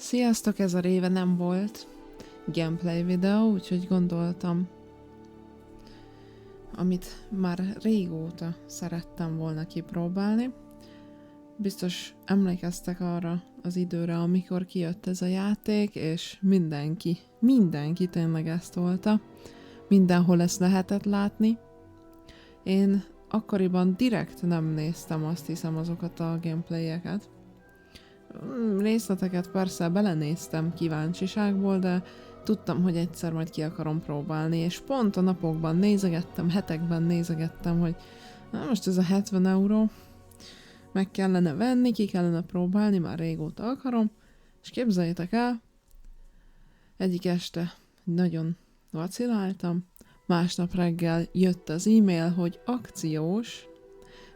Sziasztok, ez a réve nem volt gameplay videó, úgyhogy gondoltam, amit már régóta szerettem volna kipróbálni. Biztos emlékeztek arra az időre, amikor kijött ez a játék, és mindenki tényleg ezt tolta. Mindenhol ezt lehetett látni. Én akkoriban direkt nem néztem, azt hiszem, azokat a gameplayeket. Részleteket persze belenéztem kíváncsiságból, de tudtam, hogy egyszer majd ki akarom próbálni, és pont a napokban nézegettem, hetekben nézegettem, hogy na most ez a 70 euró, meg kellene venni, ki kellene próbálni, már régóta akarom, és képzeljétek el, egyik este nagyon vaciláltam, másnap reggel jött az e-mail, hogy akciós,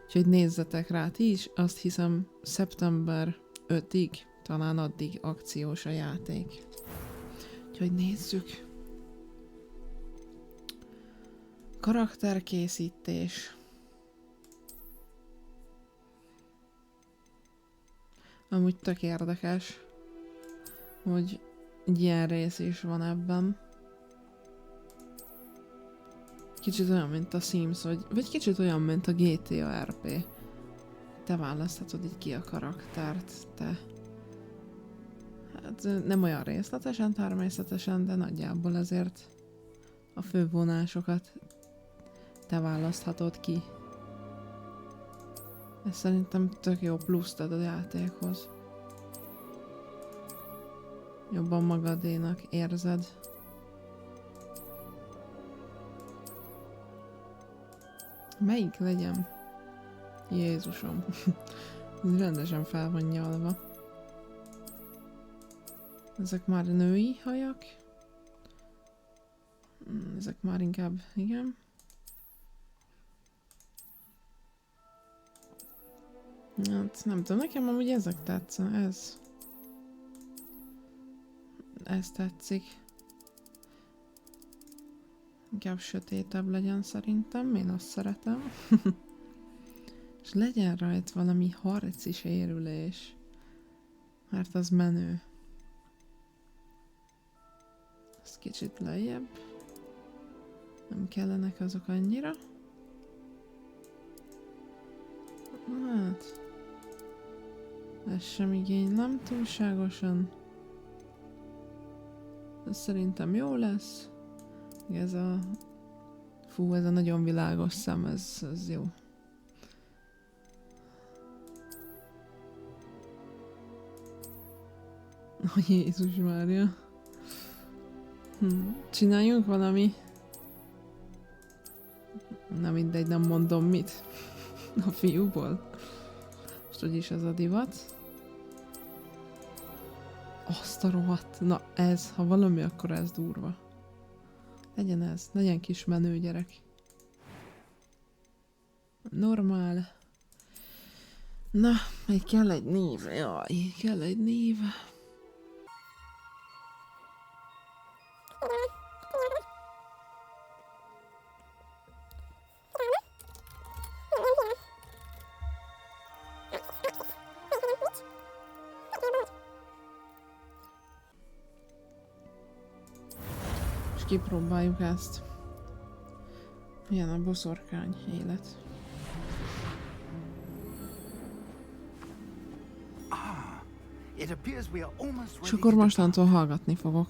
úgyhogy nézzetek rá ti is, azt hiszem szeptember 5-ig, talán addig akciós a játék. Úgyhogy nézzük. Karakterkészítés. Amúgy tök érdekes, hogy egy ilyen rész is van ebben. Kicsit olyan, mint a Sims, vagy kicsit olyan, mint a GTA RP. Te választhatod így ki a karaktert, te. Hát nem olyan részletesen természetesen, de nagyjából azért a fővonásokat te választhatod ki. Ez szerintem tök jó pluszt ad a játékhoz. Jobban magadénak érzed. Melyik legyen? Jézusom. Ez rendesen fel van nyalva. Ezek már női hajak. Ezek már inkább, igen. Hát nem tudom, nekem amúgy ezek tetszik, ez tetszik. Inkább sötétebb legyen szerintem, én azt szeretem. És legyen rajta valami harci sérülés. Mert az menő. Ez kicsit lejjebb. Nem kellenek azok annyira. Hát... Ez sem igénylem túlságosan. Ez szerintem jó lesz. Ez a... Fú, ez a nagyon világos szem, ez jó. Ó, Jézus Mária. Csináljunk valami... Na mindegy, nem mondom mit. A fiúból. Most hogy is ez a divat. Azt a rohadt. Na ez, ha valami, akkor ez durva. Legyen ez, legyen kis menő gyerek. Normál. Na, még kell egy név. Jaj, kell egy név. Kipróbáljuk ezt. Milyen a boszorkány élet. És akkor mostantól hallgatni fogok.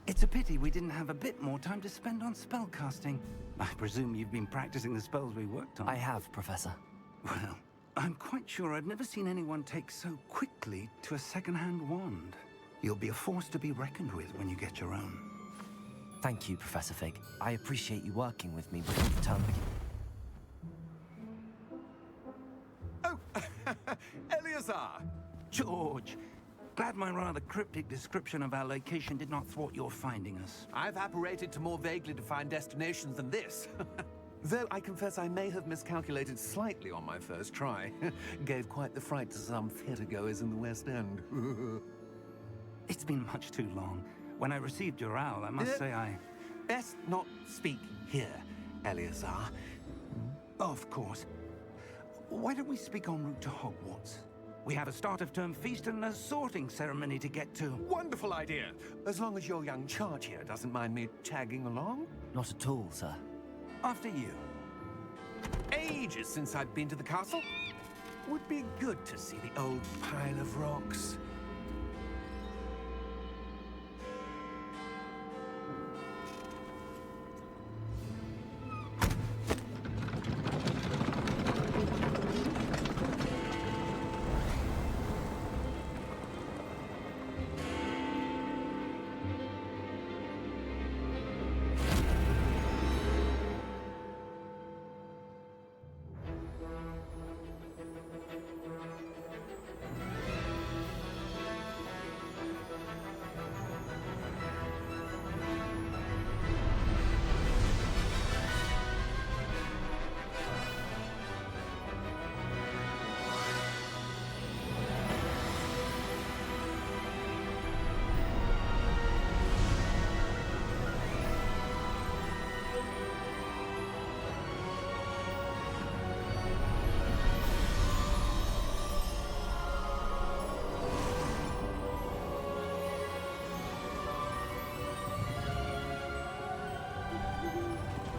It's a pity we didn't have a bit more time to spend on spellcasting. I presume you've been practicing the spells we worked on. I have, Professor. Well, I'm quite sure I've never seen anyone take so quickly to a second-hand wand. You'll be a force to be reckoned with when you get your own. Thank you, Professor Fig. I appreciate you working with me before the term begins. Oh, Eleazar! George, glad my rather cryptic description of our location did not thwart your finding us. I've apparated to more vaguely defined destinations than this. Though I confess I may have miscalculated slightly on my first try. Gave quite the fright to some theatergoers in the West End. It's been much too long. When I received your owl, I must say I... Best not speak here, Eleazar. Of course. Why don't we speak en route to Hogwarts? We have a start-of-term feast and a sorting ceremony to get to. Wonderful idea. As long as your young charge here doesn't mind me tagging along. Not at all, sir. After you. Ages since I've been to the castle. Would be good to see the old pile of rocks.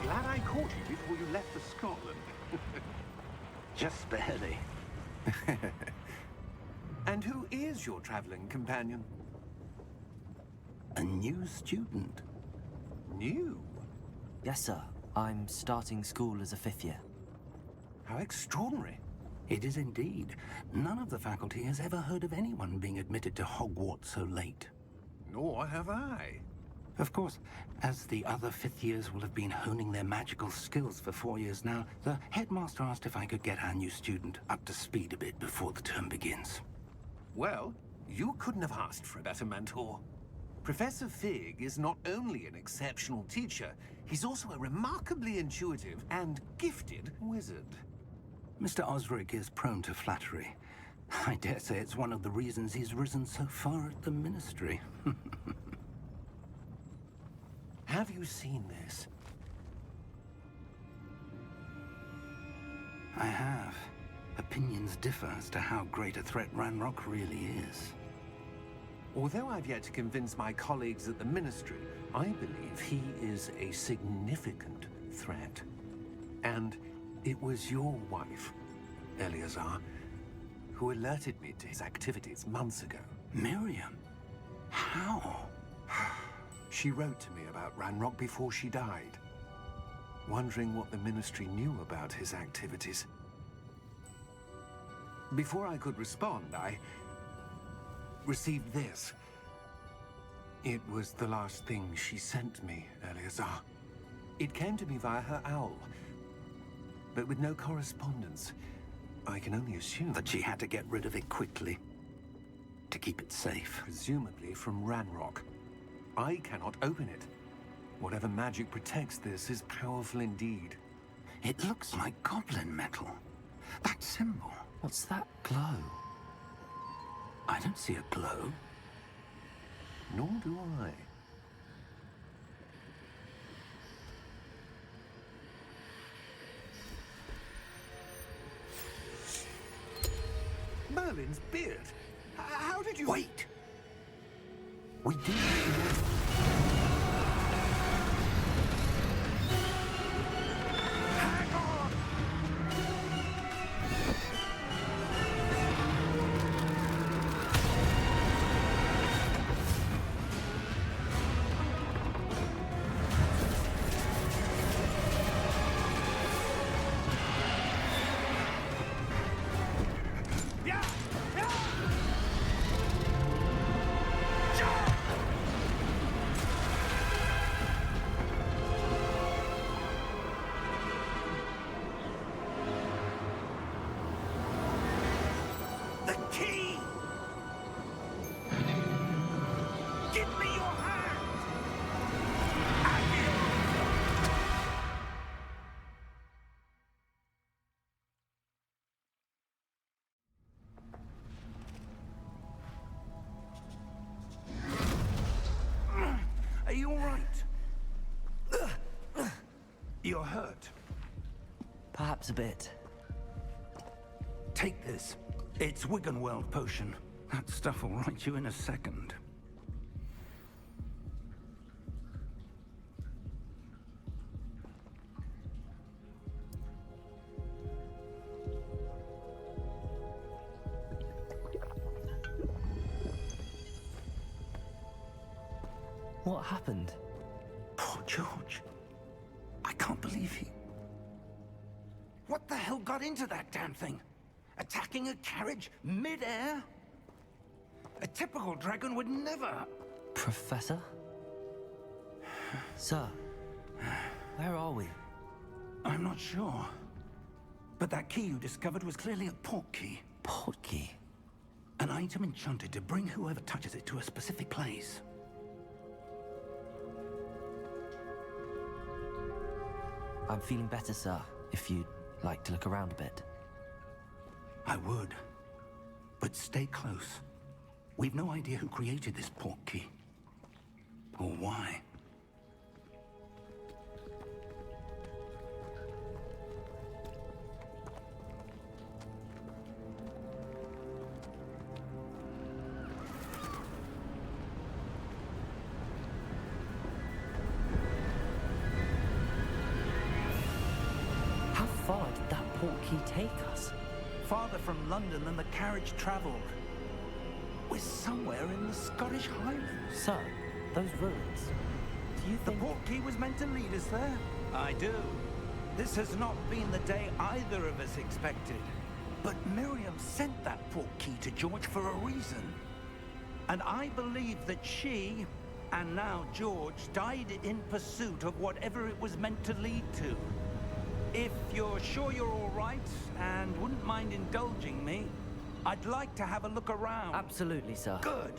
Glad I caught you before you left for Scotland. Just barely. And who is your traveling companion? A new student. New? Yes, sir. I'm starting school as a 5th year. How extraordinary. It is indeed. None of the faculty has ever heard of anyone being admitted to Hogwarts so late. Nor have I. Of course, as the other 5th years will have been honing their magical skills for 4 years now, the headmaster asked if I could get our new student up to speed a bit before the term begins. Well, you couldn't have asked for a better mentor. Professor Fig is not only an exceptional teacher, he's also a remarkably intuitive and gifted wizard. Mr. Osric is prone to flattery. I dare say it's one of the reasons he's risen so far at the Ministry. Have you seen this? I have. Opinions differ as to how great a threat Ranrock really is. Although I've yet to convince my colleagues at the Ministry, I believe he is a significant threat. And it was your wife, Eleazar, who alerted me to his activities months ago. Miriam? How? She wrote to me about Ranrock before she died, wondering what the Ministry knew about his activities. Before I could respond, I received this. It was the last thing she sent me, Eleazar. It came to me via her owl, but with no correspondence. I can only assume That she had to get rid of it quickly. To keep it safe. presumably from Ranrock. I cannot open it. Whatever magic protects this is powerful indeed. It looks like goblin metal. That symbol. What's that glow? I don't see a glow. Nor do I. Merlin's beard. How did you... Wait! We do. Hang on! Yeah! Yeah! The key! Give me your hand! Are you all right? You're hurt. Perhaps a bit. Take this. It's Wiggenweld potion. That stuff will right you in a second. What happened? Poor George. I can't believe he... What the hell got into that damn thing? Attacking a carriage mid-air? A typical dragon would never... Professor? Sir, where are we? I'm not sure. But that key you discovered was clearly a portkey. Portkey? An item enchanted to bring whoever touches it to a specific place. I'm feeling better, sir, if you'd like to look around a bit. I would. But stay close. We've no idea who created this portkey. Or why. How far did that portkey take us? Farther from London than the carriage travelled. We're somewhere in the Scottish Highlands. Sir, those ruins. Do you The think... portkey was meant to lead us there? I do. This has not been the day either of us expected. But Miriam sent that portkey to George for a reason. And I believe that she, and now George, died in pursuit of whatever it was meant to lead to. If you're sure you're all right, and wouldn't mind indulging me, I'd like to have a look around. Absolutely, sir. Good.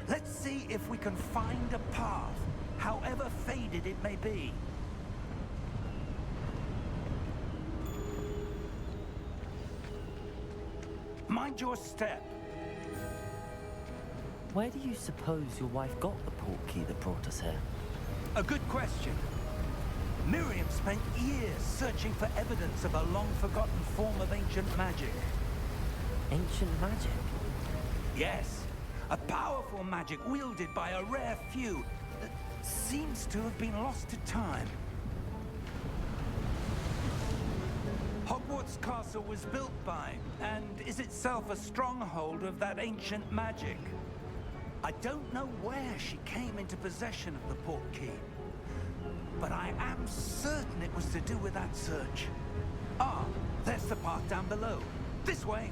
Let's see if we can find a path, however faded it may be. Mind your step. Where do you suppose your wife got the portkey that brought us here? A good question. Miriam spent years searching for evidence of a long-forgotten form of ancient magic. Ancient magic? Yes, a powerful magic wielded by a rare few that seems to have been lost to time. Hogwarts Castle was built by, and is itself a stronghold of that ancient magic. I don't know where she came into possession of the portkey, but I am certain it was to do with that search. Ah, there's the path down below. This way.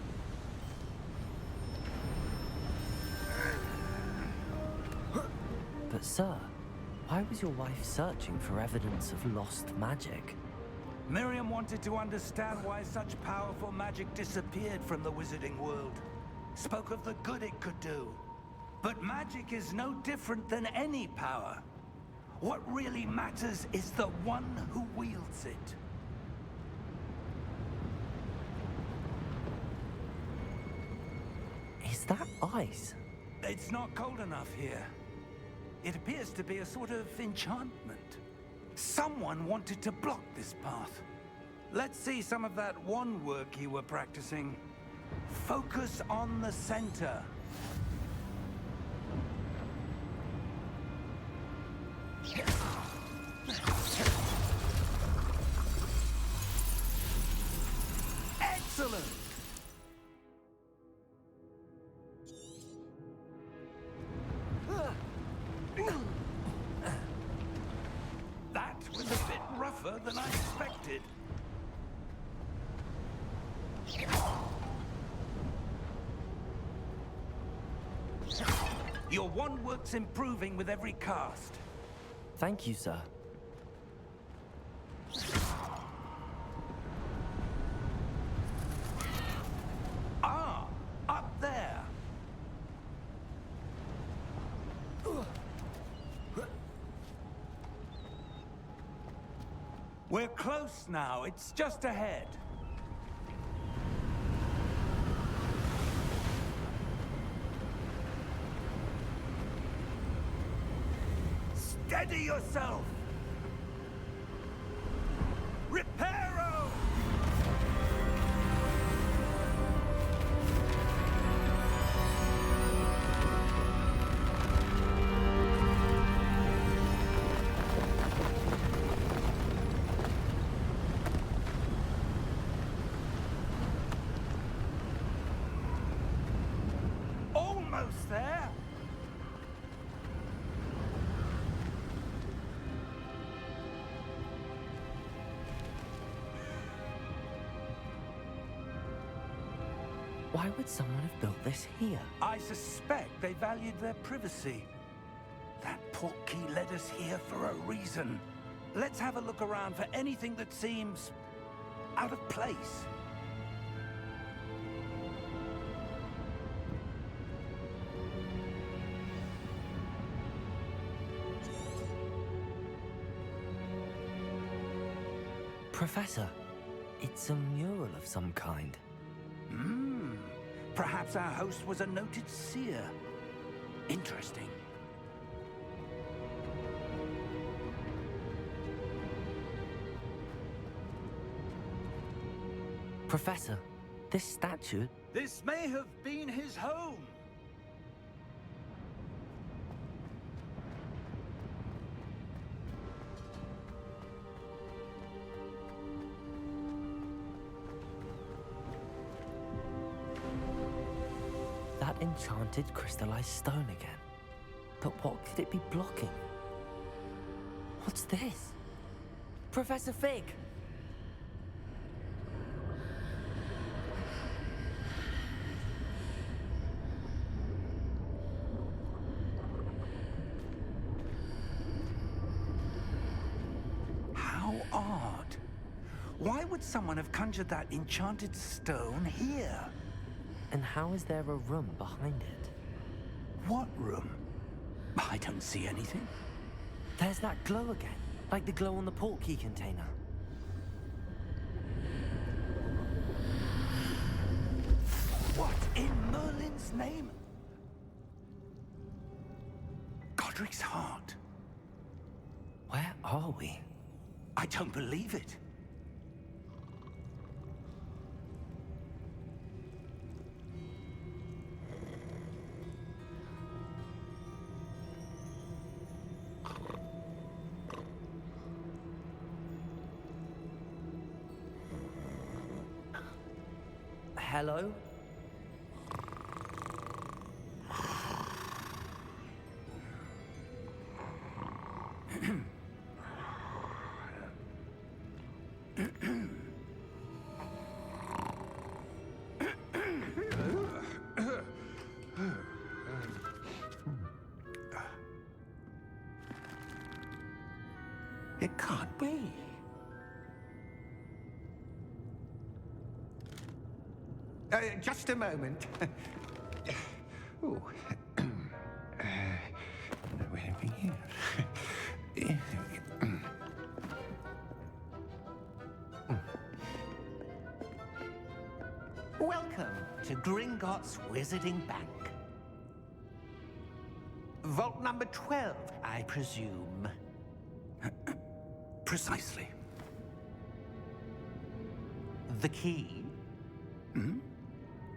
But sir, why was your wife searching for evidence of lost magic? Miriam wanted to understand why such powerful magic disappeared from the wizarding world. Spoke of the good it could do. But magic is no different than any power. What really matters is the one who wields it. Is that ice? It's not cold enough here. It appears to be a sort of enchantment. Someone wanted to block this path. Let's see some of that wand work you were practicing. Focus on the center. Excellent! That was a bit rougher than I expected. Your wand work's improving with every cast. Thank you, sir. Ah, up there. We're close now. It's just ahead. Steady yourself! Reparo! Why would someone have built this here? I suspect they valued their privacy. That portkey led us here for a reason. Let's have a look around for anything that seems out of place. Professor, it's a mural of some kind. Perhaps our host was a noted seer. Interesting. Professor, this statue... This may have been his home. That enchanted crystallized stone again. But what could it be blocking? What's this? Professor Fig! How odd. Why would someone have conjured that enchanted stone here? And how is there a room behind it? What room? I don't see anything. There's that glow again, like the glow on the portkey container. What in Merlin's name? Godric's heart. Where are we? I don't believe it. Hello? It can't be. Just a moment. Ooh. Where are we here? Welcome to Gringotts Wizarding Bank. Vault number 12, I presume. Precisely. The key?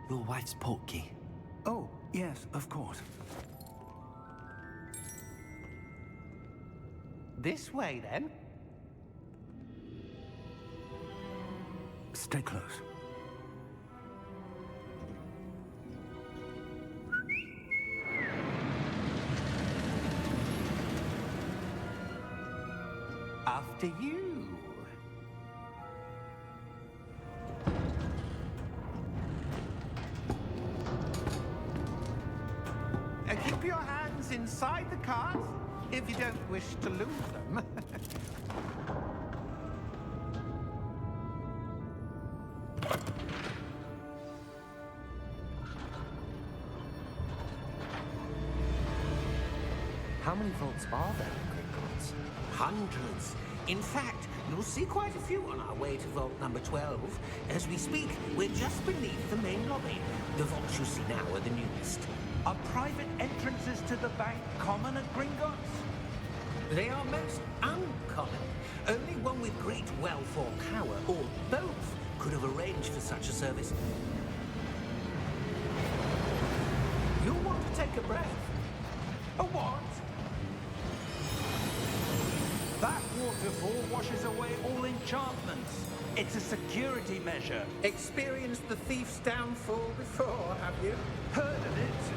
Your wife's portkey. Oh, yes, of course. This way, then. Stay close. After you. Keep your hands inside the cart if you don't wish to lose them. How many vaults are there in Gringotts? Hundreds. In fact, you'll see quite a few on our way to vault number 12. As we speak, we're just beneath the main lobby. The vaults you see now are the newest. Are private entrances to the bank common at Gringotts? They are most uncommon. Only one with great wealth or power, or both, could have arranged for such a service. You'll want to take a breath. A what? That waterfall washes away all enchantments. It's a security measure. Experienced the thief's downfall before, have you? Heard of it?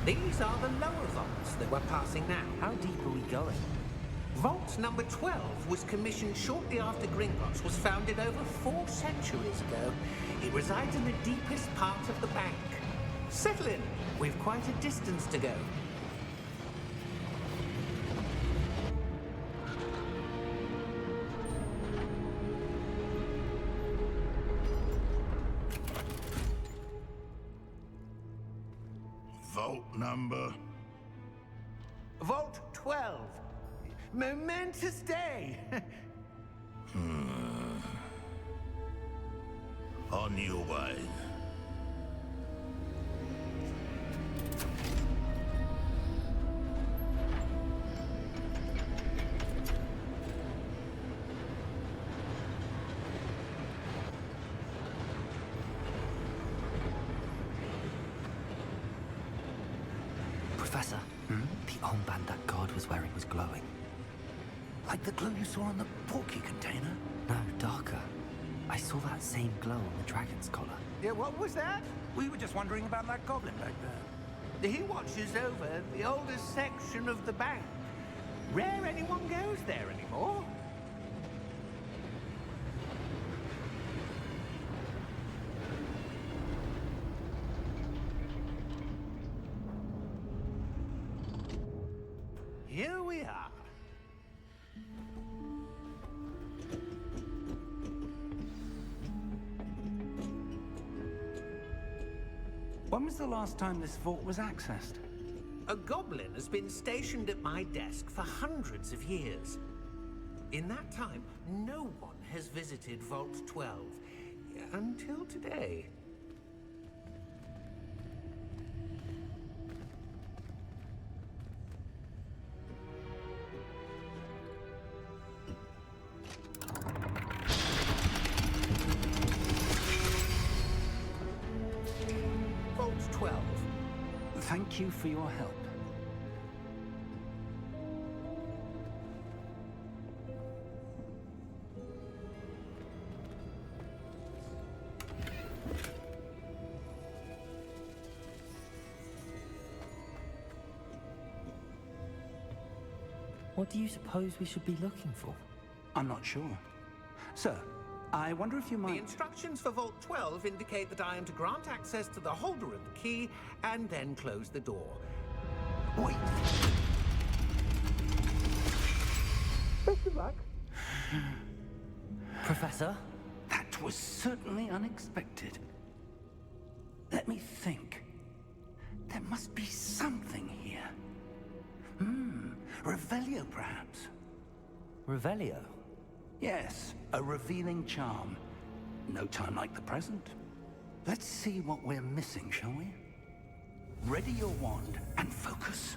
These are the lower vaults that we're passing now. How deep are we going? Vault number 12 was commissioned shortly after Gringotts was founded over 4 centuries ago. It resides in the deepest part of the bank. Settle in. We've quite a distance to go. Vault number? Vault 12. Momentous day. On your way. Professor, the armband that guard was wearing was glowing. Like the glow you saw on the porky container? No, darker. I saw that same glow on the dragon's collar. Yeah, what was that? We were just wondering about that goblin back there. He watches over the oldest section of the bank. Rare anyone goes there anymore. Here we are. When was the last time this vault was accessed? A goblin has been stationed at my desk for hundreds of years. In that time, no one has visited Vault 12 until today. Vault 12. Thank you for your help. What do you suppose we should be looking for? I'm not sure. Sir, I wonder if you The might... instructions for Vault 12 indicate that I am to grant access to the holder of the key and then close the door. Wait! Best of luck. Professor? That was certainly unexpected. Let me think. There must be something here. Revelio, perhaps? Revelio? Yes, a revealing charm. No time like the present. Let's see what we're missing, shall we? Ready your wand and focus.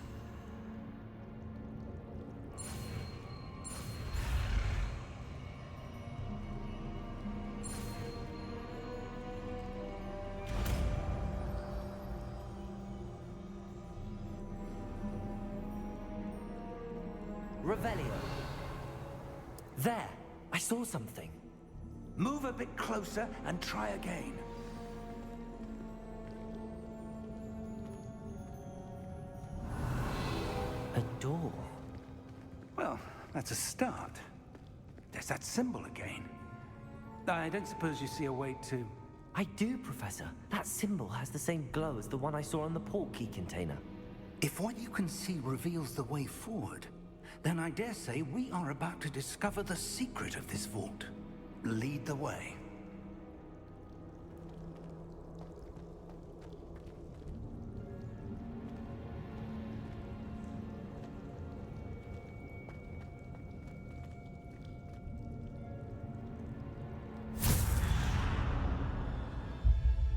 Revelio. There! I saw something. Move a bit closer and try again. A door. Well, that's a start. There's that symbol again. I don't suppose you see a way to... I do, Professor. That symbol has the same glow as the one I saw on the port key container. If what you can see reveals the way forward, then I dare say we are about to discover the secret of this vault. Lead the way.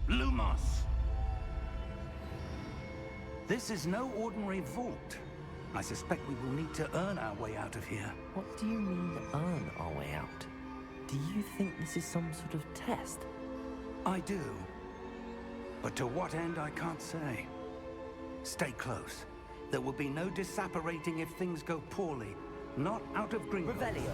Lumos! This is no ordinary vault. I suspect we will need to earn our way out of here. What do you mean, earn our way out? Do you think this is some sort of test? I do. But to what end, I can't say. Stay close. There will be no disapparating if things go poorly. Not out of Gringotts. Revelio.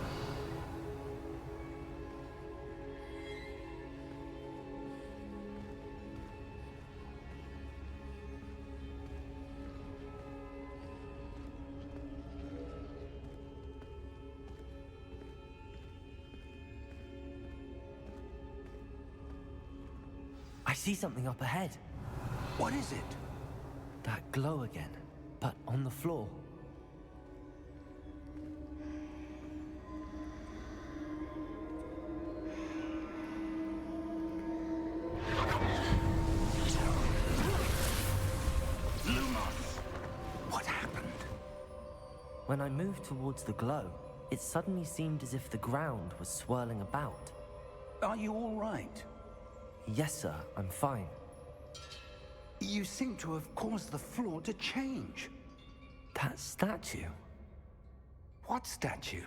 I see something up ahead. What is it? That glow again, but on the floor. Lumos! What happened? When I moved towards the glow, it suddenly seemed as if the ground was swirling about. Are you all right? Yes, sir, I'm fine. You seem to have caused the floor to change. That statue? What statue?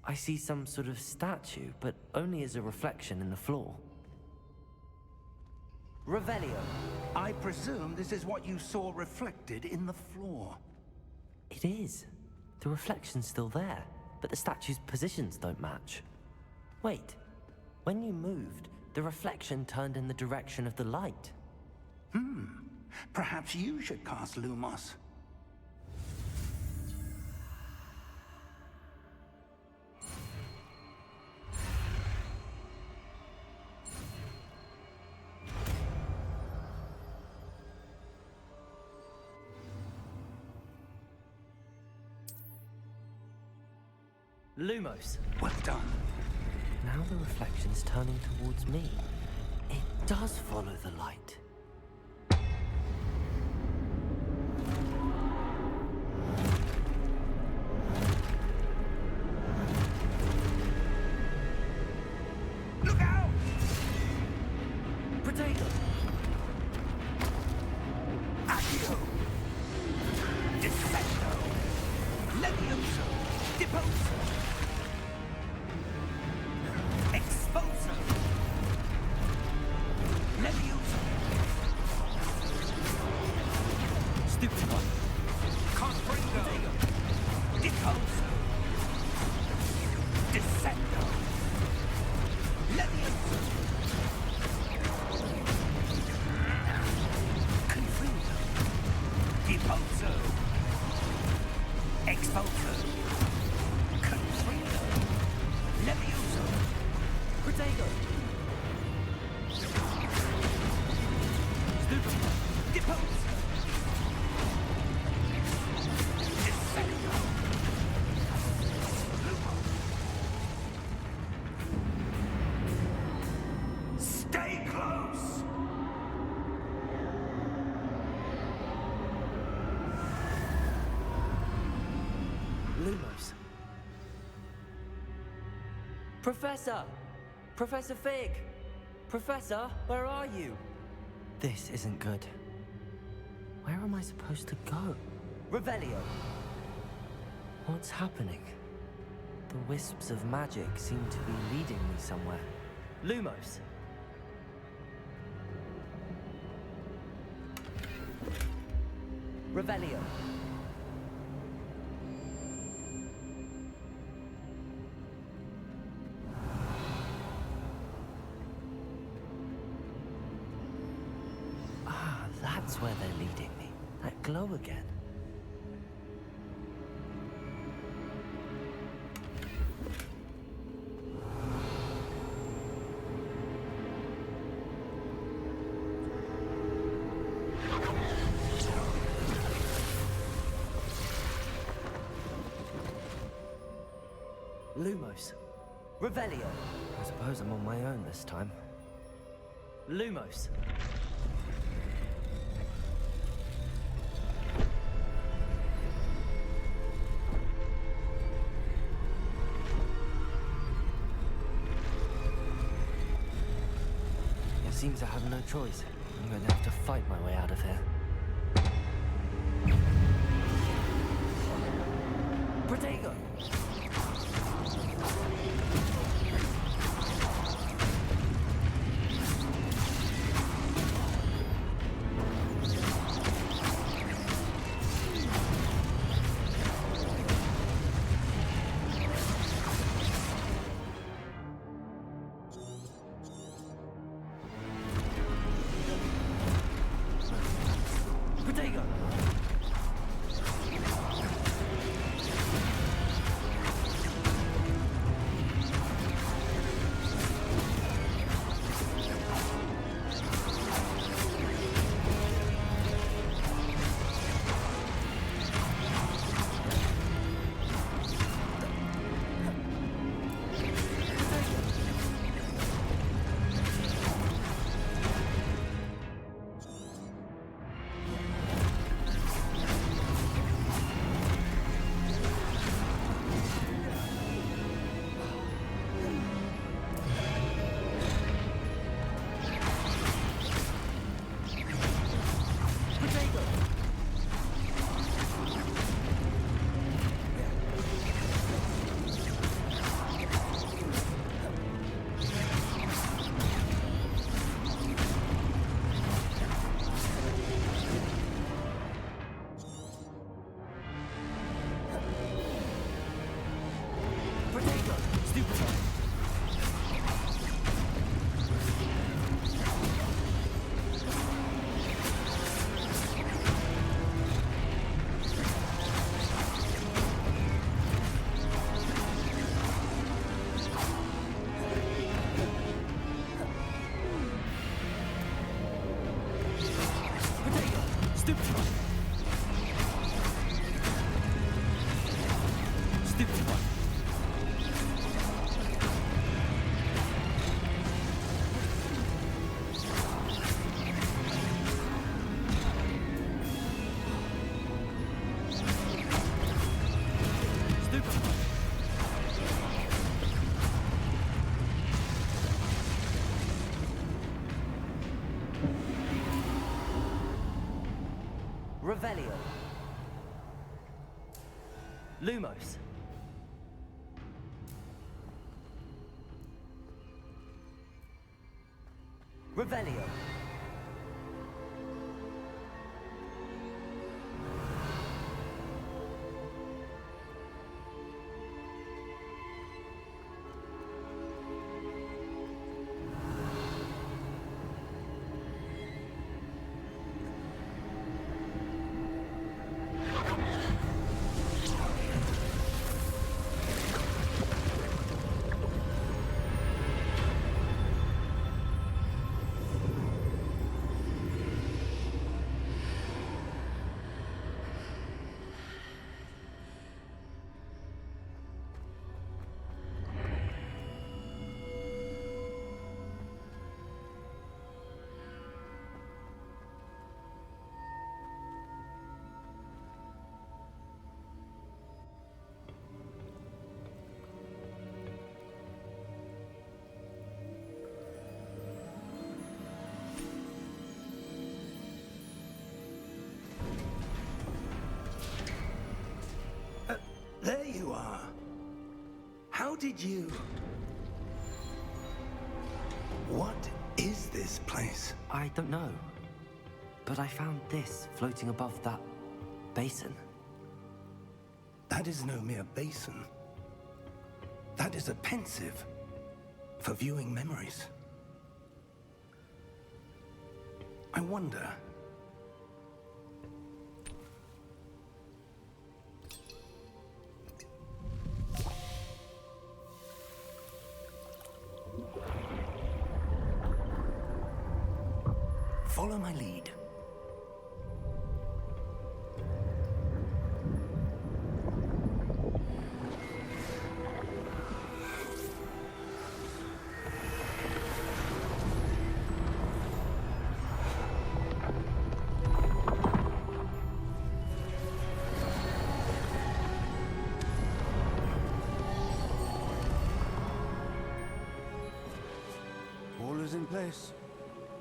I see some sort of statue, but only as a reflection in the floor. Revelio. I presume this is what you saw reflected in the floor. It is. The reflection's still there, but the statue's positions don't match. Wait. When you moved, the reflection turned in the direction of the light. Perhaps you should cast Lumos. Lumos. Well done. Now the reflection's turning towards me. It does follow the light. Look out! Potato! Accio! Descendo! Levioso! Deposo! Exposo! Levioso! Stupid one! Confringo! Deposo! Descendo! Levioso! Confringo! Deposo! Exposo! Confringo! Levioso! Potato! Stupid one! Deposo! Descendo! Stay close! Lumos. Professor! Professor Fig! Professor, where are you? This isn't good. Where am I supposed to go? Revelio! What's happening? The wisps of magic seem to be leading me somewhere. Lumos! Revelio! Ah, that's where they're leading me. That glow again. Lumos. Revelio. I suppose I'm on my own this time. Lumos. It seems I have no choice. I'm going to have to fight my way out of here. Protego! Protego! Step to one. Step to one. Revelio. Lumos. Revelio. There you are. How did you... What is this place? I don't know. But I found this floating above that basin. That is no mere basin. That is a pensive for viewing memories. I wonder... Follow my lead. All is in place.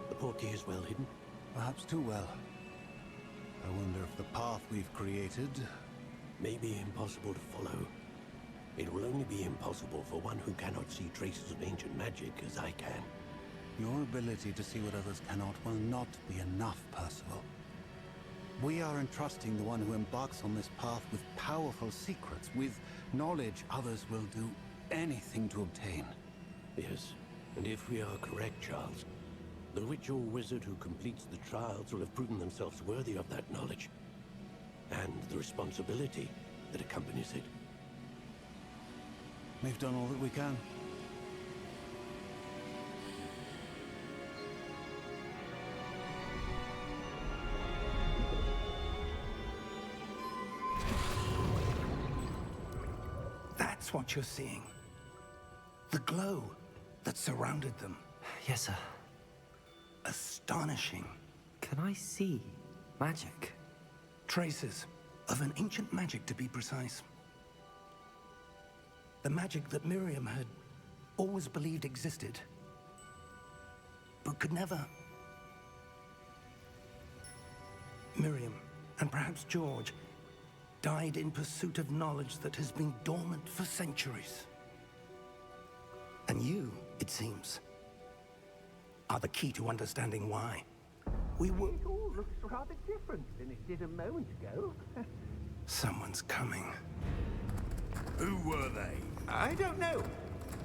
The portkey is well hidden. Perhaps too well. I wonder if the path we've created... May be impossible to follow. It will only be impossible for one who cannot see traces of ancient magic as I can. Your ability to see what others cannot will not be enough, Percival. We are entrusting the one who embarks on this path with powerful secrets, with knowledge others will do anything to obtain. Yes, and if we are correct, Charles, the witch or wizard who completes the trials will have proven themselves worthy of that knowledge, and the responsibility that accompanies it. We've done all that we can. That's what you're seeing. The glow that surrounded them. Yes, sir. Astonishing. Can I see magic? Traces of an ancient magic, to be precise. The magic that Miriam had always believed existed, but could never. Miriam, and perhaps George, died in pursuit of knowledge that has been dormant for centuries. And you, it seems, are the key to understanding why. We will... It all looks rather different than it did a moment ago. Someone's coming. Who were they? I don't know.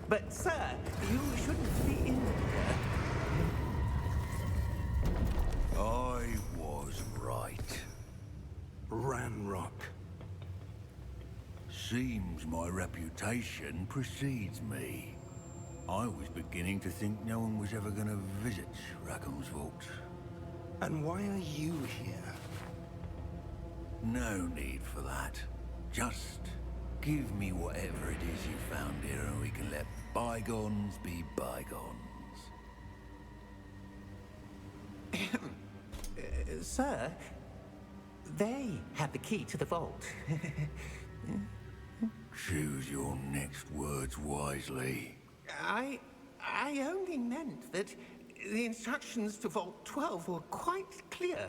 But, sir, you shouldn't be in here. I was right. Ranrock. Seems my reputation precedes me. I was beginning to think no one was ever going to visit Rackham's vault. And why are you here? No need for that. Just give me whatever it is you found here and we can let bygones be bygones. Sir, they have the key to the vault. Choose your next words wisely. I only meant that the instructions to Vault 12 were quite clear.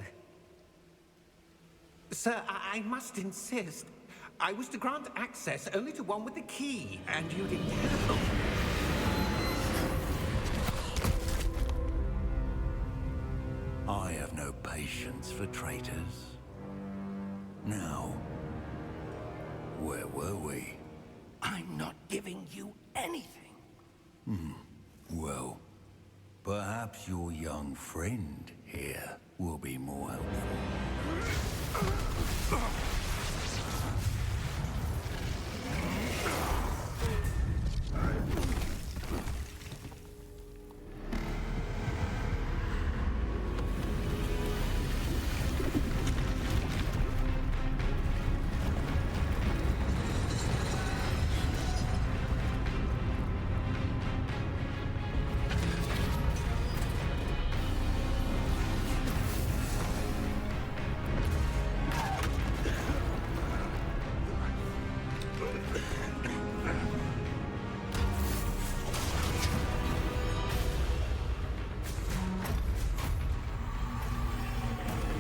Sir, I must insist. I was to grant access only to one with the key, and you didn't have it. I have no patience for traitors. Now, where were we? I'm not giving you anything. Well, perhaps your young friend here will be more helpful.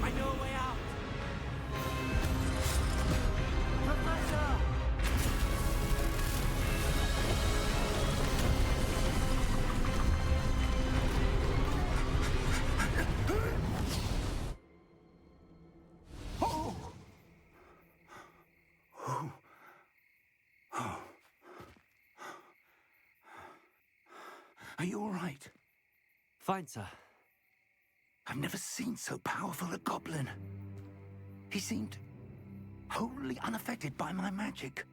I know a way out. Professor! Are you all right? Fine, sir. I've never seen so powerful a goblin. He seemed wholly unaffected by my magic.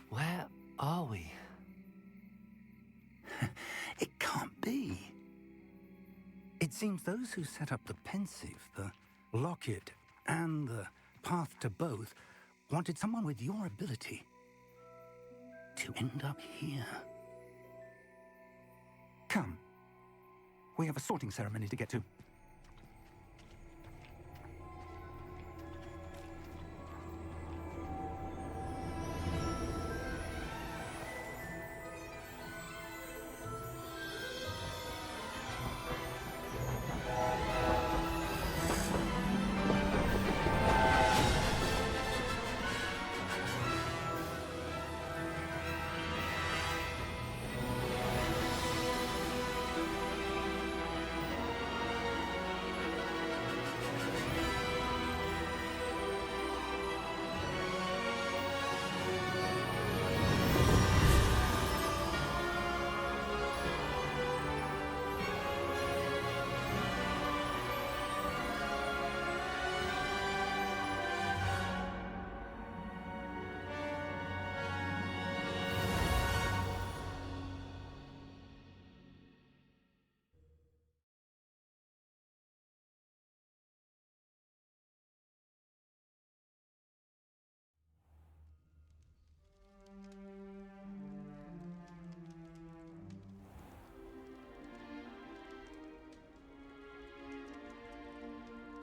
Where are we? It can't be. It seems those who set up the pensive, the locket, and the path to both wanted someone with your ability to end up here. Come. We have a sorting ceremony to get to.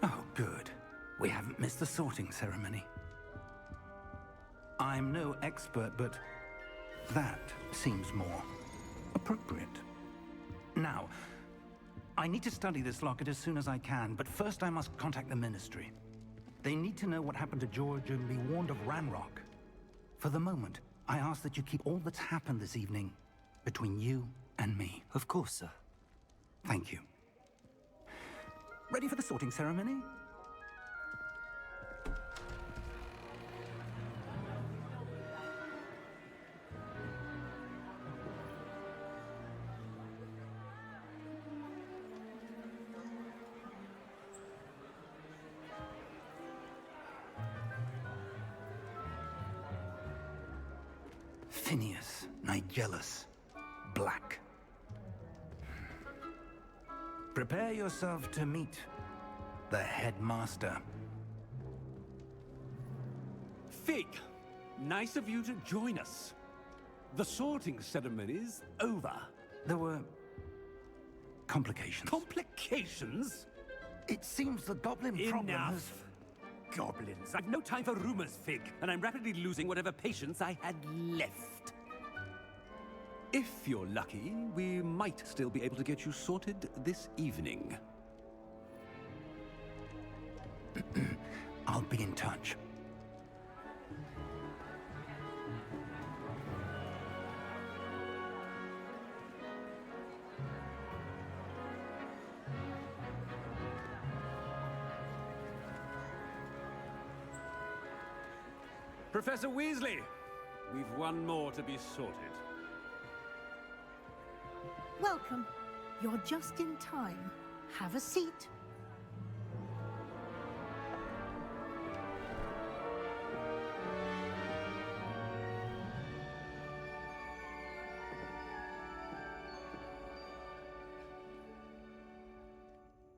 Oh, good. We haven't missed the sorting ceremony. I'm no expert, but that seems more appropriate. Now, I need to study this locket as soon as I can, but first I must contact the Ministry. They need to know what happened to George and be warned of Ranrock. For the moment, I ask that you keep all that's happened this evening between you and me. Of course, sir. Thank you. Ready for the sorting ceremony? Phineas, Nigellus, Black. Prepare yourself to meet the headmaster. Fig, nice of you to join us. The sorting ceremony's over. There were complications. Complications? It seems the goblin problem has... Enough. Goblins. I've no time for rumors, Fig, and I'm rapidly losing whatever patience I had left. If you're lucky, we might still be able to get you sorted this evening. I'll be in touch. Professor Weasley, we've one more to be sorted. Welcome. You're just in time. Have a seat.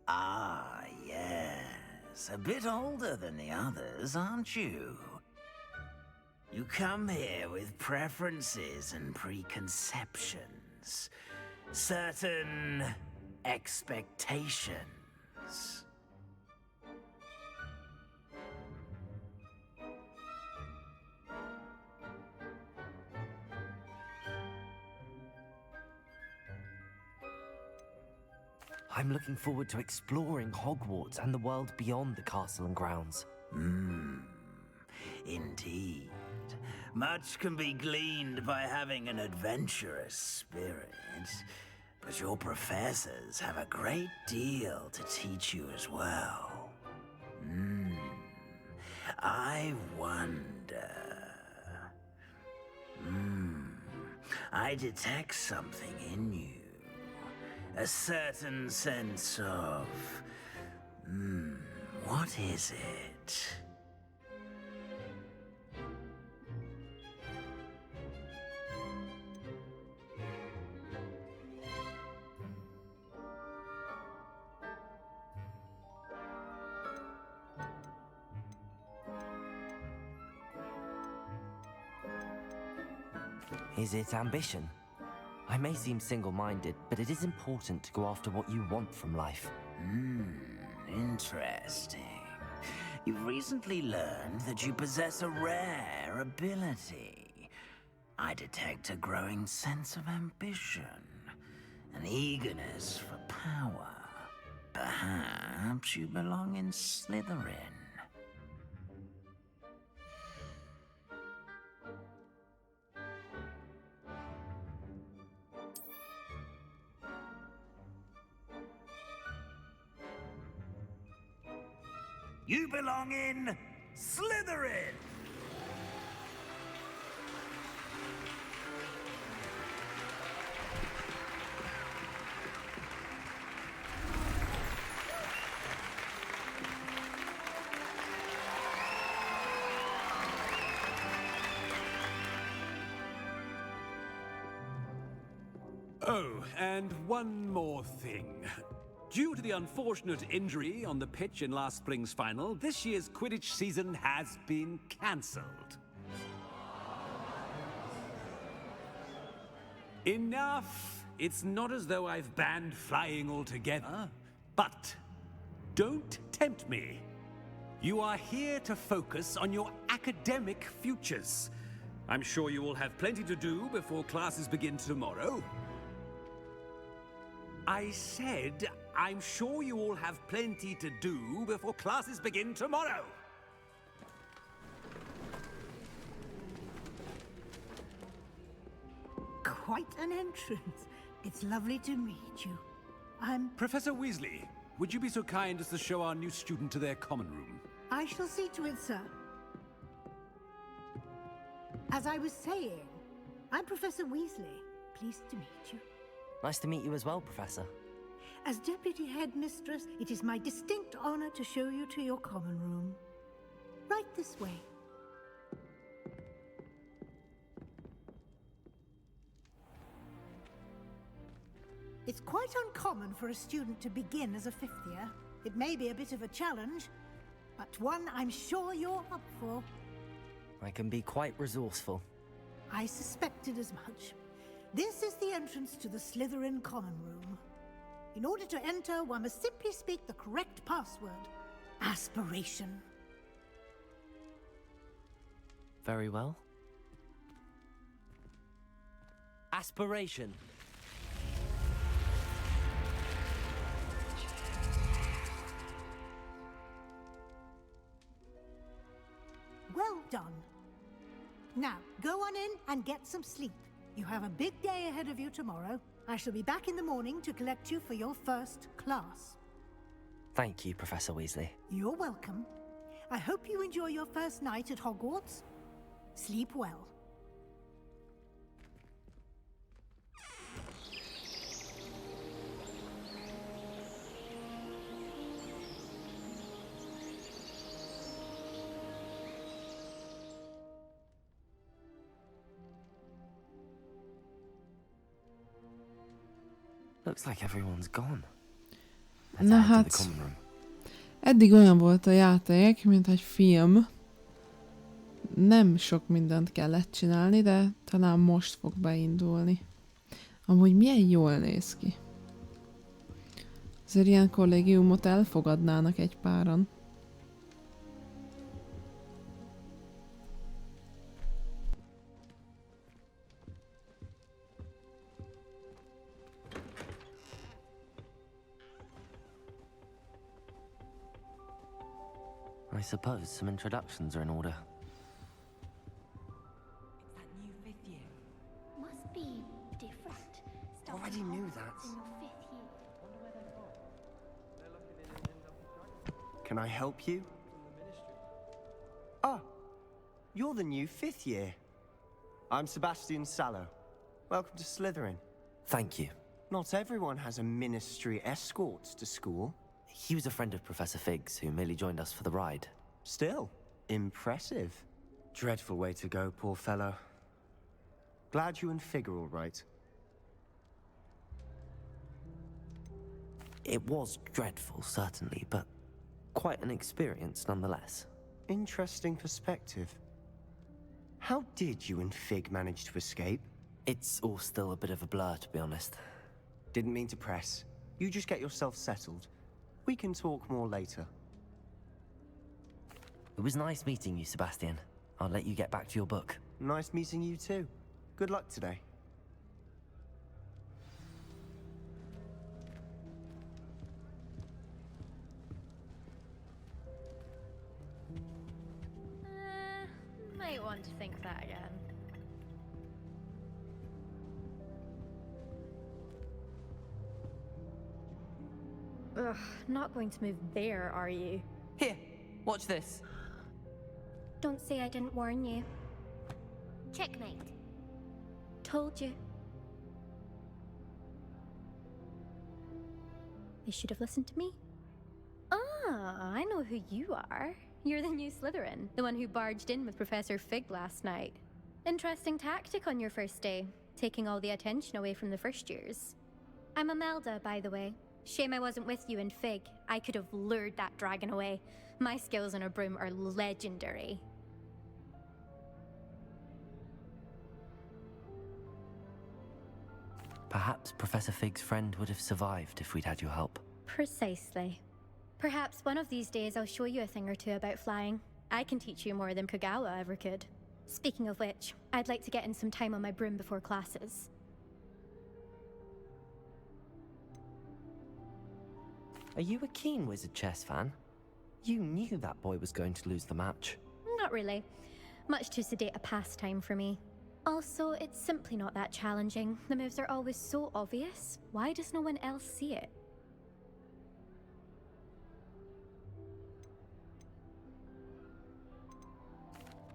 Ah, yes. A bit older than the others, aren't you? You come here with preferences and preconceptions. Certain expectations. I'm looking forward to exploring Hogwarts and the world beyond the castle and grounds. Indeed. Much can be gleaned by having an adventurous spirit, but your professors have a great deal to teach you as well. I wonder... I detect something in you. A certain sense of... what is it? Is it ambition? I may seem single-minded, but it is important to go after what you want from life. Interesting. You've recently learned that you possess a rare ability. I detect a growing sense of ambition, an eagerness for power. Perhaps you belong in Slytherin. You belong in Slytherin! Oh, and one more thing. Due to the unfortunate injury on the pitch in last spring's final, this year's Quidditch season has been cancelled. Enough! It's not as though I've banned flying altogether, but don't tempt me. You are here to focus on your academic futures. I'm sure you will have plenty to do before classes begin tomorrow. I said, I'm sure you all have plenty to do before classes begin tomorrow. Quite an entrance. It's lovely to meet you. Professor Weasley, would you be so kind as to show our new student to their common room? I shall see to it, sir. As I was saying, I'm Professor Weasley. Pleased to meet you. Nice to meet you as well, Professor. As Deputy Headmistress, it is my distinct honor to show you to your common room. Right this way. It's quite uncommon for a student to begin as a fifth year. It may be a bit of a challenge, but one I'm sure you're up for. I can be quite resourceful. I suspected as much. This is the entrance to the Slytherin common room. In order to enter, one must simply speak the correct password. Aspiration. Very well. Aspiration. Well done. Now, go on in and get some sleep. You have a big day ahead of you tomorrow. I shall be back in the morning to collect you for your first class. Thank you, Professor Weasley. You're welcome. I hope you enjoy your first night at Hogwarts. Sleep well. Looks like everyone's gone. Na hát, eddig olyan volt a játék, mint egy film. Nem sok mindent kellett csinálni, de talán most fog beindulni. Amúgy milyen jól néz ki. Azért ilyen kollégiumot elfogadnának egy páran. I suppose some introductions are in order. It's that new fifth year. Must be different. Already knew that. In your fifth year. Can I help you? Ah, you're the new fifth year. I'm Sebastian Sallow. Welcome to Slytherin. Thank you. Not everyone has a ministry escort to school. He was a friend of Professor Fig's who merely joined us for the ride. Still, impressive. Dreadful way to go, poor fellow. Glad you and Fig are all right. It was dreadful, certainly, but quite an experience nonetheless. Interesting perspective. How did you and Fig manage to escape? It's all still a bit of a blur, to be honest. Didn't mean to press. You just get yourself settled. We can talk more later. It was nice meeting you, Sebastian. I'll let you get back to your book. Nice meeting you too. Good luck today. Might want to think that again. Ugh, not going to move there, are you? Here, watch this. Don't say I didn't warn you. Checkmate. Told you. They should have listened to me. Ah, I know who you are. You're the new Slytherin, the one who barged in with Professor Fig last night. Interesting tactic on your first day, taking all the attention away from the first years. I'm Imelda, by the way. Shame I wasn't with you in Fig. I could have lured that dragon away. My skills on a broom are legendary. Perhaps Professor Fig's friend would have survived if we'd had your help. Precisely. Perhaps one of these days I'll show you a thing or two about flying. I can teach you more than Kagawa ever could. Speaking of which, I'd like to get in some time on my broom before classes. Are you a keen Wizard Chess fan? You knew that boy was going to lose the match. Not really. Much too sedate a pastime for me. Also, it's simply not that challenging. The moves are always so obvious. Why does no one else see it?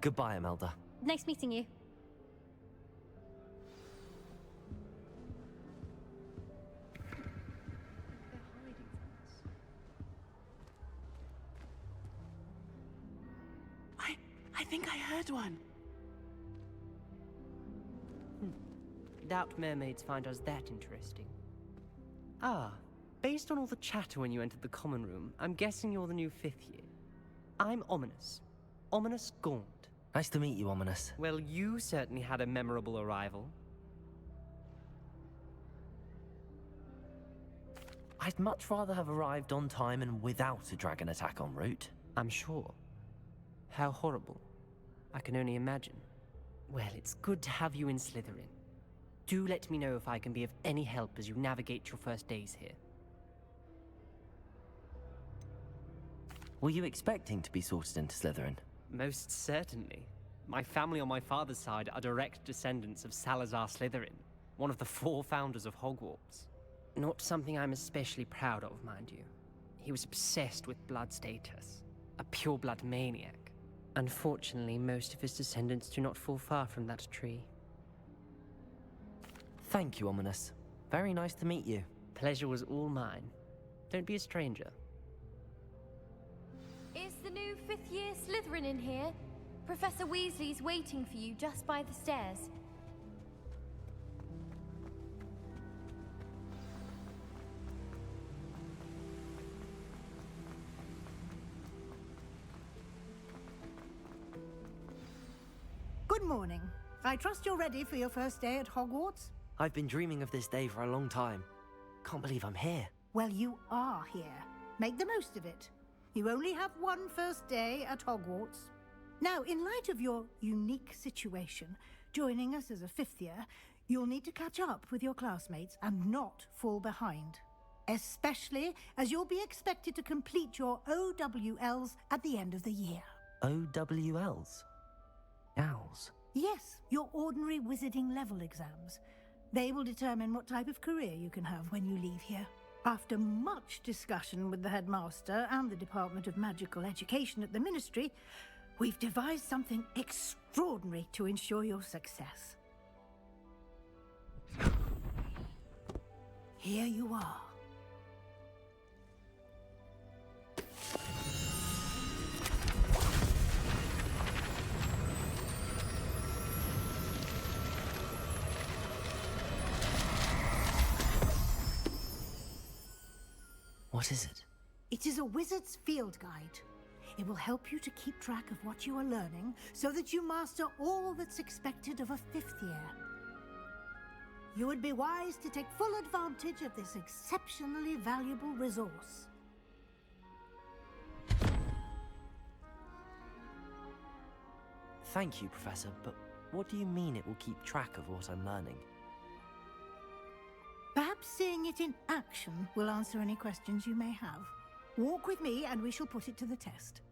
Goodbye, Imelda. Nice meeting you. I think I heard one. Doubt mermaids find us that interesting. Ah, based on all the chatter when you entered the common room, I'm guessing you're the new fifth year. I'm Ominous. Ominous Gaunt. Nice to meet you, Ominous. Well, you certainly had a memorable arrival. I'd much rather have arrived on time and without a dragon attack en route. I'm sure. How horrible. I can only imagine. Well, it's good to have you in Slytherin. Do let me know if I can be of any help as you navigate your first days here. Were you expecting to be sorted into Slytherin? Most certainly. My family on my father's side are direct descendants of Salazar Slytherin, one of the 4 founders of Hogwarts. Not something I'm especially proud of, mind you. He was obsessed with blood status, a pure-blood maniac. Unfortunately, most of his descendants do not fall far from that tree. Thank you, Ominous. Very nice to meet you. Pleasure was all mine. Don't be a stranger. Is the new 5th year Slytherin in here? Professor Weasley's waiting for you just by the stairs. Good morning. I trust you're ready for your first day at Hogwarts? I've been dreaming of this day for a long time. Can't believe I'm here. Well, you are here. Make the most of it. You only have one first day at Hogwarts. Now, in light of your unique situation, joining us as a 5th year, you'll need to catch up with your classmates and not fall behind. Especially as you'll be expected to complete your OWLs at the end of the year. OWLs? Owls? Yes, your ordinary wizarding level exams. They will determine what type of career you can have when you leave here. After much discussion with the headmaster and the Department of Magical Education at the Ministry, we've devised something extraordinary to ensure your success. Here you are. What is it? It is a wizard's field guide. It will help you to keep track of what you are learning so that you master all that's expected of a 5th year. You would be wise to take full advantage of this exceptionally valuable resource. Thank you, Professor, but what do you mean it will keep track of what I'm learning? Perhaps seeing it in action will answer any questions you may have. Walk with me and we shall put it to the test.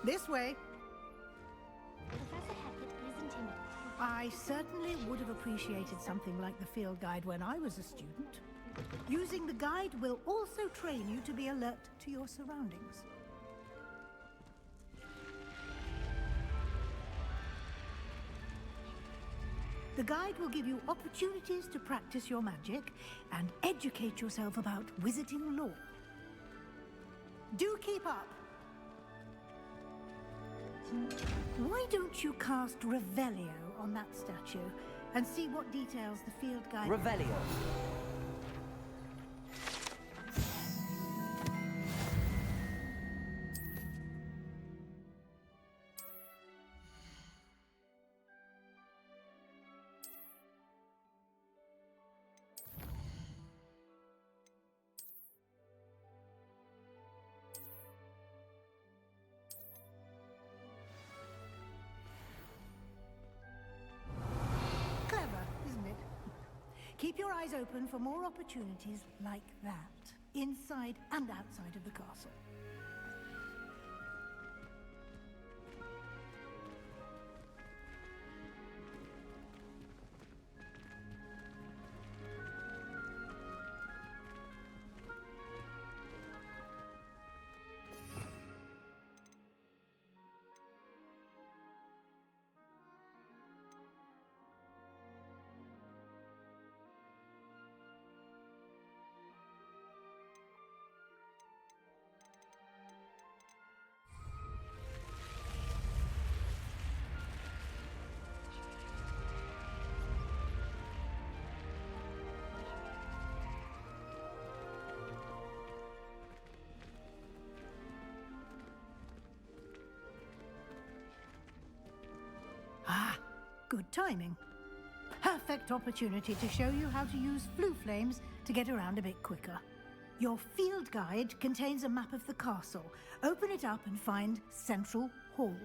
This way. Professor Hackett isn't in it. I certainly would have appreciated something like the field guide when I was a student. Using the guide will also train you to be alert to your surroundings. The guide will give you opportunities to practice your magic and educate yourself about wizarding lore. Do keep up. Why don't you cast Revelio on that statue and see what details the field guide... Revelio! Keep your eyes open for more opportunities like that, inside and outside of the castle. Good timing. Perfect opportunity to show you how to use flue flames to get around a bit quicker. Your field guide contains a map of the castle. Open it up and find Central Hall.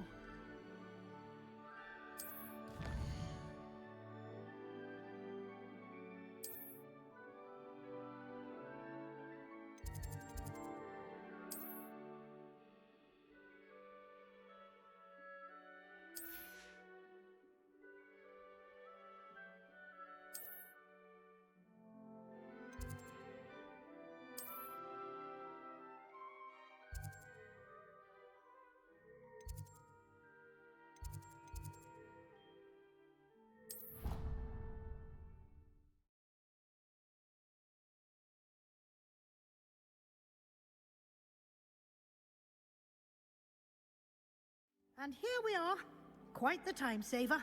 And here we are. Quite the time saver.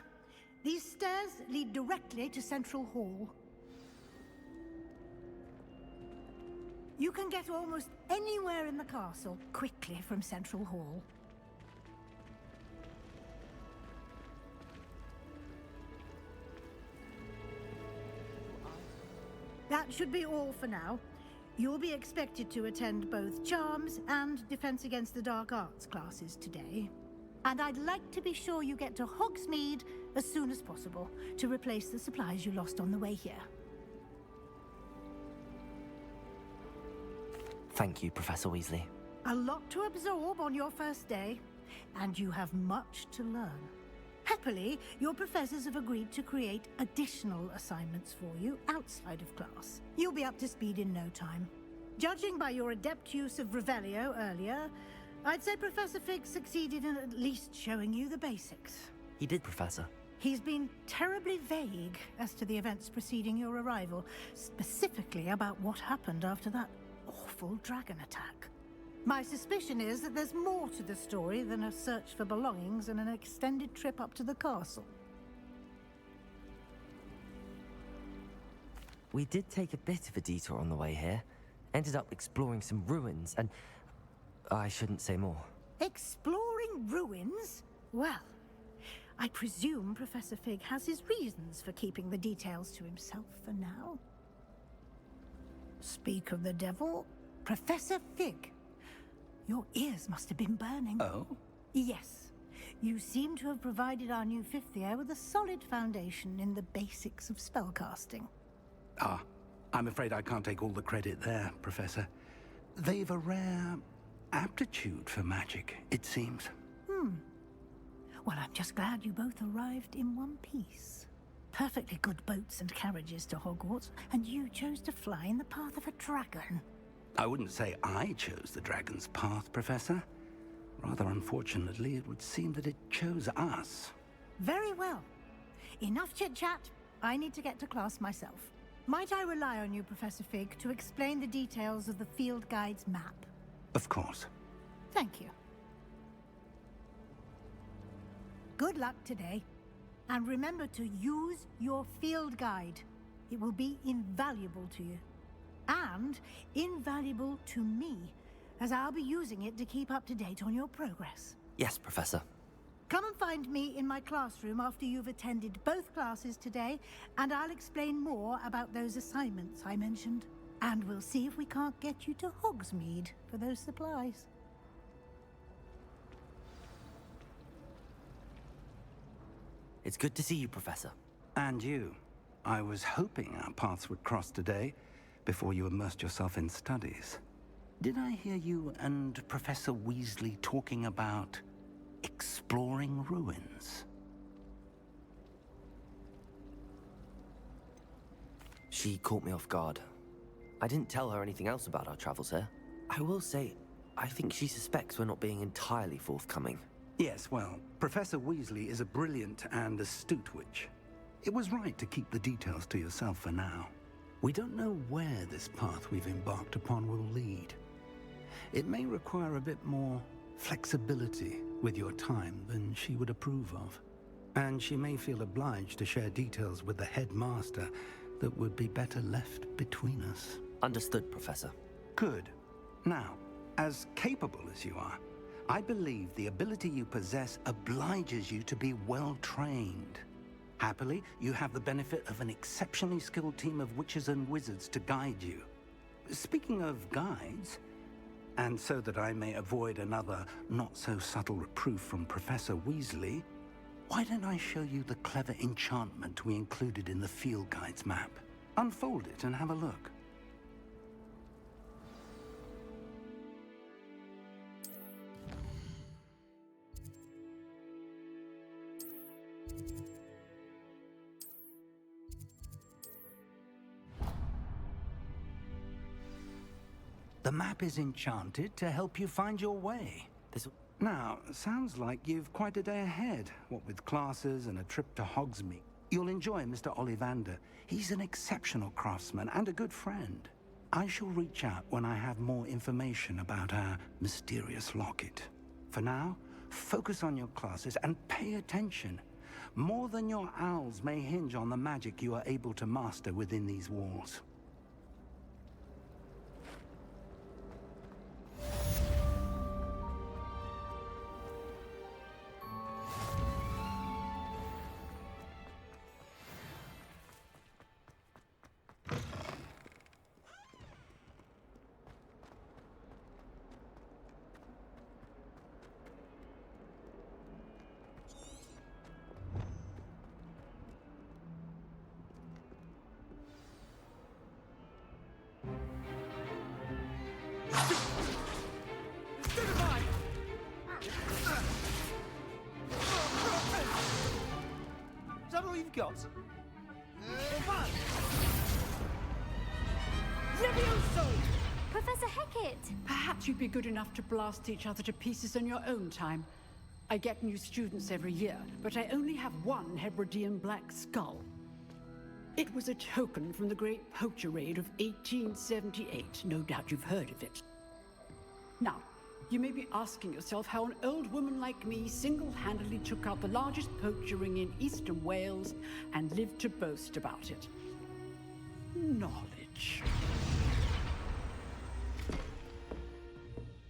These stairs lead directly to Central Hall. You can get almost anywhere in the castle quickly from Central Hall. That should be all for now. You'll be expected to attend both Charms and Defense Against the Dark Arts classes today. And I'd like to be sure you get to Hogsmeade as soon as possible to replace the supplies you lost on the way here. Thank you, Professor Weasley. A lot to absorb on your first day, and you have much to learn. Happily, your professors have agreed to create additional assignments for you outside of class. You'll be up to speed in no time. Judging by your adept use of Revelio earlier, I'd say Professor Fig succeeded in at least showing you the basics. He did, Professor. He's been terribly vague as to the events preceding your arrival, specifically about what happened after that awful dragon attack. My suspicion is that there's more to the story than a search for belongings and an extended trip up to the castle. We did take a bit of a detour on the way here. Ended up exploring some ruins and... I shouldn't say more. Exploring ruins? Well, I presume Professor Fig has his reasons for keeping the details to himself for now. Speak of the devil, Professor Fig. Your ears must have been burning. Oh? Yes. You seem to have provided our new fifth year with a solid foundation in the basics of spellcasting. Ah, I'm afraid I can't take all the credit there, Professor. They've a rare aptitude for magic, it seems. Well, I'm just glad you both arrived in one piece. Perfectly good boats and carriages to Hogwarts, and you chose to fly in the path of a dragon. I wouldn't say I chose the dragon's path, Professor. Rather unfortunately, it would seem that it chose us. Very well. Enough chit-chat. I need to get to class myself. Might I rely on you, Professor Fig, to explain the details of the field guide's map? Of course. Thank you. Good luck today. And remember to use your field guide. It will be invaluable to you. And invaluable to me, as I'll be using it to keep up to date on your progress. Yes, Professor. Come and find me in my classroom after you've attended both classes today, and I'll explain more about those assignments I mentioned. And we'll see if we can't get you to Hogsmeade for those supplies. It's good to see you, Professor. And you. I was hoping our paths would cross today, before you immersed yourself in studies. Did I hear you and Professor Weasley talking about exploring ruins? She caught me off guard. I didn't tell her anything else about our travels here. I will say, I think she suspects we're not being entirely forthcoming. Yes, well, Professor Weasley is a brilliant and astute witch. It was right to keep the details to yourself for now. We don't know where this path we've embarked upon will lead. It may require a bit more flexibility with your time than she would approve of. And she may feel obliged to share details with the headmaster that would be better left between us. Understood, Professor. Good. Now, as capable as you are, I believe the ability you possess obliges you to be well trained. Happily, you have the benefit of an exceptionally skilled team of witches and wizards to guide you. Speaking of guides, and so that I may avoid another not-so-subtle reproof from Professor Weasley, why don't I show you the clever enchantment we included in the field guide's map? Unfold it and have a look. The map is enchanted to help you find your way. Now, sounds like you've quite a day ahead, what with classes and a trip to Hogsmeade. You'll enjoy Mr. Ollivander. He's an exceptional craftsman and a good friend. I shall reach out when I have more information about our mysterious locket. For now, focus on your classes and pay attention. More than your owls may hinge on the magic you are able to master within these walls. Is that all you've got? Levioso! Professor Hecat! Perhaps you'd be good enough to blast each other to pieces in your own time. I get new students every year, but I only have one Hebridean black skull. It was a token from the Great Poacher Raid of 1878. No doubt you've heard of it. Now, you may be asking yourself how an old woman like me single-handedly took out the largest poacher ring in eastern Wales and lived to boast about it. Knowledge.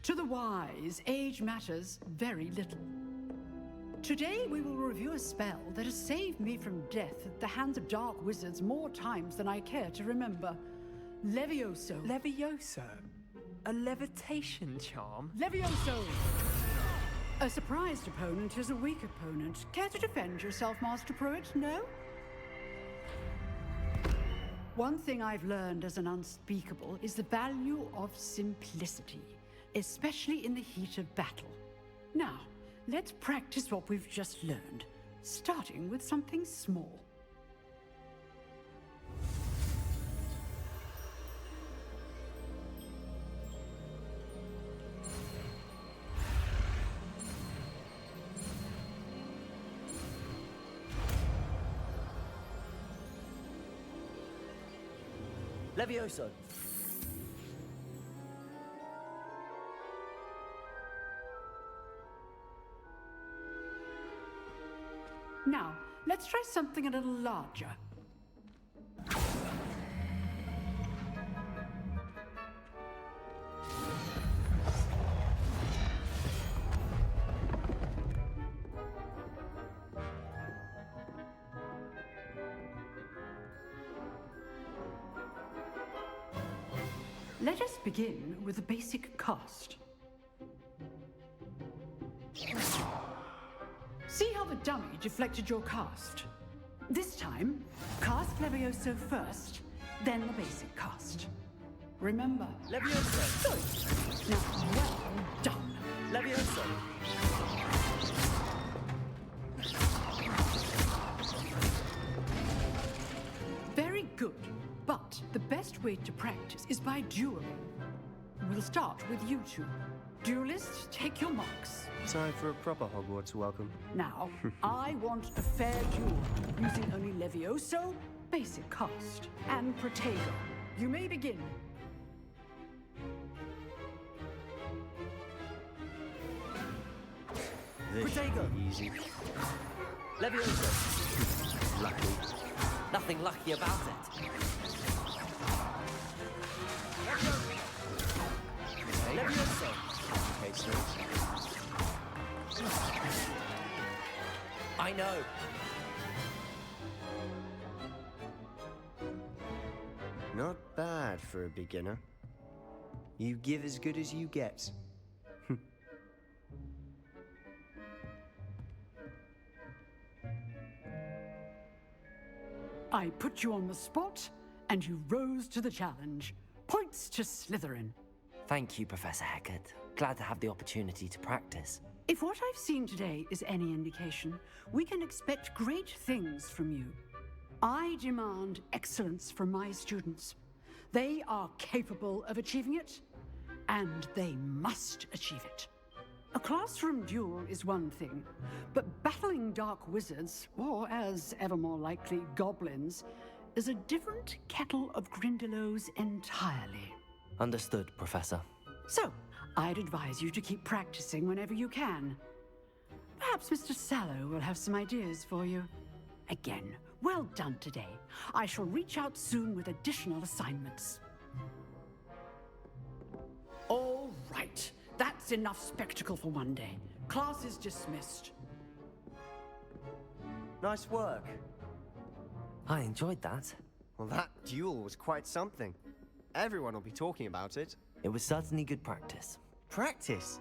To the wise, age matters very little. Today we will review a spell that has saved me from death at the hands of dark wizards more times than I care to remember. Levioso. Levioso? A levitation charm? Levioso! A surprised opponent is a weak opponent. Care to defend yourself, Master Pruitt? No? One thing I've learned as an unspeakable is the value of simplicity, especially in the heat of battle. Now, let's practice what we've just learned, starting with something small. Levioso. Now, let's try something a little larger. Let us begin with a basic cast. See how the dummy deflected your cast? This time, cast Levioso first, then the basic cast. Remember. Levioso! Good. Now, well done. Levioso! Very good. But the best way to practice is by dueling. We'll start with you two. Duelists, take your marks. Time for a proper Hogwarts welcome. Now, I want a fair duel, using only Levioso, basic cast, and Protego. You may begin. Protego! Easy. Levioso! Lucky. Nothing lucky about it. Levioso! Okay, so I know. beginner. You give as good as you get. I put you on the spot, and you rose to the challenge. Points to Slytherin. Thank you, Professor Hecat. Glad to have the opportunity to practice. If what I've seen today is any indication, we can expect great things from you. I demand excellence from my students. They are capable of achieving it, and they must achieve it. A classroom duel is one thing, but battling dark wizards, or as ever more likely, goblins, is a different kettle of Grindylows entirely. Understood, Professor. So, I'd advise you to keep practicing whenever you can. Perhaps Mr. Sallow will have some ideas for you. Again, well done today. I shall reach out soon with additional assignments. All right. That's enough spectacle for one day. Class is dismissed. Nice work. I enjoyed that. Well, that duel was quite something. Everyone will be talking about it. It was certainly good practice. Practice?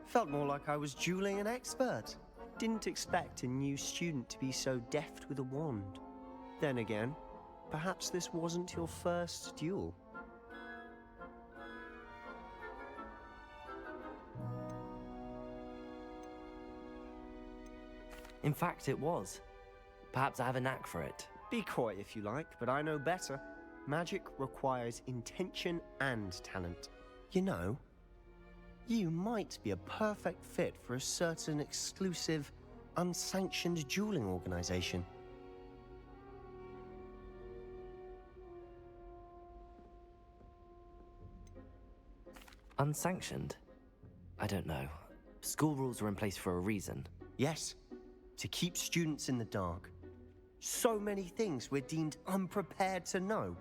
Felt more like I was dueling an expert. Didn't expect a new student to be so deft with a wand. Then again, perhaps this wasn't your first duel. In fact, it was. Perhaps I have a knack for it. Be coy if you like, but I know better. Magic requires intention and talent. You know, you might be a perfect fit for a certain exclusive, unsanctioned dueling organization. Unsanctioned? I don't know. School rules are in place for a reason. Yes, to keep students in the dark. So many things we're deemed unprepared to know.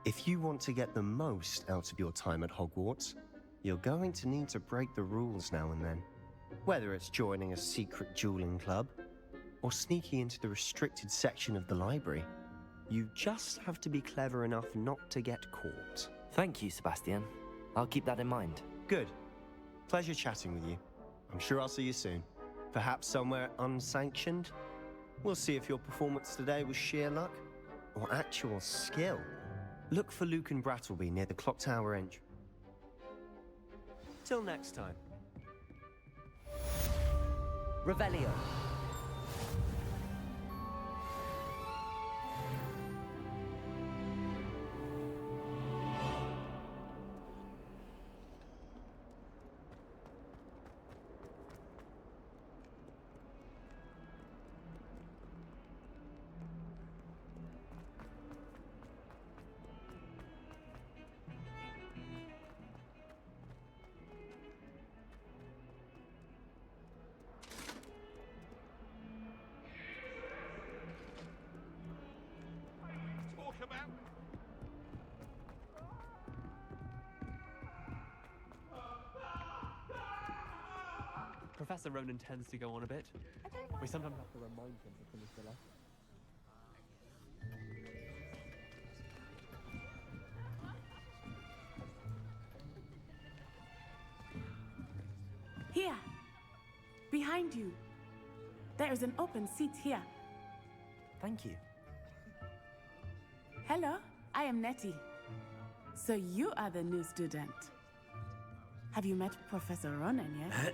If you want to get the most out of your time at Hogwarts, you're going to need to break the rules now and then. Whether it's joining a secret dueling club, or sneaking into the restricted section of the library, you just have to be clever enough not to get caught. Thank you, Sebastian. I'll keep that in mind. Good. Pleasure chatting with you. I'm sure I'll see you soon. Perhaps somewhere unsanctioned? We'll see if your performance today was sheer luck or actual skill. Look for Luke and Brattleby near the clock tower entry. Till next time. Revelio. Professor Ronan tends to go on a bit. We sometimes have to remind him to finish the lesson. Here. Behind you. There is an open seat here. Thank you. Hello, I am Nettie. So you are the new student. Have you met Professor Ronan yet?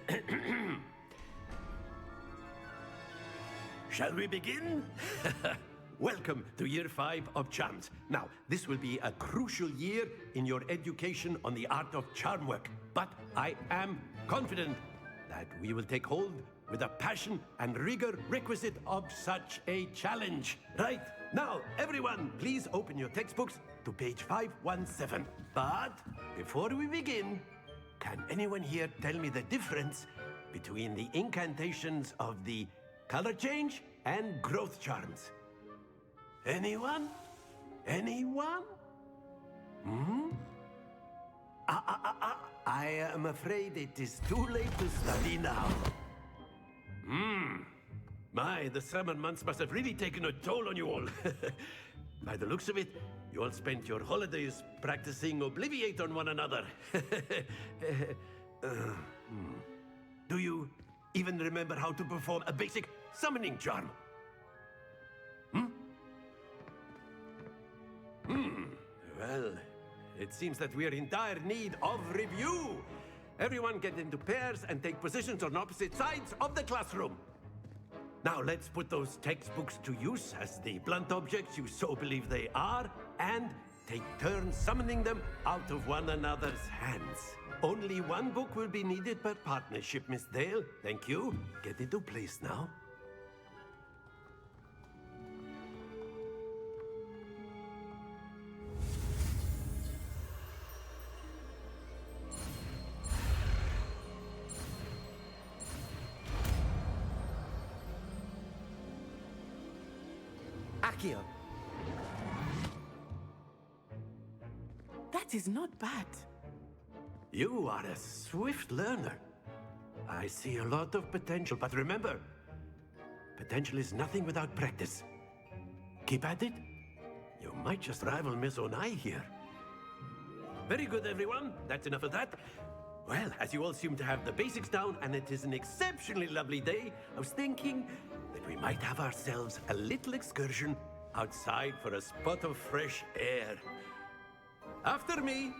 Shall we begin? Welcome to Year 5 of Charms. Now, this will be a crucial year in your education on the art of charm work. But I am confident that we will take hold with the passion and rigor requisite of such a challenge. Right, now, everyone, please open your textbooks to page 517. But before we begin, can anyone here tell me the difference between the incantations of the color change and growth charms? Anyone? Anyone? I am afraid it is too late to study now. My, the summer months must have really taken a toll on you all. By the looks of it, you all spent your holidays practicing Obliviate on one another. Do you even remember how to perform a basic summoning charm? Well, it seems that we are in dire need of review. Everyone get into pairs and take positions on opposite sides of the classroom. Now let's put those textbooks to use as the blunt objects you so believe they are, and take turns summoning them out of one another's hands. Only one book will be needed per partnership, Miss Dale. Thank you. Get into place now. Accio! That is not bad. You are a swift learner. I see a lot of potential, but remember, potential is nothing without practice. Keep at it. You might just rival Miss Onai here. Very good, everyone. That's enough of that. Well, as you all seem to have the basics down, and it is an exceptionally lovely day, I was thinking that we might have ourselves a little excursion outside for a spot of fresh air. After me.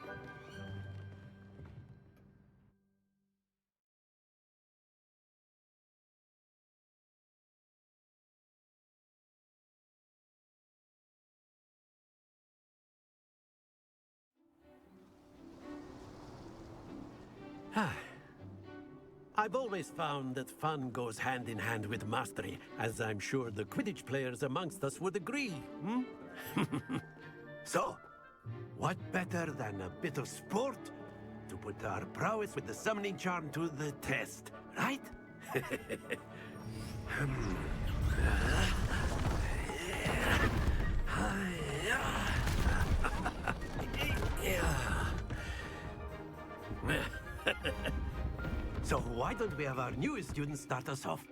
I've always found that fun goes hand in hand with mastery, as I'm sure the Quidditch players amongst us would agree, So, what better than a bit of sport to put our prowess with the summoning charm to the test, right? So why don't we have our newest student start us off?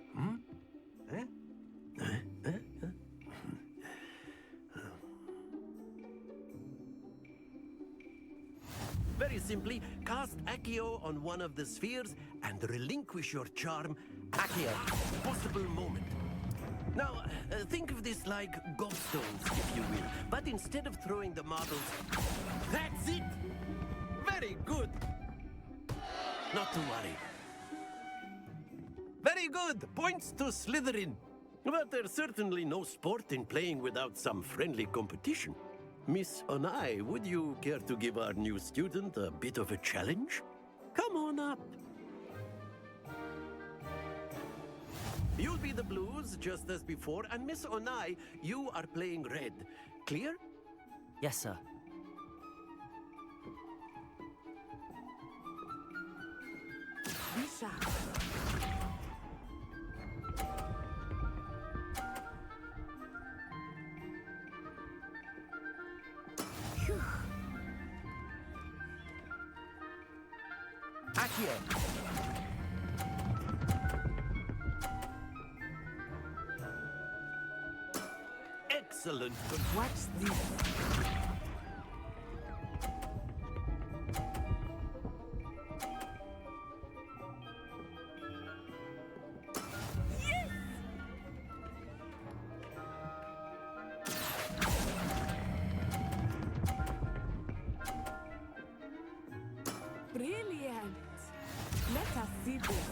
Very simply, cast Accio on one of the spheres and relinquish your charm, Accio, possible moment. Now, think of this like gobstones, if you will, but instead of throwing the marbles, that's it! Very good! Not to worry. Very good! Points to Slytherin. But there's certainly no sport in playing without some friendly competition. Miss Onai, would you care to give our new student a bit of a challenge? Come on up. You'll be the blues, just as before, and Miss Onai, you are playing red. Clear? Yes, sir. Be sharp. Accio! Excellent. Watch this. Brilliant. Let us see this.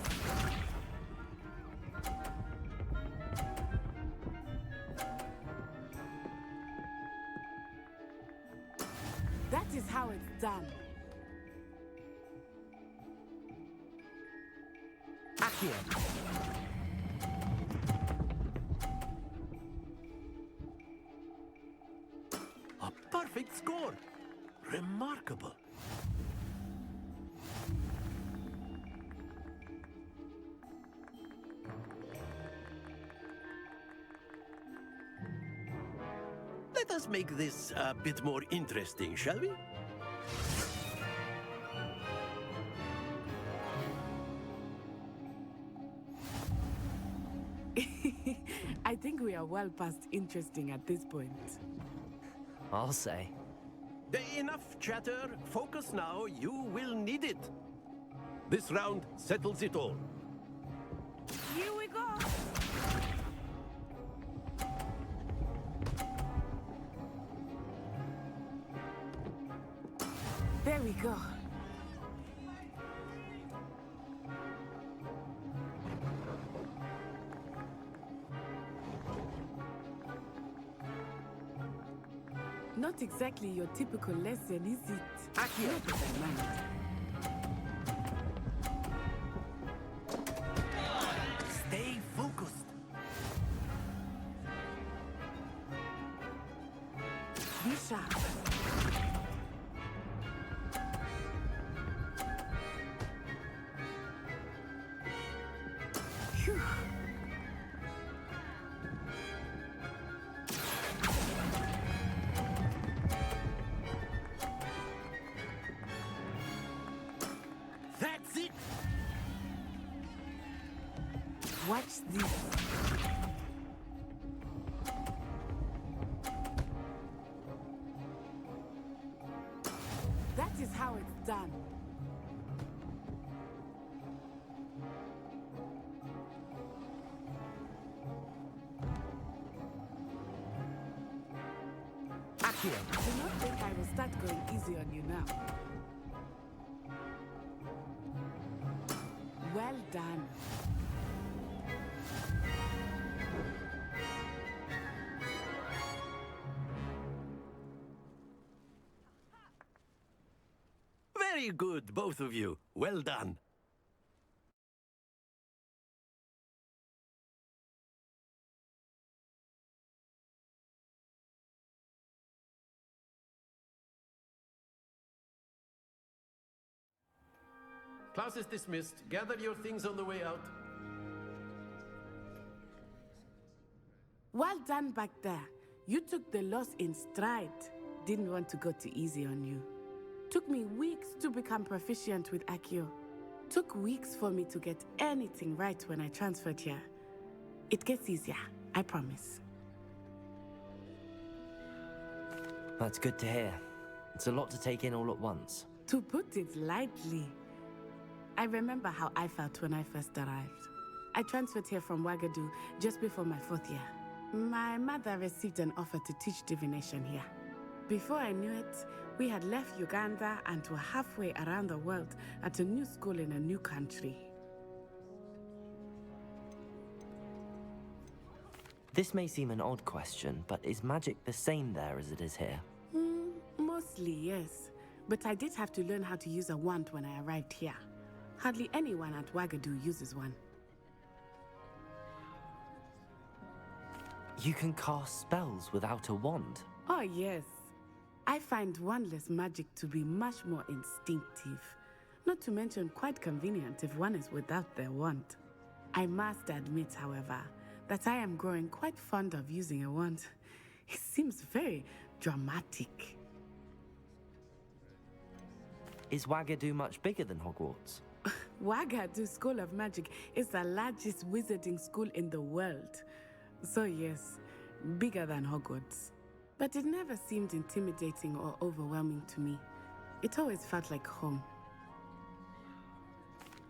That is how it's done. Accio! A perfect score. Remarkable. Let us make this a bit more interesting, shall we? I think we are well past interesting at this point. I'll say. Enough chatter. Focus now. You will need it. This round settles it all. Here we go! There we go. Not exactly your typical lesson, is it? Akio! Not that I mind. Stay focused. Be sharp. Phew. That's it! Watch this. That is how it's done. Akio! Do not think I will start going easy on you now. Well done. Very good, both of you. Well done. Class is dismissed. Gather your things on the way out. Well done back there. You took the loss in stride. Didn't want to go too easy on you. Took me weeks to become proficient with Akio. Took weeks for me to get anything right when I transferred here. It gets easier, I promise. That's good to hear. It's a lot to take in all at once. To put it lightly, I remember how I felt when I first arrived. I transferred here from Wagadu just before my 4th year. My mother received an offer to teach divination here. Before I knew it, we had left Uganda and were halfway around the world at a new school in a new country. This may seem an odd question, but is magic the same there as it is here? Mostly, yes. But I did have to learn how to use a wand when I arrived here. Hardly anyone at Wagadu uses one. You can cast spells without a wand? Oh, yes. I find wandless magic to be much more instinctive. Not to mention quite convenient if one is without their wand. I must admit, however, that I am growing quite fond of using a wand. It seems very dramatic. Is Wagadu much bigger than Hogwarts? Wagadu School of Magic is the largest wizarding school in the world. So yes, bigger than Hogwarts. But it never seemed intimidating or overwhelming to me. It always felt like home.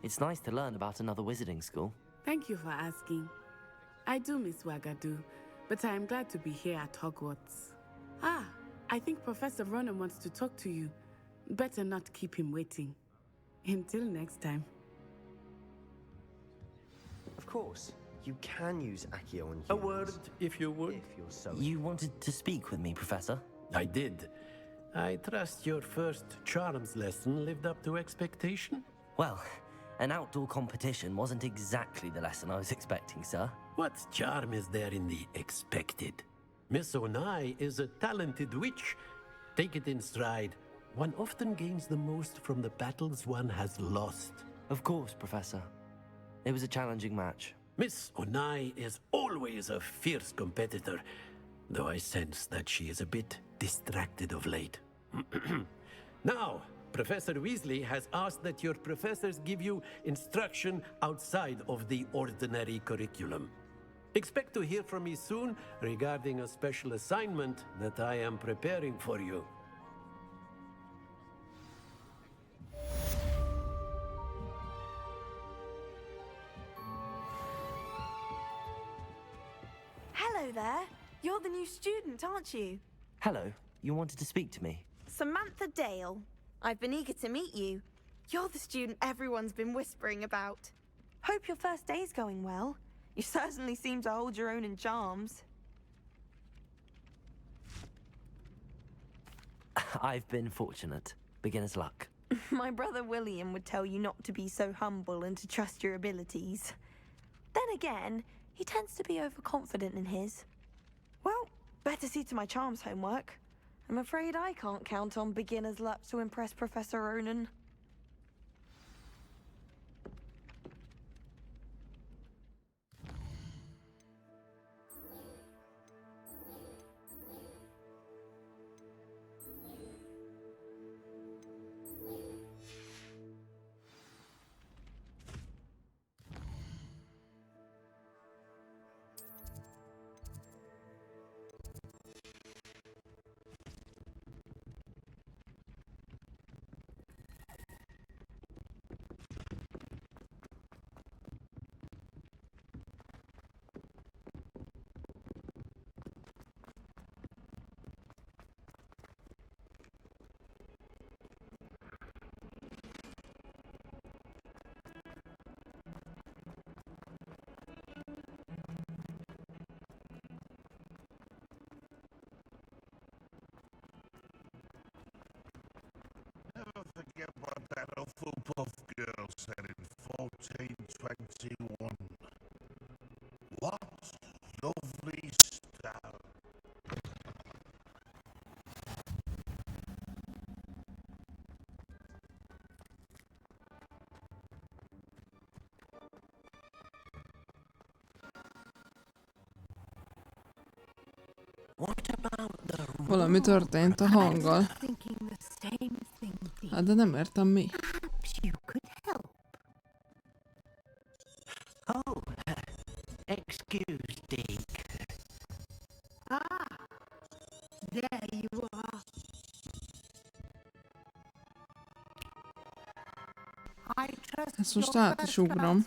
It's nice to learn about another wizarding school. Thank you for asking. I do miss Wagadu, but I am glad to be here at Hogwarts. Ah, I think Professor Ronan wants to talk to you. Better not keep him waiting. Until next time. Of course, you can use Akio on humans. A word, if you would. If you're so... You wanted to speak with me, Professor? I did. I trust your first charms lesson lived up to expectation? Well, an outdoor competition wasn't exactly the lesson I was expecting, sir. What charm is there in the expected? Miss Onai is a talented witch. Take it in stride. One often gains the most from the battles one has lost. Of course, Professor. It was a challenging match. Miss Onai is always a fierce competitor, though I sense that she is a bit distracted of late. Now, Professor Weasley has asked that your professors give you instruction outside of the ordinary curriculum. Expect to hear from me soon regarding a special assignment that I am preparing for you. Hello there. You're the new student, aren't you? Hello, you wanted to speak to me? Samantha Dale. I've been eager to meet you. You're the student everyone's been whispering about. Hope your first day's going well. You certainly seem to hold your own in charms. I've been fortunate. Beginner's luck. My brother William would tell you not to be so humble and to trust your abilities. Then again, he tends to be overconfident in his. Well, better see to my charms homework. I'm afraid I can't count on beginner's luck to impress Professor Ronan. Never forget what that Hufflepuff girl said in 1421. What lovely style. Valami történt a hanggal. Hát de nem értem mi. Oh, excuse, Dick. Ah, there you are. I trust Ezt most át is ugrom.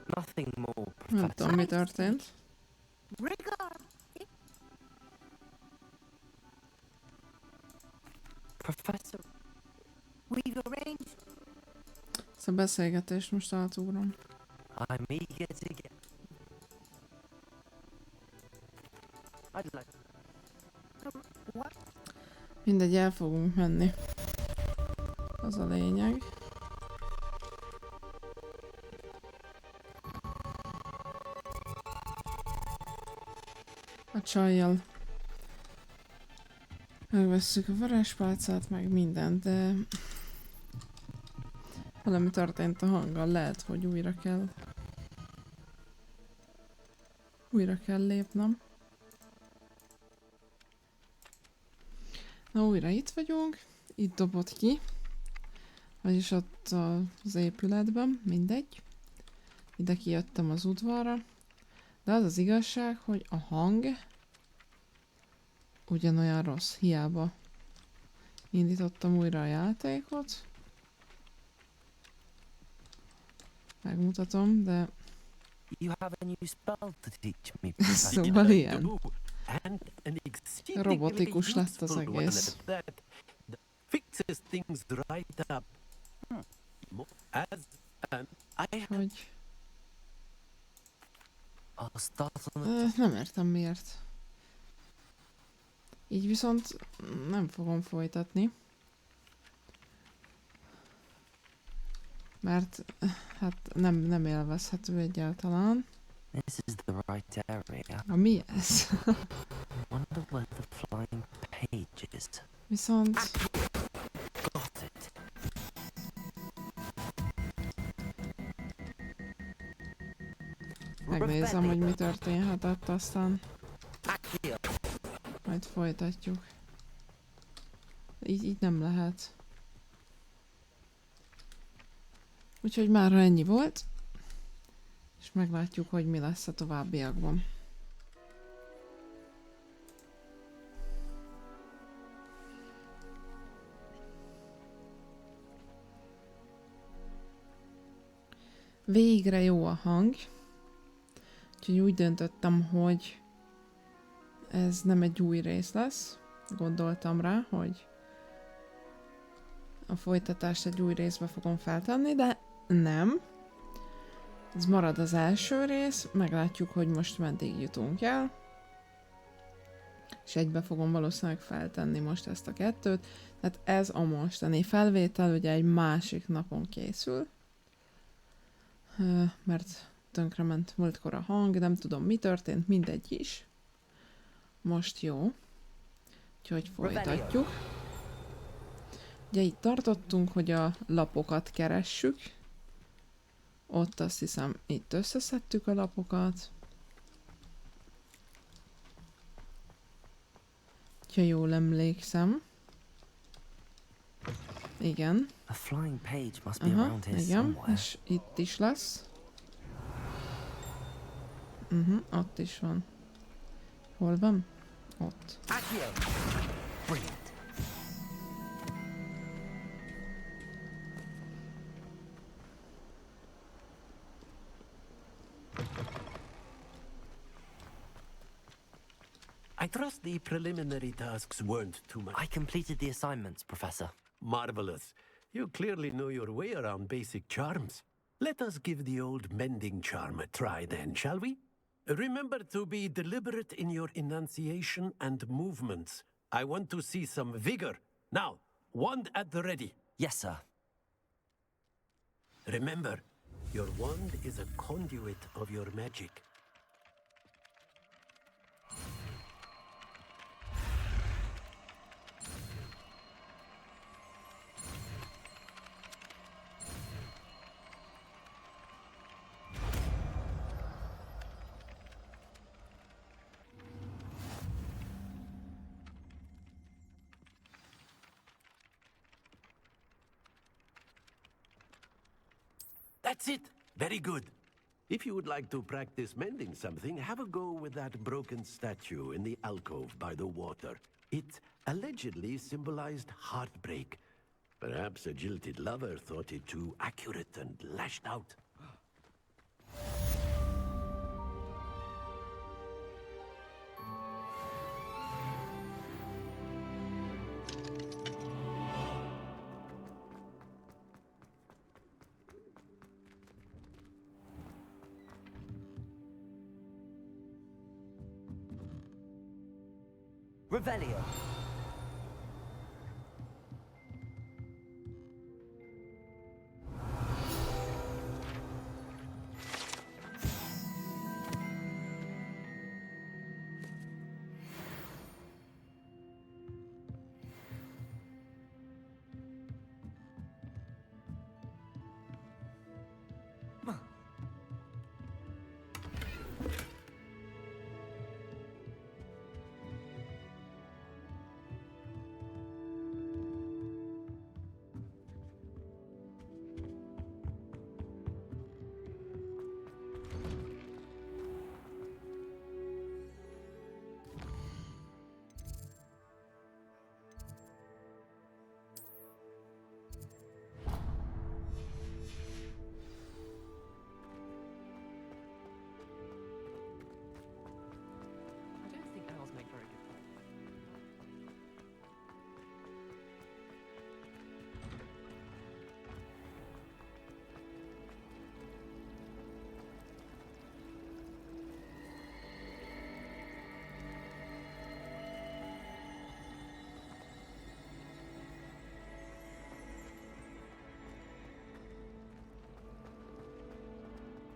Nothing more, Nem tudom, mi történt. Professor. We've arranged. Ezt a beszélgetést most átugrom. I'm eager to get. I'd like. Mindegy, el fogunk menni. Az a lényeg. A csajjal megvesszük a varázspálcát, meg mindent, de valami történt a hanggal, lehet, hogy újra kell lépnem. Na, újra itt vagyunk, itt dobott ki, vagyis ott az épületben, mindegy. Ide kijöttem az udvarra, de az az igazság, hogy a hang ugyanolyan rossz, hiába indítottam újra a játékot. Megmutatom, de You have a new spell to teach me. szóval ilyen. Robotikus lett az egész. Fixes things right up. Hogy... Nem értem miért. Így viszont nem fogom folytatni. Mert hát nem élvezhető egyáltalán. This is the right area. Mi ez? Wonder where the flying pages. Viszont... Got it. Megnézem, hogy mi történhetett, aztán majd folytatjuk. Így nem lehet. Úgyhogy már ennyi volt, és meglátjuk, hogy mi lesz a továbbiakban. Végre jó a hang, úgyhogy úgy döntöttem, hogy ez nem egy új rész lesz. Gondoltam rá, hogy a folytatást egy új részbe fogom feltenni, de nem. Ez marad az első rész, meglátjuk, hogy most meddig jutunk el. És egybe fogom valószínűleg feltenni most ezt a kettőt. Tehát ez a mostani felvétel ugye egy másik napon készül. Mert tönkrement múltkor a hang, nem tudom mi történt, mindegy is. Most jó. Úgyhogy folytatjuk. Ugye itt tartottunk, hogy a lapokat keressük. Ott azt hiszem, itt összeszedtük a lapokat. Ha jól emlékszem. Igen. A flying page must be around here igen, somewhere. és itt is lesz. Ott is van. Hol van? Ott. Brilliant. I trust the preliminary tasks weren't too much. I completed the assignments, Professor. Marvelous. You clearly know your way around basic charms. Let us give the old mending charm a try then, shall we? Remember to be deliberate in your enunciation and movements. I want to see some vigor. Now, wand at the ready. Yes, sir. Remember, your wand is a conduit of your magic. That's it. Very good. If you would like to practice mending something, have a go with that broken statue in the alcove by the water. It allegedly symbolized heartbreak. Perhaps a jilted lover thought it too accurate and lashed out. Revelio.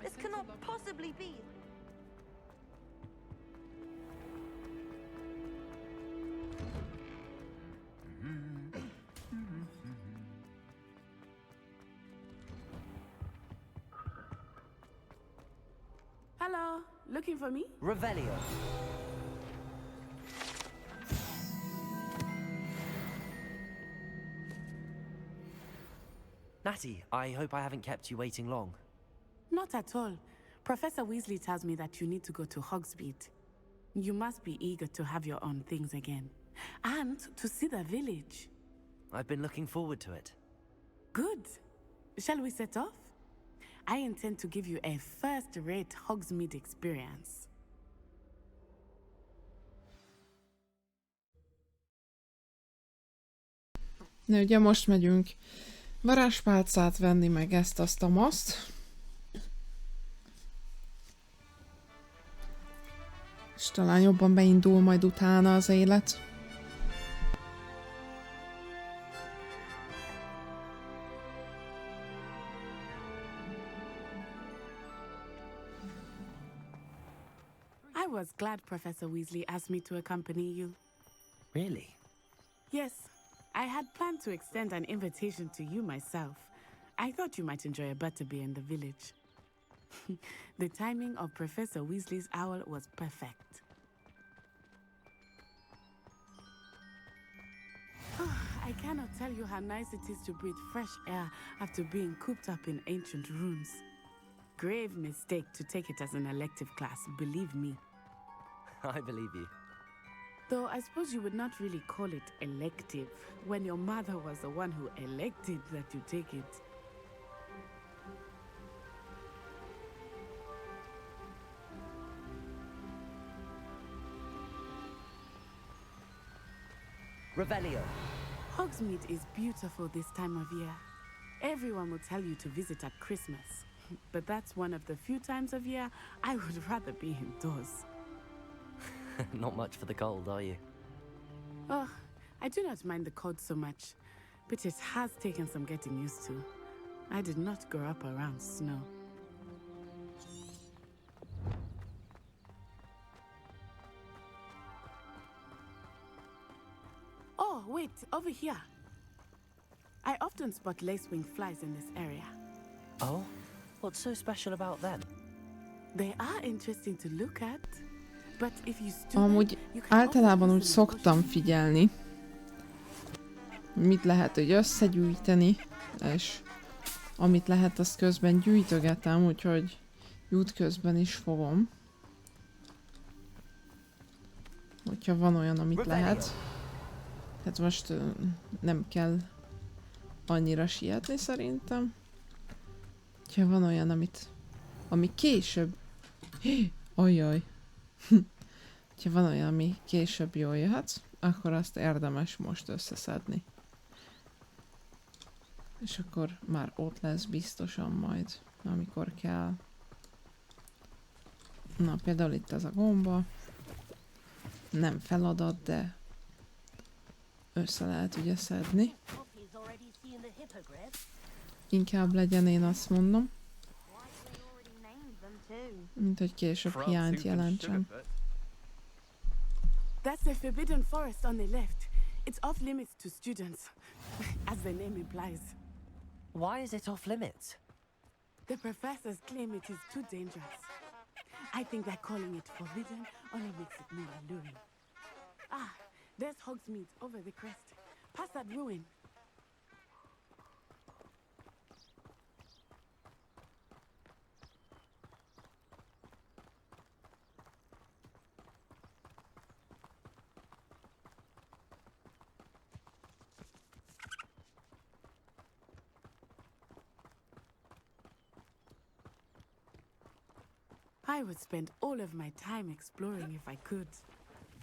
This cannot possibly be. Hello, looking for me? Revelio. Natty, I hope I haven't kept you waiting long. Not at all. Professor Weasley tells me that you need to go to Hogsmeade. You must be eager to have your own things again. And to see the village. I've been looking forward to it. Good. Shall we set off? I intend to give you a first-rate Hogsmeade experience. Na ugye most megyünk varázspálcát venni, meg ezt-azt a maszt. És talán jobban beindul majd utána az élet. I was glad Professor Weasley asked me to accompany you. Really? Yes, I had planned to extend an invitation to you myself. I thought you might enjoy a butterbeer in the village. The timing of Professor Weasley's owl was perfect. I cannot tell you how nice it is to breathe fresh air after being cooped up in ancient rooms. Grave mistake to take it as an elective class, believe me. I believe you. Though I suppose you would not really call it elective when your mother was the one who elected that you take it. Revelio. Hogsmeade is beautiful this time of year. Everyone will tell you to visit at Christmas. But that's one of the few times of year I would rather be indoors. Not much for the cold, are you? Oh, I do not mind the cold so much, but it has taken some getting used to. I did not grow up around snow. Oh, wait, over here. I often spot lacewing flies in this area. Oh? What's so special about them? They are interesting to look at, but if you Amúgy általában úgy szoktam figyelni, mit lehet úgy összegyűjteni, és amit lehet, azt közben gyűjtögetem, úgyhogy útközben is fogom. Hogyha van olyan, amit lehet. Hát most nem kell annyira sietni szerintem. Ha van olyan, ami később... Ajjaj. Ha van olyan, ami később jól jöhet, akkor azt érdemes most összeszedni. És akkor már ott lesz biztosan majd, amikor kell. Na, például itt ez a gomba. Nem feladat, de össze lehet ugye szedni. Inkább legyen, én azt mondom. Mint hogy később hiányt jelentsen. That's the forbidden forest on the left. It's off limits to students, as the name implies. Why is it off limits? The professors claim it is too dangerous. I think that calling it forbidden only makes it more alluring. Ah, there's Hogsmeade over the crest. Past that ruin. I would spend all of my time exploring if I could.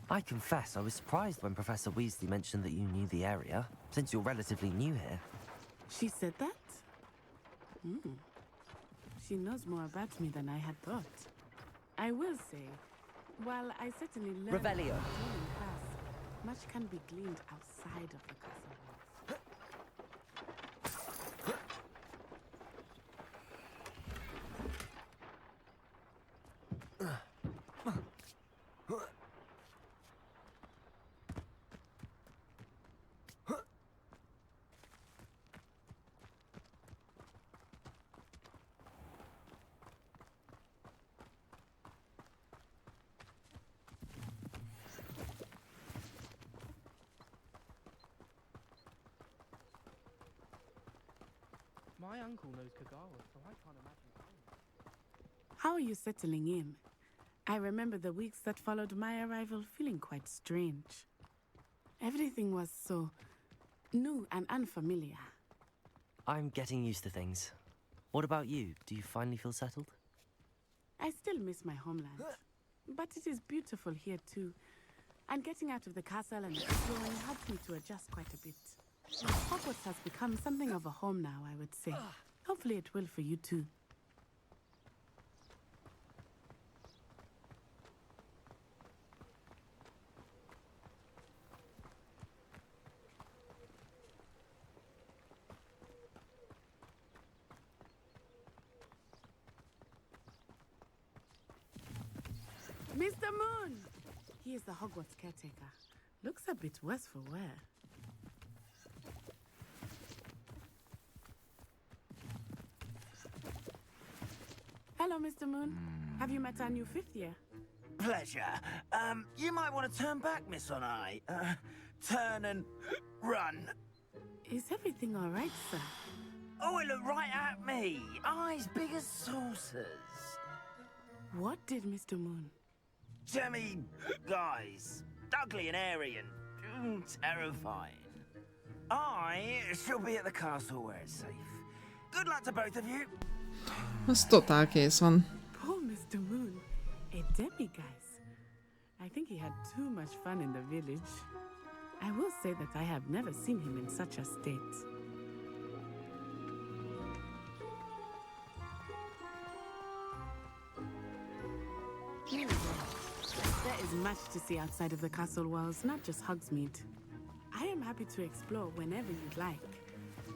I confess, I was surprised when Professor Weasley mentioned that you knew the area, since you're relatively new here. She said that? She knows more about me than I had thought. I will say, while I certainly learned Revelio. in class, much can be gleaned outside of the castle walls. My uncle knows Kagawa, so I can't imagine. How are you settling in? I remember the weeks that followed my arrival feeling quite strange. Everything was so new and unfamiliar. I'm getting used to things. What about you? Do you finally feel settled? I still miss my homeland, but it is beautiful here too. And getting out of the castle and exploring helped me to adjust quite a bit. Hogwarts has become something of a home now, I would say. Hopefully it will for you too. Mr. Moon! He is the Hogwarts caretaker. Looks a bit worse for wear. Hello, Mr. Moon. Have you met our new 5th year? Pleasure. You might want to turn back, Miss Onai. Turn and run. Is everything all right, sir? Oh, it looked right at me. Eyes big as saucers. What did Mr. Moon? Jemmy guys. Ugly and airy and terrifying. I shall be at the castle where it's safe. Good luck to both of you. Az totál kész van. Poor Mr. Moon. A demiguise. I think he had too much fun in the village. I will say that I have never seen him in such a state. There is much to see outside of the castle walls, not just Hogsmeade. I am happy to explore whenever you'd like.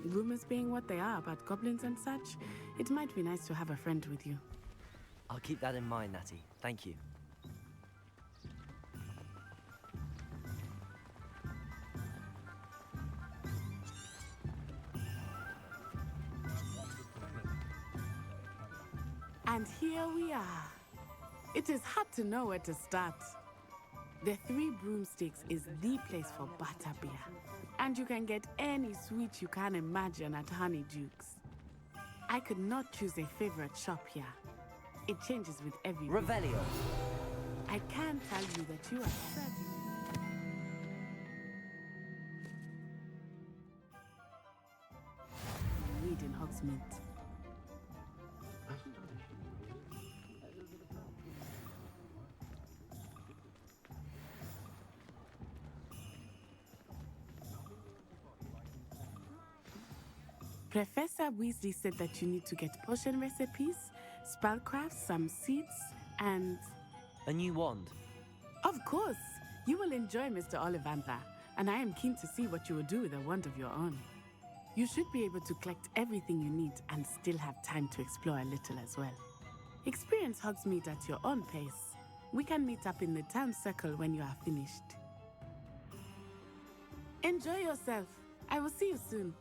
Rumors being what they are about goblins and such, it might be nice to have a friend with you. I'll keep that in mind, Natty. Thank you. And here we are. It is hard to know where to start. The Three Broomsticks is the place for butterbeer. And you can get any sweet you can imagine at Honeyduke's. I could not choose a favorite shop here. It changes with every Revelio. I can tell you that you are certain. Need in Hogsmeade. Professor Weasley said that you need to get potion recipes, spellcraft, some seeds, and... A new wand? Of course! You will enjoy Mr. Ollivander, and I am keen to see what you will do with a wand of your own. You should be able to collect everything you need and still have time to explore a little as well. Experience Hogsmeade at your own pace. We can meet up in the town circle when you are finished. Enjoy yourself. I will see you soon.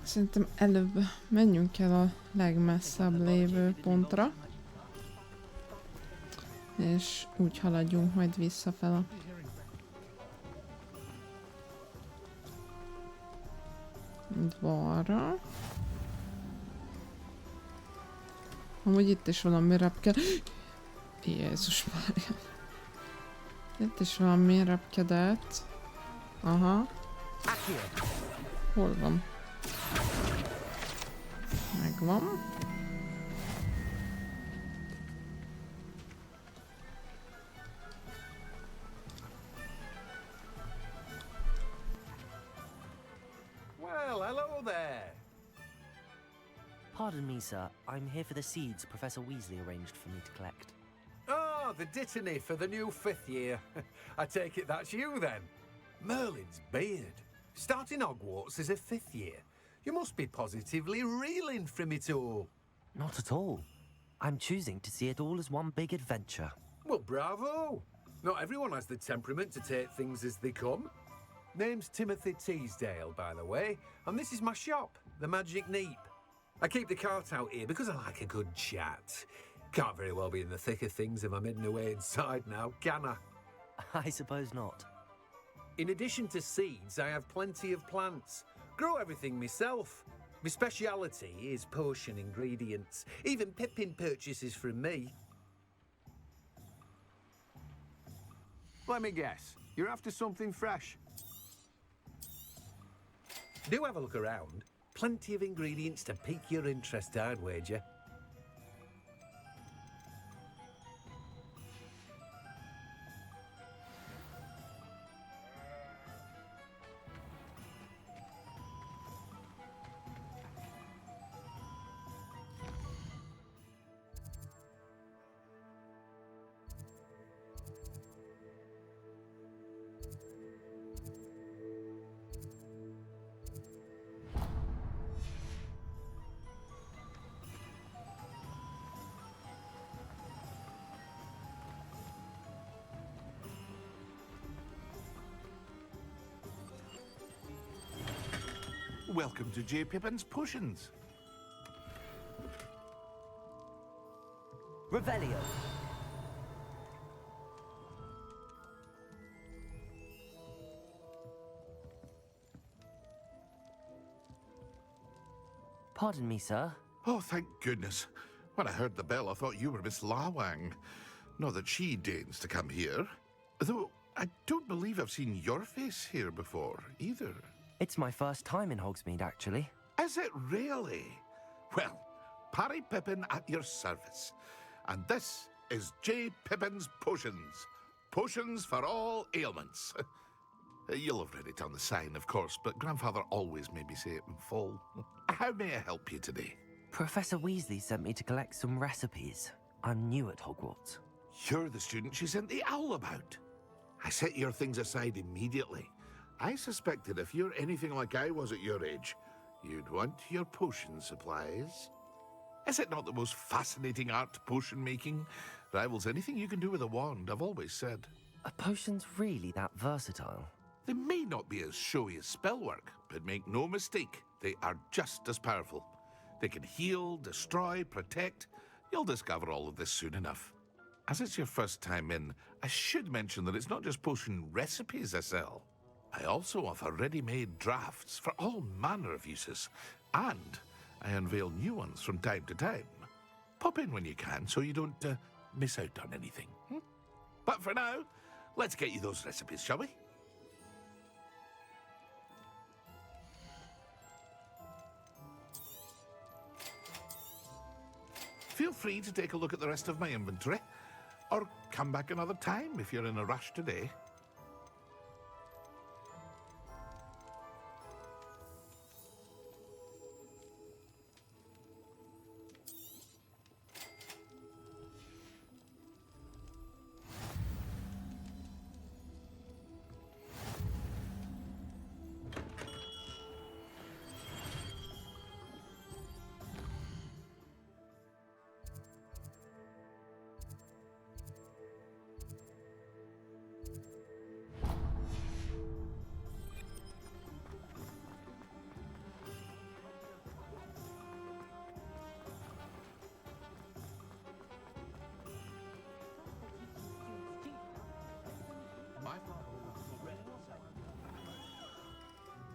Szerintem előbb menjünk el a legmesszebb lévő pontra. És úgy haladjunk majd visszafele. Itt balra. Amúgy itt is valami repked... Jézus Mária. Itt is valami repkedett. Aha. Hol van? Megvan. Well, hello there. Pardon me, sir. I'm here for the seeds Professor Weasley arranged for me to collect. Ah, the dittany for the new 5th year. I take it that's you then. Merlin's beard. Starting Hogwarts as a 5th year. You must be positively reeling from it all. Not at all. I'm choosing to see it all as one big adventure. Well, bravo. Not everyone has the temperament to take things as they come. Name's Timothy Teasdale, by the way, and this is my shop, the Magic Neep. I keep the cart out here because I like a good chat. Can't very well be in the thick of things if I'm hidden away inside now, can I? I suppose not. In addition to seeds, I have plenty of plants. Grow everything myself. My speciality is potion ingredients. Even Pippin purchases from me. Let me guess. You're after something fresh. Do have a look around. Plenty of ingredients to pique your interest, I'd wager. Welcome to J. Pippin's Potions. Revelio. Pardon me, sir. Oh, thank goodness. When I heard the bell, I thought you were Miss Lawang. Not that she deigns to come here. Though I don't believe I've seen your face here before, either. It's my first time in Hogsmeade, actually. Is it really? Well, Parry Pippin at your service. And this is J. Pippin's Potions. Potions for all ailments. You'll have read it on the sign, of course, but Grandfather always made me say it in full. How may I help you today? Professor Weasley sent me to collect some recipes. I'm new at Hogwarts. You're the student she sent the owl about. I set your things aside immediately. I suspected if you're anything like I was at your age, you'd want your potion supplies. Is it not the most fascinating art, potion making? Rivals anything you can do with a wand, I've always said. Are potions really that versatile? They may not be as showy as spellwork, but make no mistake, they are just as powerful. They can heal, destroy, protect. You'll discover all of this soon enough. As it's your first time in, I should mention that it's not just potion recipes I sell. I also offer ready-made drafts for all manner of uses, and I unveil new ones from time to time. Pop in when you can so you don't miss out on anything. But for now, let's get you those recipes, shall we? Feel free to take a look at the rest of my inventory, or come back another time if you're in a rush today.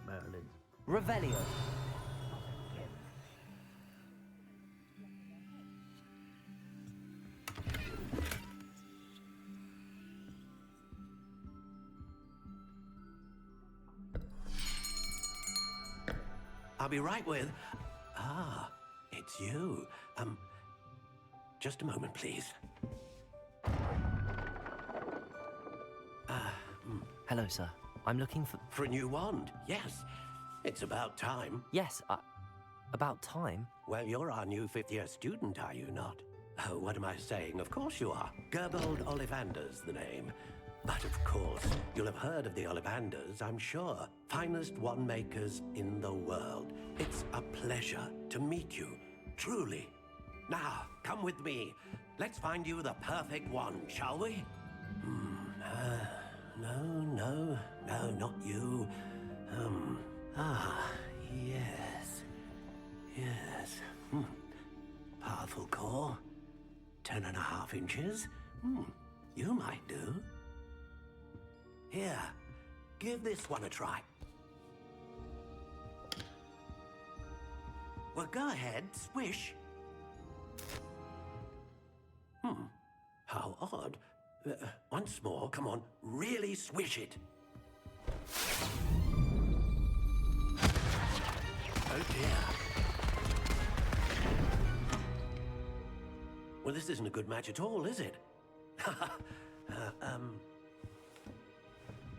Merlin. Revelio. I'll be right with... Ah, it's you. Just a moment, please. Hello, sir. I'm looking for... For a new wand, yes. It's about time. Yes, about time? Well, you're our new fifth-year student, are you not? Oh, what am I saying? Of course you are. Gerbold Ollivander's the name. But of course, you'll have heard of the Ollivanders, I'm sure. Finest wand makers in the world. It's a pleasure to meet you, truly. Now, come with me. Let's find you the perfect wand, shall we? No, not you. Yes. Powerful core. 10.5 inches. You might do. Here, give this one a try. Well, go ahead, swish. How odd. Once more, come on, really swish it. Oh dear. Well, this isn't a good match at all, is it?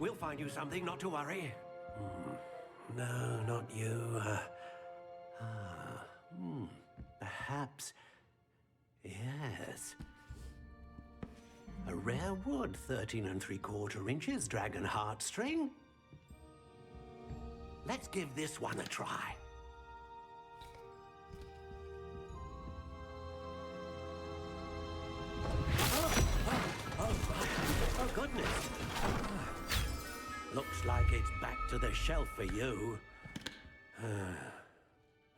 We'll find you something, not to worry. No, not you. Perhaps... Yes. A rare wood, 13 3/4 inches, dragon heartstring. Let's give this one a try. Oh, goodness. Looks like it's back to the shelf for you.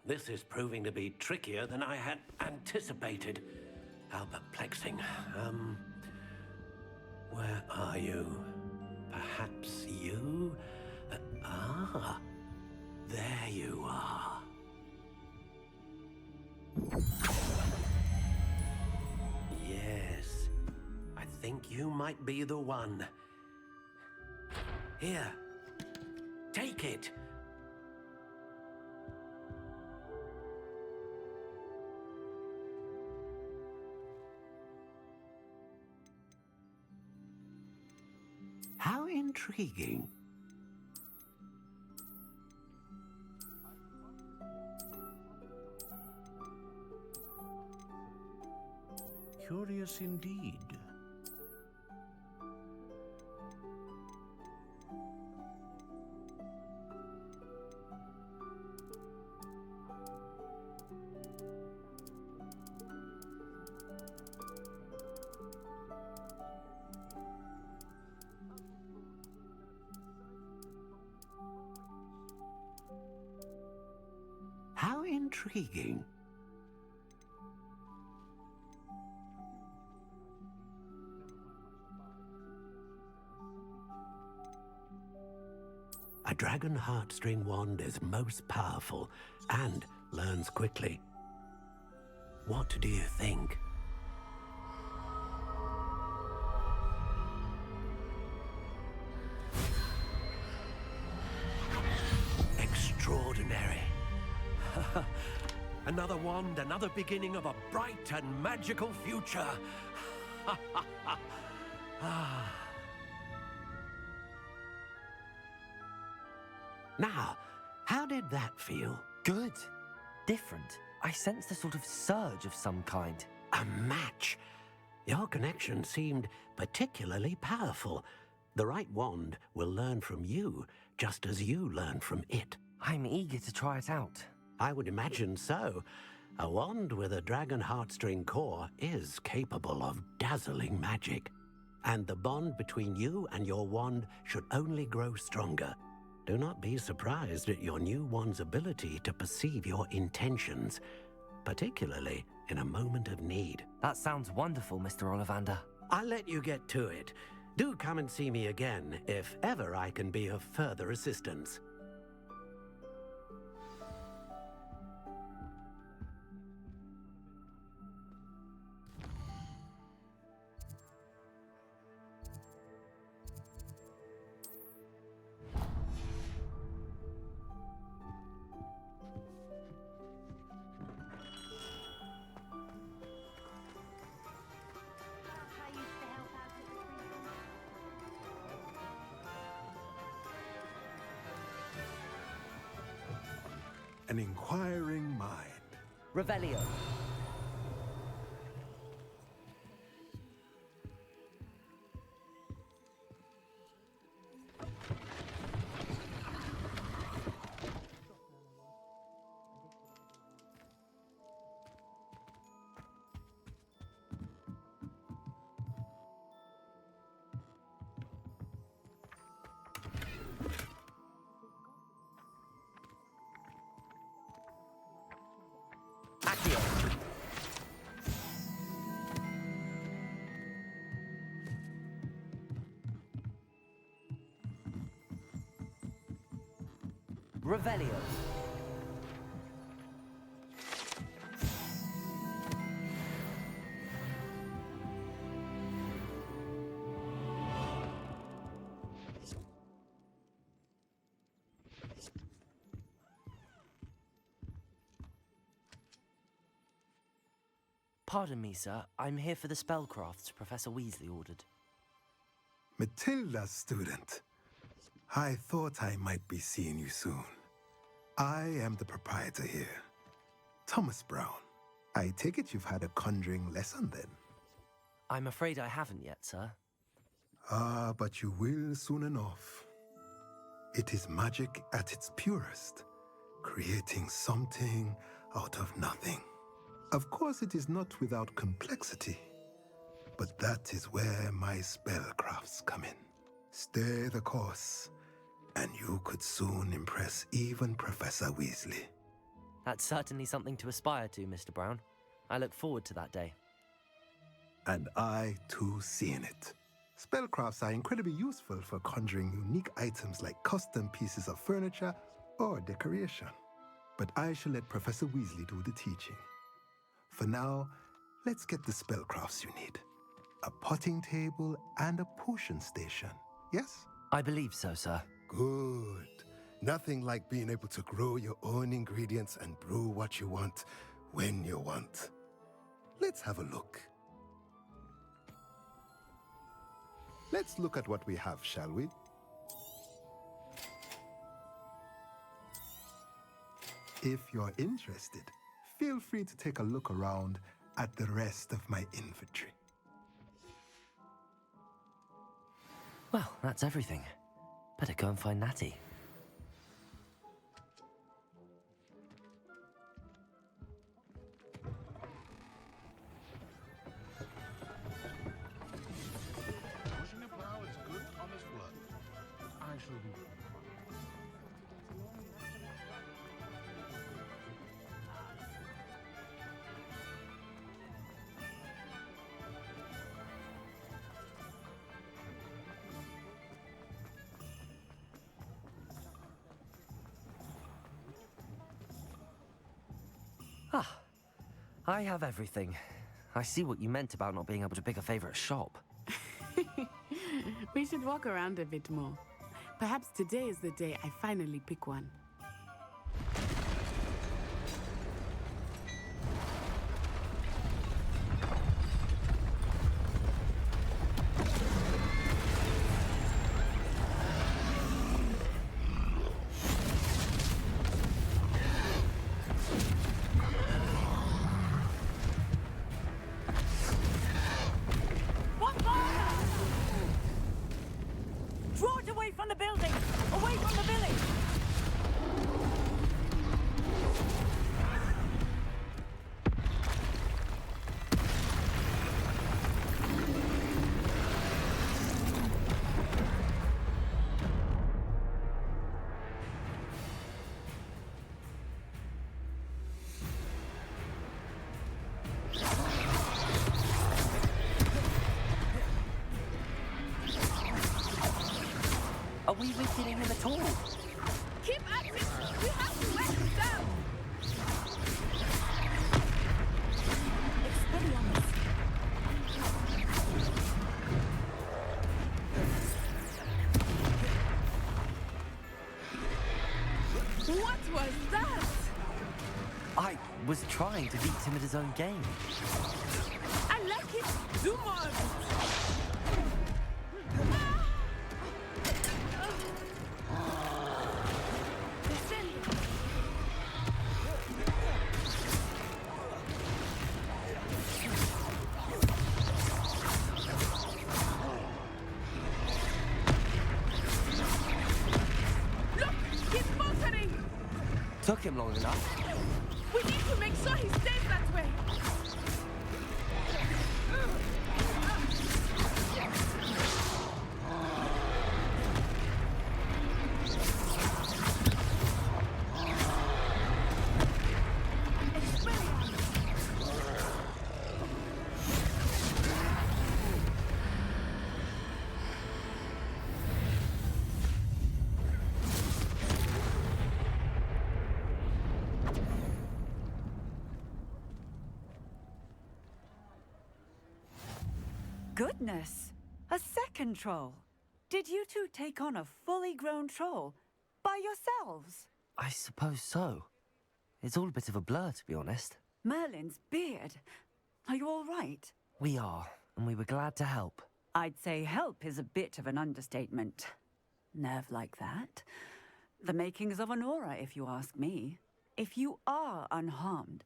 This is proving to be trickier than I had anticipated. How perplexing. Where are you? Perhaps you? There you are. Yes, I think you might be the one. Here, take it. How intriguing. Curious indeed. How intriguing. A dragon heartstring wand is most powerful and learns quickly. What do you think? Extraordinary. Another wand, another beginning of a bright and magical future. Now, how did that feel? Good. Different. I sensed a sort of surge of some kind. A match. Your connection seemed particularly powerful. The right wand will learn from you, just as you learn from it. I'm eager to try it out. I would imagine so. A wand with a dragon heartstring core is capable of dazzling magic. And the bond between you and your wand should only grow stronger. Do not be surprised at your new wand's ability to perceive your intentions, particularly in a moment of need. That sounds wonderful, Mr. Ollivander. I'll let you get to it. Do come and see me again if ever I can be of further assistance. An inquiring mind. Revelio. Accio. Revelio. Pardon me, sir. I'm here for the spellcrafts Professor Weasley ordered. Matilda's student. I thought I might be seeing you soon. I am the proprietor here, Thomas Brown. I take it you've had a conjuring lesson then? I'm afraid I haven't yet, sir. Ah, but you will soon enough. It is magic at its purest, creating something out of nothing. Of course, it is not without complexity, but that is where my spellcrafts come in. Stay the course, and you could soon impress even Professor Weasley. That's certainly something to aspire to, Mr. Brown. I look forward to that day. And I, too, see in it. Spellcrafts are incredibly useful for conjuring unique items like custom pieces of furniture or decoration. But I shall let Professor Weasley do the teaching. For now, let's get the spellcrafts you need. A potting table and a potion station, yes? I believe so, sir. Good. Nothing like being able to grow your own ingredients and brew what you want, when you want. Let's have a look. Let's look at what we have, shall we? If you're interested, feel free to take a look around at the rest of my inventory. Well, that's everything. Better go and find Natty. Pushing the plow is good Thomas blood. I shall do it. Ah, I have everything. I see what you meant about not being able to pick a favorite shop. We should walk around a bit more. Perhaps today is the day I finally pick one. Draw it away from the building! Away from the village! Are we weakening him at all? Keep at it! We have to let him down! Expelliarmus! What was that? I was trying to beat him at his own game. I like it! Do more of it! Took him long enough. We need to make sure he stays that way. Goodness! A second troll! Did you two take on a fully grown troll by yourselves? I suppose so. It's all a bit of a blur, to be honest. Merlin's beard. Are you all right? We are, and we were glad to help. I'd say help is a bit of an understatement. Nerve like that. The makings of an aura, if you ask me. If you are unharmed,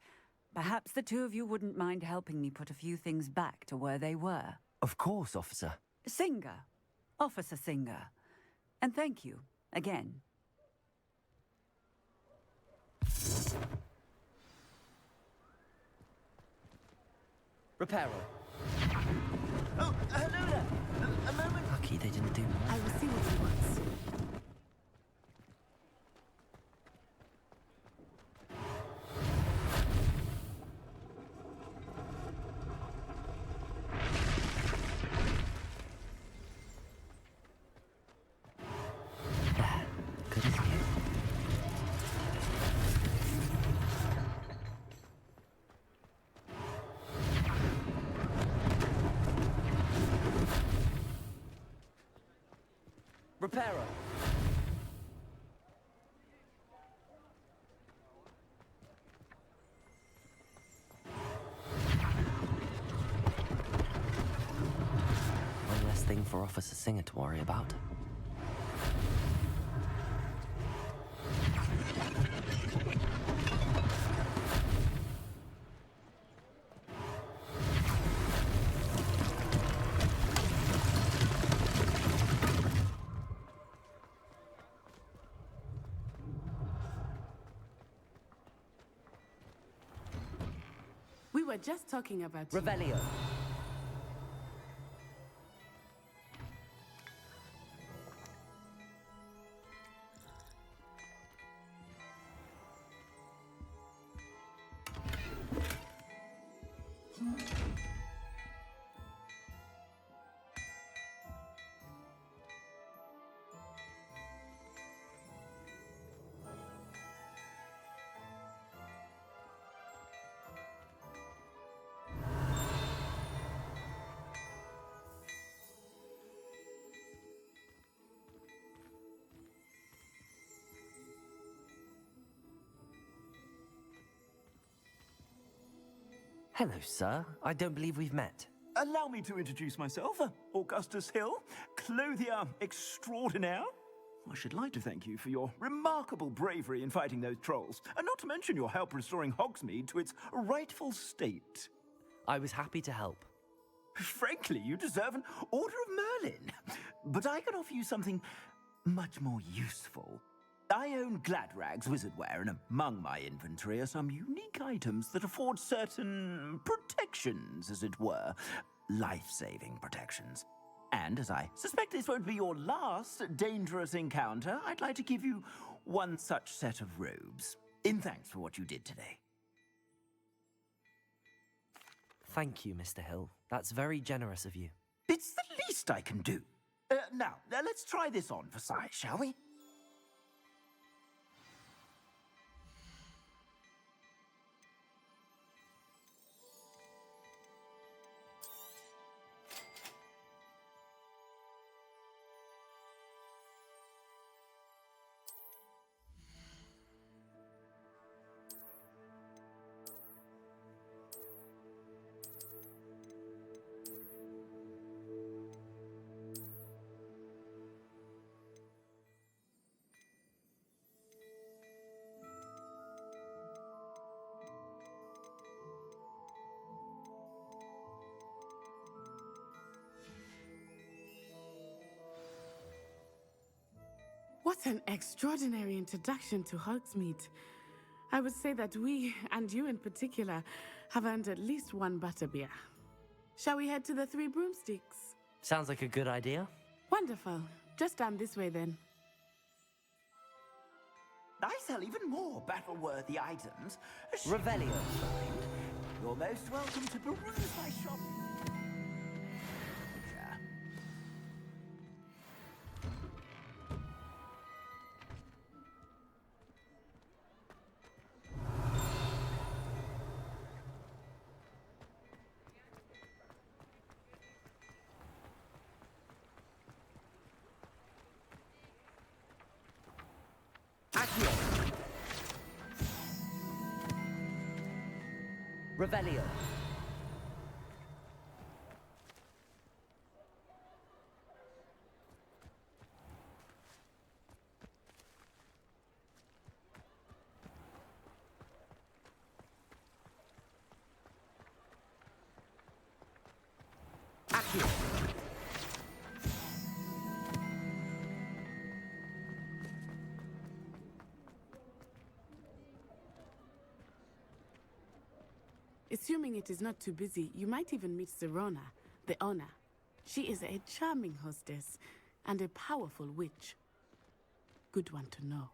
perhaps the two of you wouldn't mind helping me put a few things back to where they were. Of course, officer. Singer. Officer Singer. And thank you, again. Reparo. Oh, hello there. A moment. Lucky they didn't do more. I will see what he wants. Good as new. Reparo. One less thing for Officer Singer to worry about. We were just talking about you. Revelio. Hello, sir. I don't believe we've met. Allow me to introduce myself. Augustus Hill, clothier extraordinaire. I should like to thank you for your remarkable bravery in fighting those trolls, and not to mention your help restoring Hogsmeade to its rightful state. I was happy to help. Frankly, you deserve an Order of Merlin. But I can offer you something much more useful. I own Gladrag's wizardware, and among my inventory are some unique items that afford certain protections, as it were. Life-saving protections. And as I suspect this won't be your last dangerous encounter, I'd like to give you one such set of robes, in thanks for what you did today. Thank you, Mr. Hill. That's very generous of you. It's the least I can do. Now, let's try this on for size, shall we? What an extraordinary introduction to Hogsmeade. I would say that we, and you in particular, have earned at least one butterbeer. Shall we head to the Three Broomsticks? Sounds like a good idea. Wonderful. Just down this way then. I sell even more battle-worthy items. Revelio. You're most welcome to peruse my shop. Accio. Revelio. Accio. Assuming it is not too busy, you might even meet Sirona, the owner. She is a charming hostess and a powerful witch. Good one to know.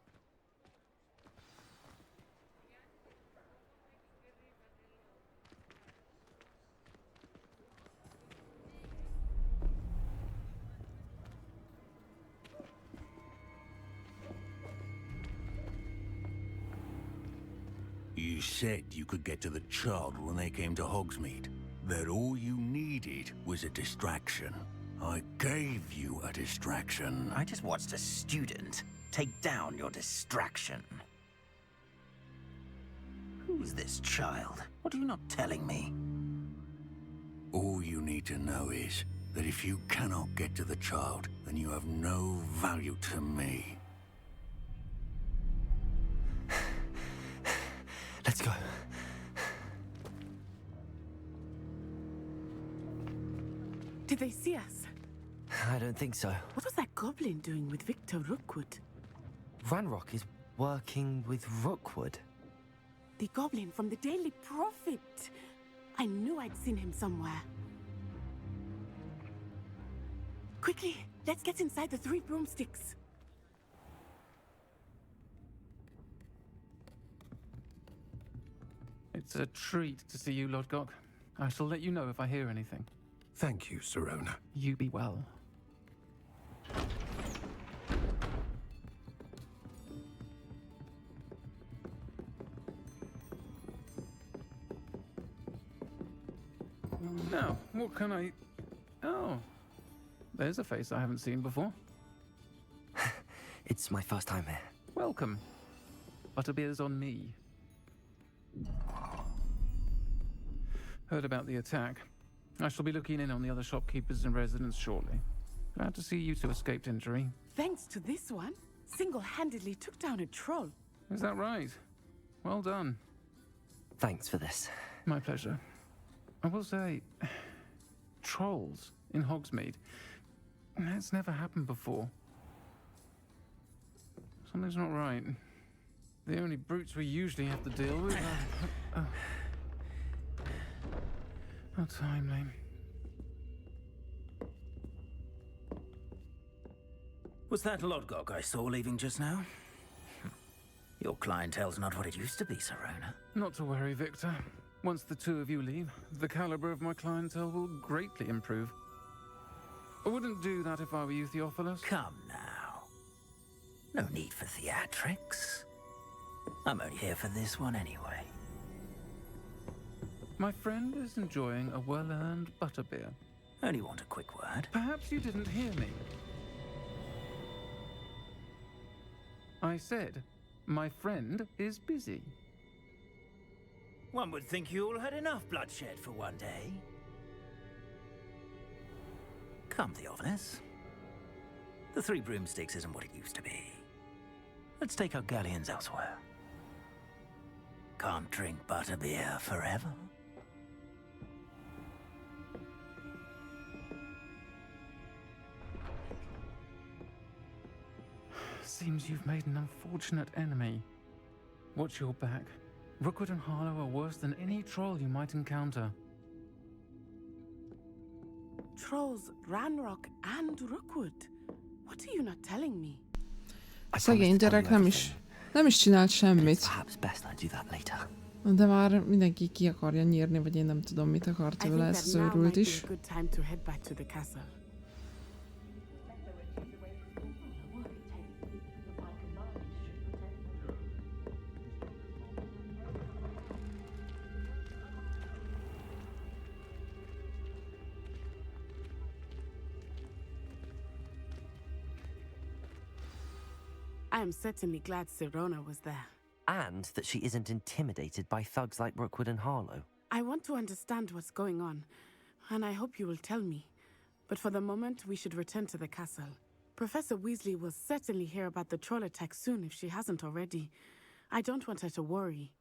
You said you could get to the child when they came to Hogsmeade. That all you needed was a distraction. I gave you a distraction. I just watched a student take down your distraction. Who's this child? What are you not telling me? All you need to know is that if you cannot get to the child, then you have no value to me. Let's go. Did they see us? I don't think so. What was that goblin doing with Victor Rookwood? Ranrock is working with Rookwood. The goblin from the Daily Prophet. I knew I'd seen him somewhere. Quickly, let's get inside the 3 broomsticks. It's a treat to see you, Lodgok. I shall let you know if I hear anything. Thank you, Sirona. You be well. Now, what can I... Oh, there's a face I haven't seen before. It's my first time here. Welcome. Butterbeer's on me. Heard about the attack. I shall be looking in on the other shopkeepers and residents shortly. Glad to see you two escaped injury. Thanks to this one, single-handedly took down a troll. Is that right? Well done. Thanks for this. My pleasure. I will say, trolls in Hogsmeade. That's never happened before. Something's not right. The only brutes we usually have to deal with are... How timely. Was that Lodgok I saw leaving just now? Your clientele's not what it used to be, Sirona. Not to worry, Victor. Once the 2 of you leave, the caliber of my clientele will greatly improve. I wouldn't do that if I were you, Theophilus. Come now. No need for theatrics. I'm only here for this one anyway. My friend is enjoying a well-earned butterbeer. Only want a quick word. Perhaps you didn't hear me. I said, my friend is busy. One would think you all had enough bloodshed for one day. Come, Theophilus. The 3 broomsticks isn't what it used to be. Let's take our galleons elsewhere. Can't drink butterbeer forever. Seems you've made an unfortunate enemy. Watch your back. Rookwood and Harlow are worse than any troll you might encounter. Trolls, Ranrock and Rookwood. What are you not telling me? Szegény gyerek nem is csinált semmit. De már mindenki ki akarja nyírni, vagy én nem tudom, mit akart tőle, ez az őrült is. I am certainly glad Sirona was there. And that she isn't intimidated by thugs like Rookwood and Harlow. I want to understand what's going on, and I hope you will tell me. But for the moment, we should return to the castle. Professor Weasley will certainly hear about the troll attack soon if she hasn't already. I don't want her to worry.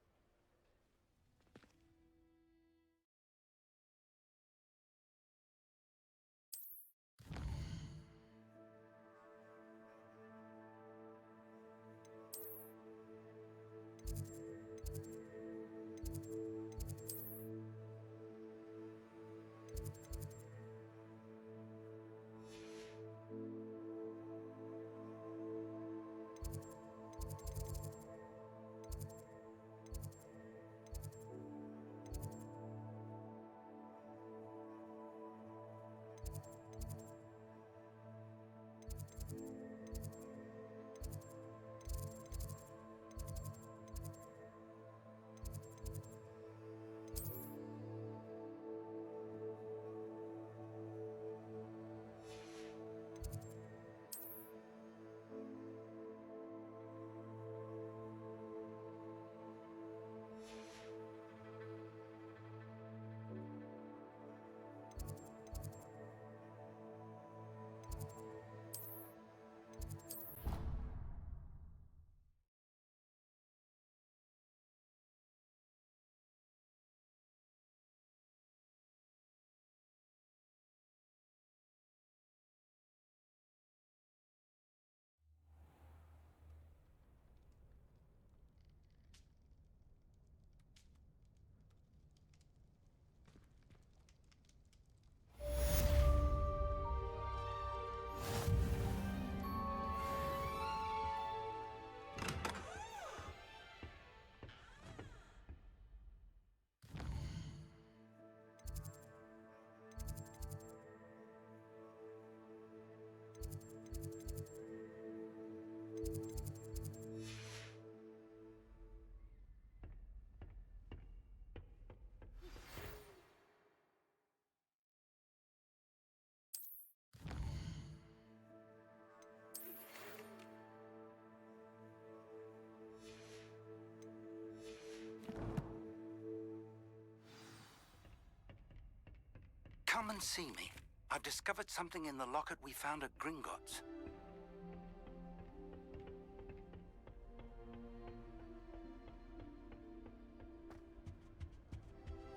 Come and see me. I've discovered something in the locket we found at Gringotts.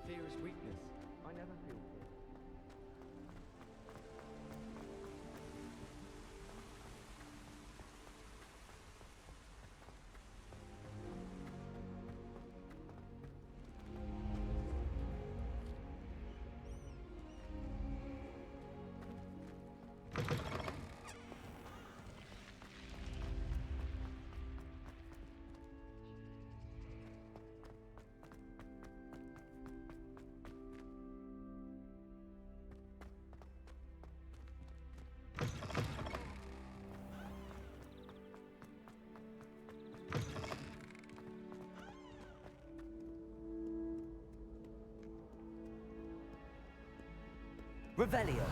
Fear is weakness. I never feel fear. Revelio.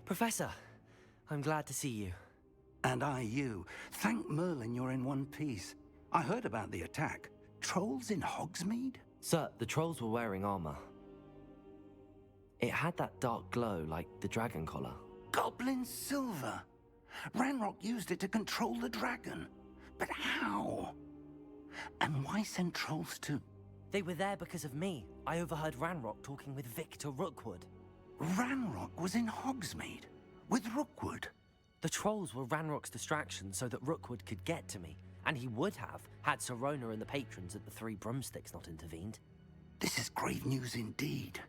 Professor, I'm glad to see you. And I you. Thank Merlin you're in one piece. I heard about the attack. Trolls in Hogsmeade? Sir, the trolls were wearing armor. It had that dark glow like the dragon collar. Goblin silver. Ranrock used it to control the dragon. But how? And why send trolls to... They were there because of me. I overheard Ranrock talking with Victor Rookwood. Ranrock was in Hogsmeade? With Rookwood? The trolls were Ranrock's distraction so that Rookwood could get to me. And he would have, had Sirona and the patrons at the Three Broomsticks not intervened. This is grave news indeed.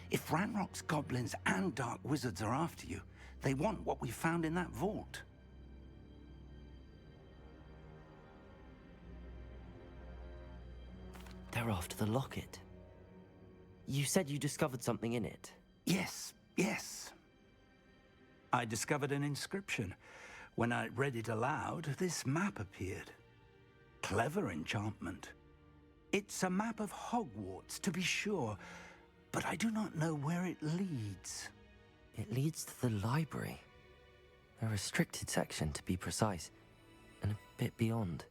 If Ranrock's goblins and dark wizards are after you, they want what we found in that vault. They're after the locket. You said you discovered something in it. Yes. I discovered an inscription. When I read it aloud, this map appeared. Clever enchantment. It's a map of Hogwarts, to be sure, but I do not know where it leads. It leads to the library. A restricted section, to be precise, and a bit beyond.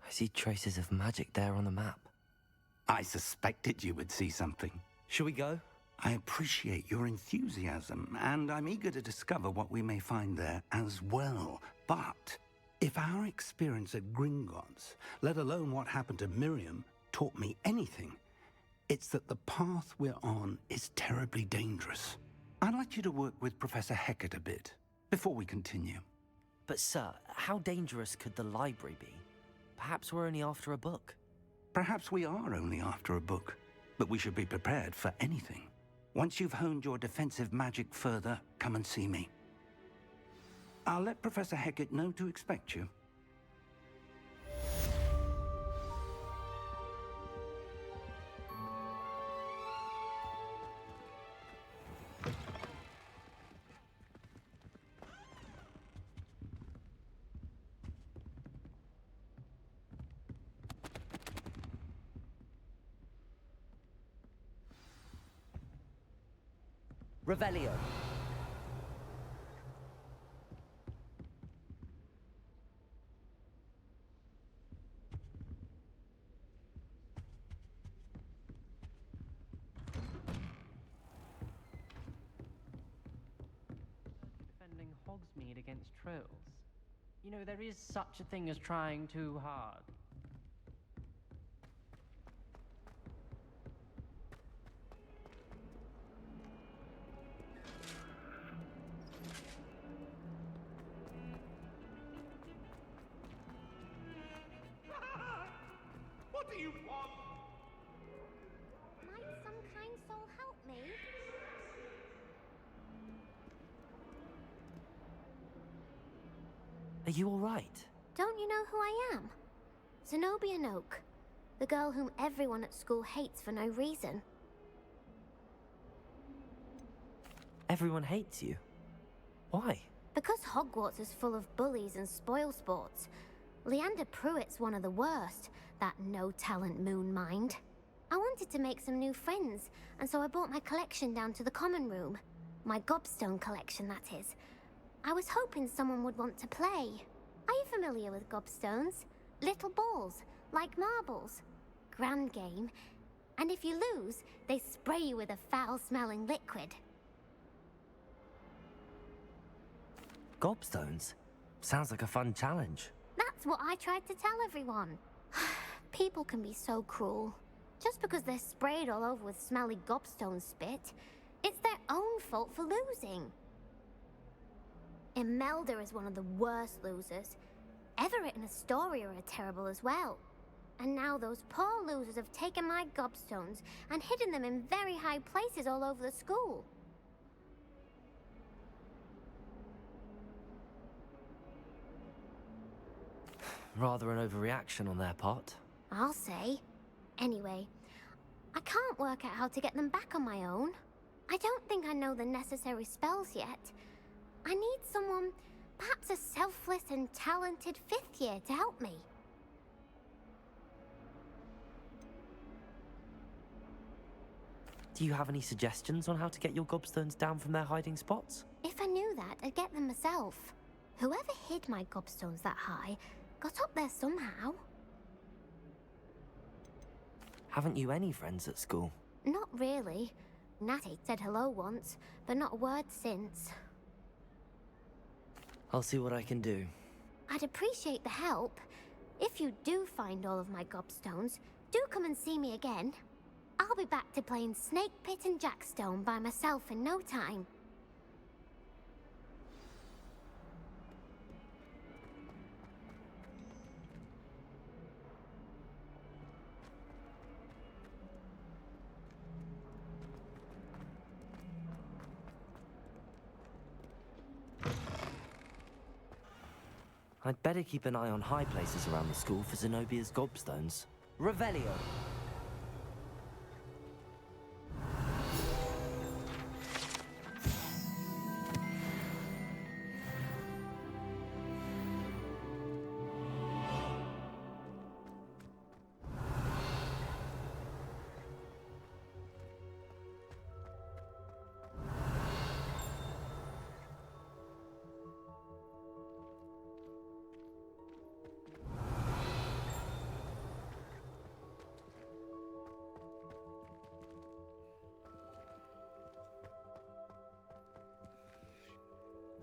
I see traces of magic there on the map. I suspected you would see something. Shall we go? I appreciate your enthusiasm, and I'm eager to discover what we may find there as well. But if our experience at Gringotts, let alone what happened to Miriam, taught me anything, it's that the path we're on is terribly dangerous. I'd like you to work with Professor Hecat a bit, before we continue. But sir, how dangerous could the library be? Perhaps we're only after a book. Perhaps we are only after a book, but we should be prepared for anything. Once you've honed your defensive magic further, come and see me. I'll let Professor Hecat know to expect you. Revelio. Defending Hogsmeade against trolls. You know, there is such a thing as trying too hard. What do you want? Might some kind soul help me? Are you all right? Don't you know who I am? Zenobia Noak, the girl whom everyone at school hates for no reason. Everyone hates you. Why? Because Hogwarts is full of bullies and spoilsports. Leander Pruitt's one of the worst, that no-talent moon mind. I wanted to make some new friends, and so I brought my collection down to the common room. My gobstone collection, that is. I was hoping someone would want to play. Are you familiar with gobstones? Little balls, like marbles. Grand game. And if you lose, they spray you with a foul-smelling liquid. Gobstones? Sounds like a fun challenge. That's what I tried to tell everyone. People can be so cruel. Just because they're sprayed all over with smelly gobstone spit, it's their own fault for losing. Imelda is one of the worst losers. Everett and Astoria are terrible as well. And now those poor losers have taken my gobstones and hidden them in very high places all over the school. Rather an overreaction on their part. I'll say. Anyway, I can't work out how to get them back on my own. I don't think I know the necessary spells yet. I need someone, perhaps a selfless and talented 5th year to help me. Do you have any suggestions on how to get your gobstones down from their hiding spots? If If I knew that, I'd get them myself. Whoever hid my gobstones that high got up there somehow. Haven't you any friends at school? Not really. Natty said hello once, but not a word since. I'll see what I can do. I'd appreciate the help. If you do find all of my gobstones, do come and see me again. I'll be back to playing Snake Pit and Jackstone by myself in no time. I'd better keep an eye on high places around the school for Zenobia's gobstones. Revelio.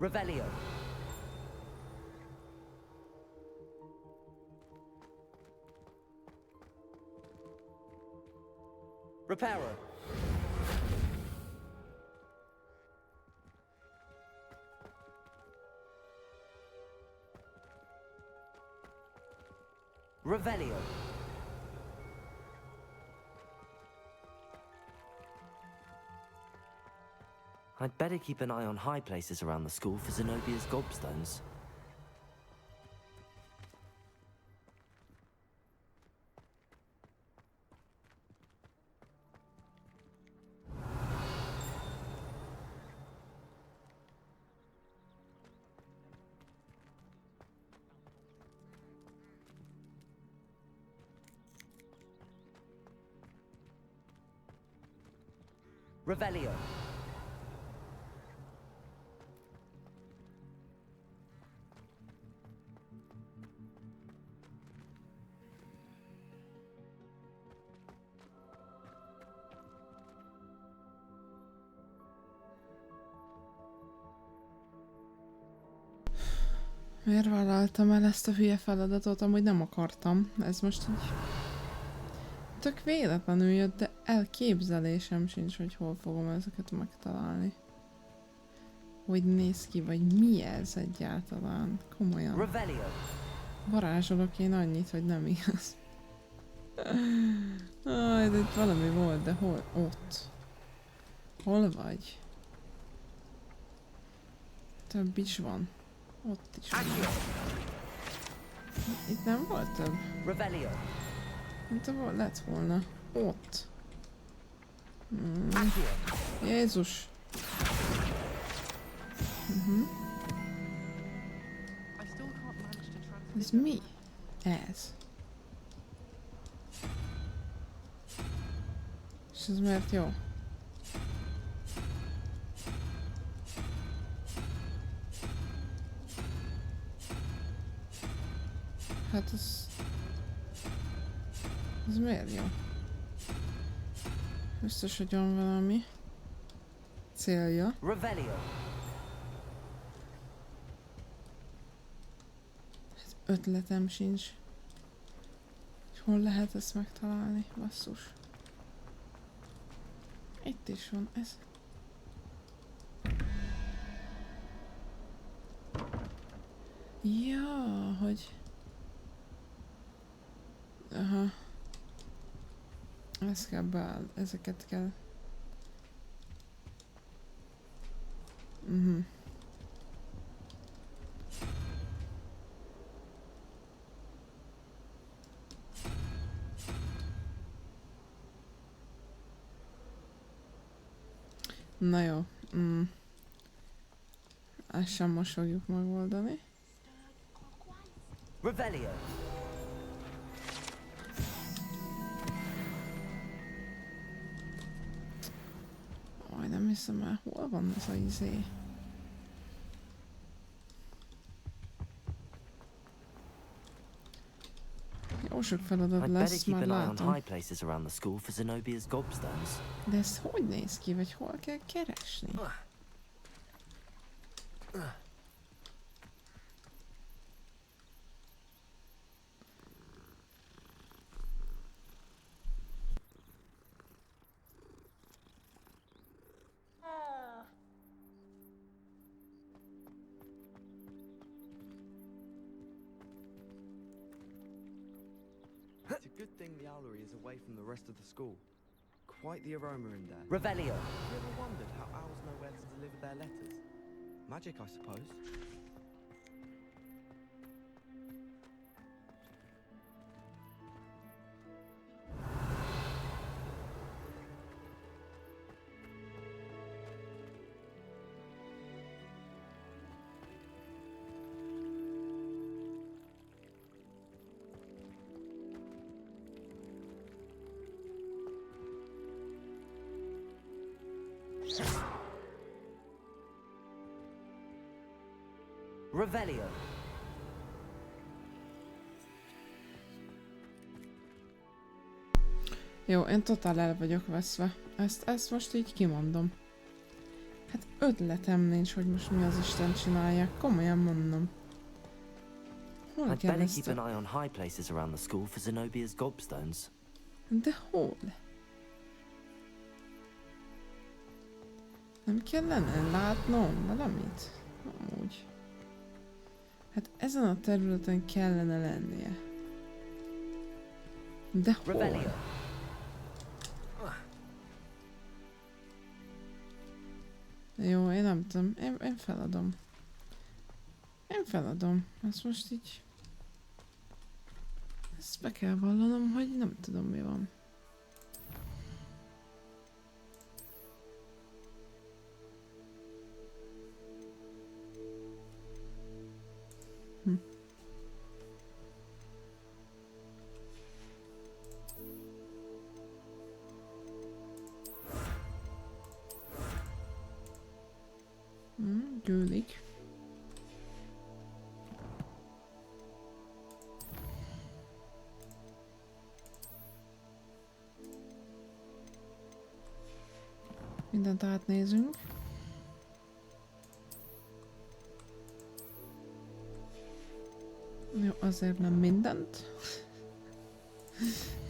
Revelio. Reparo. Revelio. I'd better keep an eye on high places around the school for Zenobia's gobstones. Revelio. Miért vállaltam el ezt a hülye feladatot? Amúgy nem akartam. Ez most így... tök véletlenül jött, de elképzelésem sincs, hogy hol fogom ezeket megtalálni. Hogy néz ki, vagy mi ez egyáltalán? Komolyan. Varázsolok én annyit, hogy nem igaz. Aj, de itt valami volt, de hol? Ott. Hol vagy? Több is van. Ott is van. Itt nem volt több? Revelio. Mint lett volna. Ott. Jézus. Ez mi? Ez. És ez miért jó? Hát ez miért jó? Biztos, hogy van valami célja. Revelio. Hát ötletem sincs. És hol lehet ezt megtalálni? Basszus. Itt is van ez. Ja, hogy... Aha. Ezt kell beáll, ezeket kell. Na jó. Ezt sem most fogjuk megoldani. Revelio. Nem hiszem el, hol van ez a izé? Jó sok feladat I'd better lesz, keep már an eye on látom. high places around the school for Zenobia's gobstones. De ez hogy néz ki, vagy hol kell keresni? It's a good thing the owlery is away from the rest of the school. Quite the aroma in there. Revelio. Have you ever wondered how owls know where to deliver their letters? Magic, I suppose. Revelio. Jó, én totál el vagyok veszve. Ezt most így kimondom. Hát ötletem nincs, hogy most mi az Isten csinálják. Komolyan mondom. Hol I'd kell better ezt keep an eye on high places around the school for Zenobia's gobstones. De hol? Nem kellene látnom valamit? Amúgy. Hát ezen a területen kellene lennie. De hol? Revelio. Jó, én nem tudom. Én feladom. Én feladom. Ezt most így... Ezt be kell vallanom, hogy nem tudom mi van. Gyűlik. Mindent átnézünk. Jó, azért nem mindent.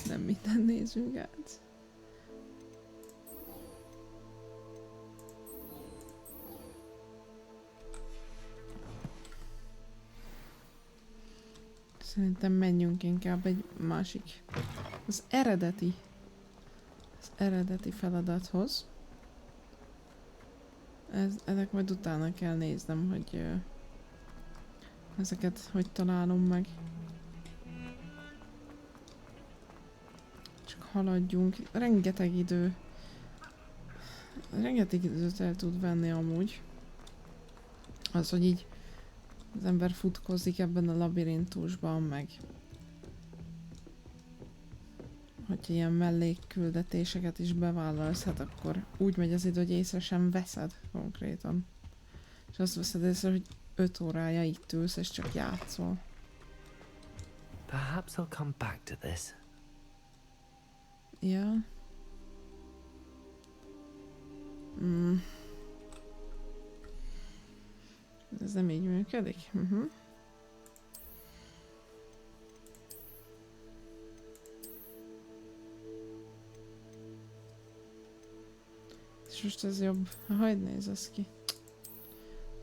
Nem mindent nézünk át. Szerintem menjünk inkább egy másik. Az eredeti feladathoz. Ennek majd utána kell néznem, hogy ezeket hogy találom meg. Csak haladjunk. Rengeteg időt el tud venni amúgy. Az, hogy így az ember futkozik ebben a labirintusban, meg hogyha ilyen mellékküldetéseket is bevállalsz, hát akkor úgy megy az idő, hogy észre sem veszed konkrétan. És azt veszed észre, hogy 5 órája itt ülsz, és csak játszol. Perhaps I'll come back to this. Ja. Ez nem így működik? És most ez jobb. Hogy néz ez ki?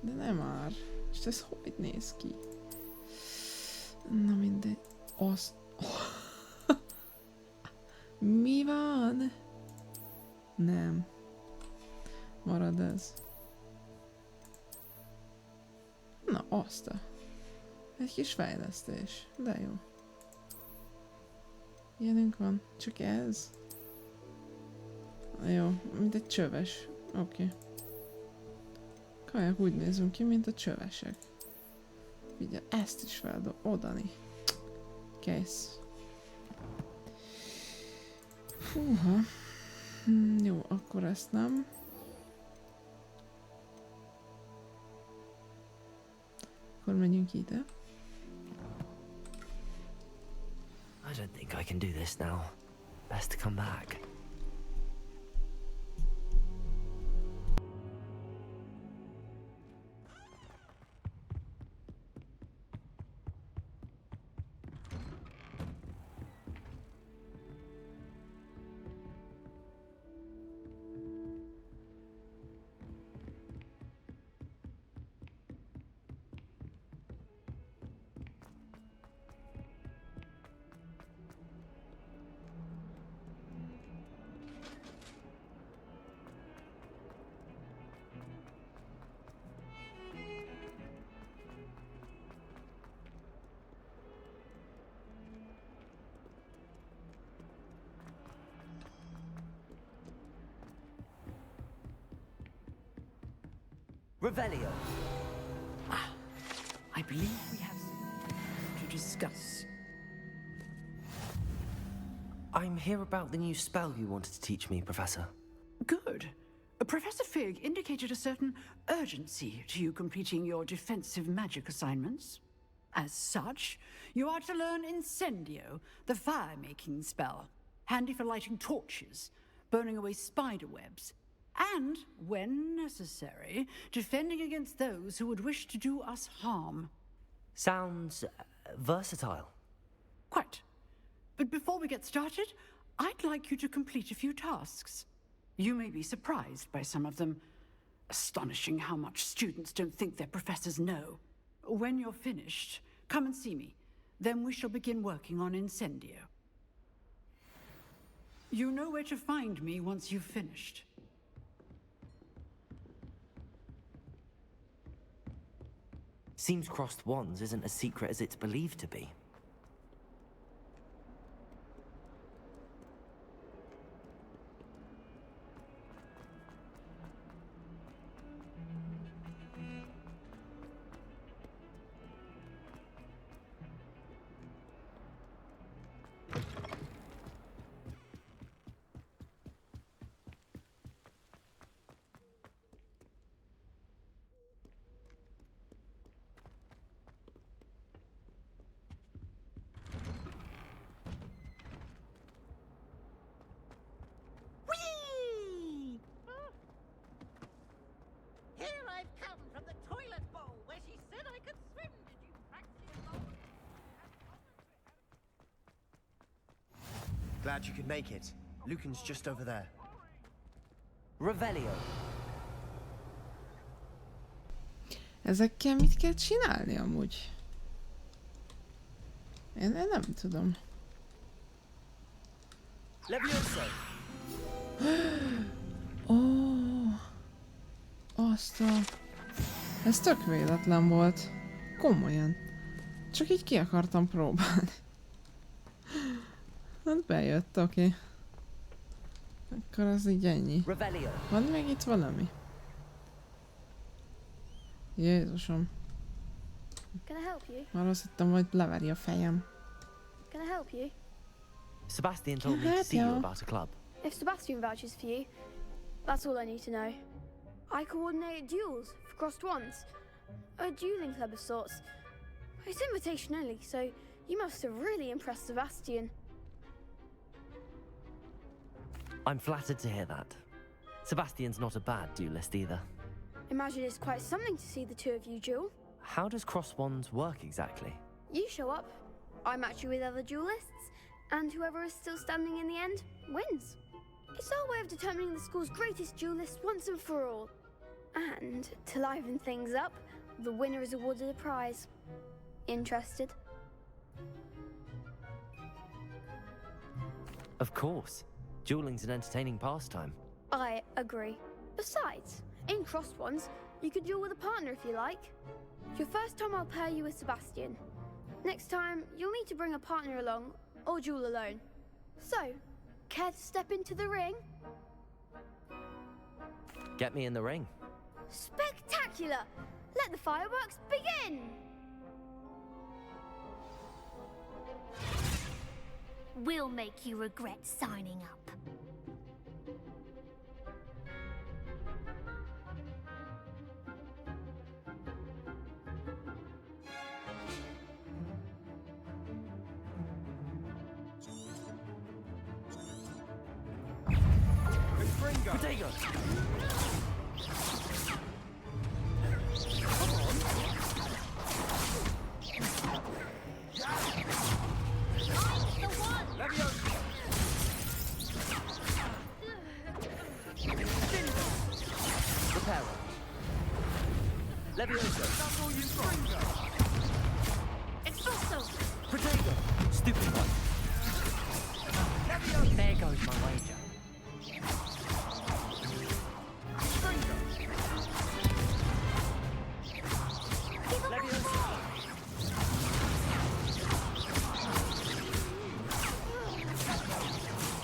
De nem már. És ez hogy néz ki? Na mindegy. Az... Mi van? Nem. Marad ez. Na, azt a... Egy kis fejlesztés. De jó. Ilyenünk van. Csak ez? Jó, mint egy csöves. Oké. Kajak úgy nézünk ki, mint a csövesek. Ugye ezt is odani. Kész. Fúha. Jó, akkor ezt nem. Akkor menjünk ide. I don't think I can do this now. Best to come back. Revelio. I believe we have something to discuss. I'm here about the new spell you wanted to teach me, Professor. Good. Professor Fig indicated a certain urgency to you completing your defensive magic assignments. As such, you are to learn Incendio, the fire-making spell, handy for lighting torches, burning away spider webs, and, when necessary, defending against those who would wish to do us harm. Sounds versatile. Quite. But before we get started, I'd like you to complete a few tasks. You may be surprised by some of them. Astonishing how much students don't think their professors know. When you're finished, come and see me. Then we shall begin working on Incendio. You know where to find me once you've finished. Seems crossed wands isn't as secret as it's believed to be. Whee! Here I've come from the toilet bowl where she said I could swim. Did you practice bowl? Glad you could make it. Lucan's just over there. Revelio. Ezekkel mit kell csinálni amúgy? Én nem tudom. Levioso. Ó, azt a... Ez tök véletlen volt. Komolyan. Csak így ki akartam próbálni. Hát bejött, oké. Akkor az így ennyi. Van még itt valami? Jézusom. Can I help you? Már azt hittem, hogy leveri a fejem. Can I help you? Sebastian told me to see you about a club. If Sebastian vouches for you, that's all I need to know. I coordinate duels for crossed wands. A dueling club of sorts. It's invitation only, so you must have really impressed Sebastian. I'm flattered to hear that. Sebastian's not a bad duelist either. Imagine it's quite something to see the two of you duel. How does cross wands work exactly? You show up, I match you with other duelists, and whoever is still standing in the end wins. It's our way of determining the school's greatest duelist once and for all. And to liven things up, the winner is awarded a prize. Interested? Of course. Dueling's an entertaining pastime. I agree. Besides, in crossed ones, you could duel with a partner if you like. Your first time I'll pair you with Sebastian. Next time, you'll need to bring a partner along, or duel alone. So, care to step into the ring? Get me in the ring. Spectacular! Let the fireworks begin! We'll make you regret signing up. Protego! Reparo. Levioso. That's all you've got. Expulso! Protego! Stupid one. There goes my wager. Levioso.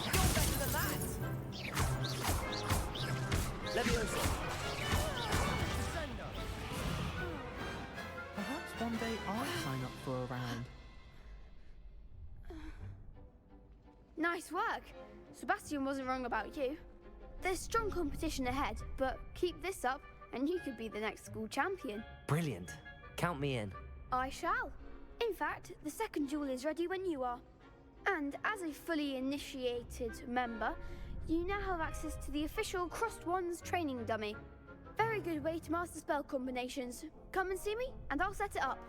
You're better than that. Levioso. Perhaps one day I'll sign up for a round. Nice work. Sebastian wasn't wrong about you. There's strong competition ahead, but keep this up and you could be the next school champion. Brilliant. Count me in. I shall. In fact, the second duel is ready when you are. And as a fully initiated member, you now have access to the official Crossed Wands training dummy. Very good way to master spell combinations. Come and see me and I'll set it up.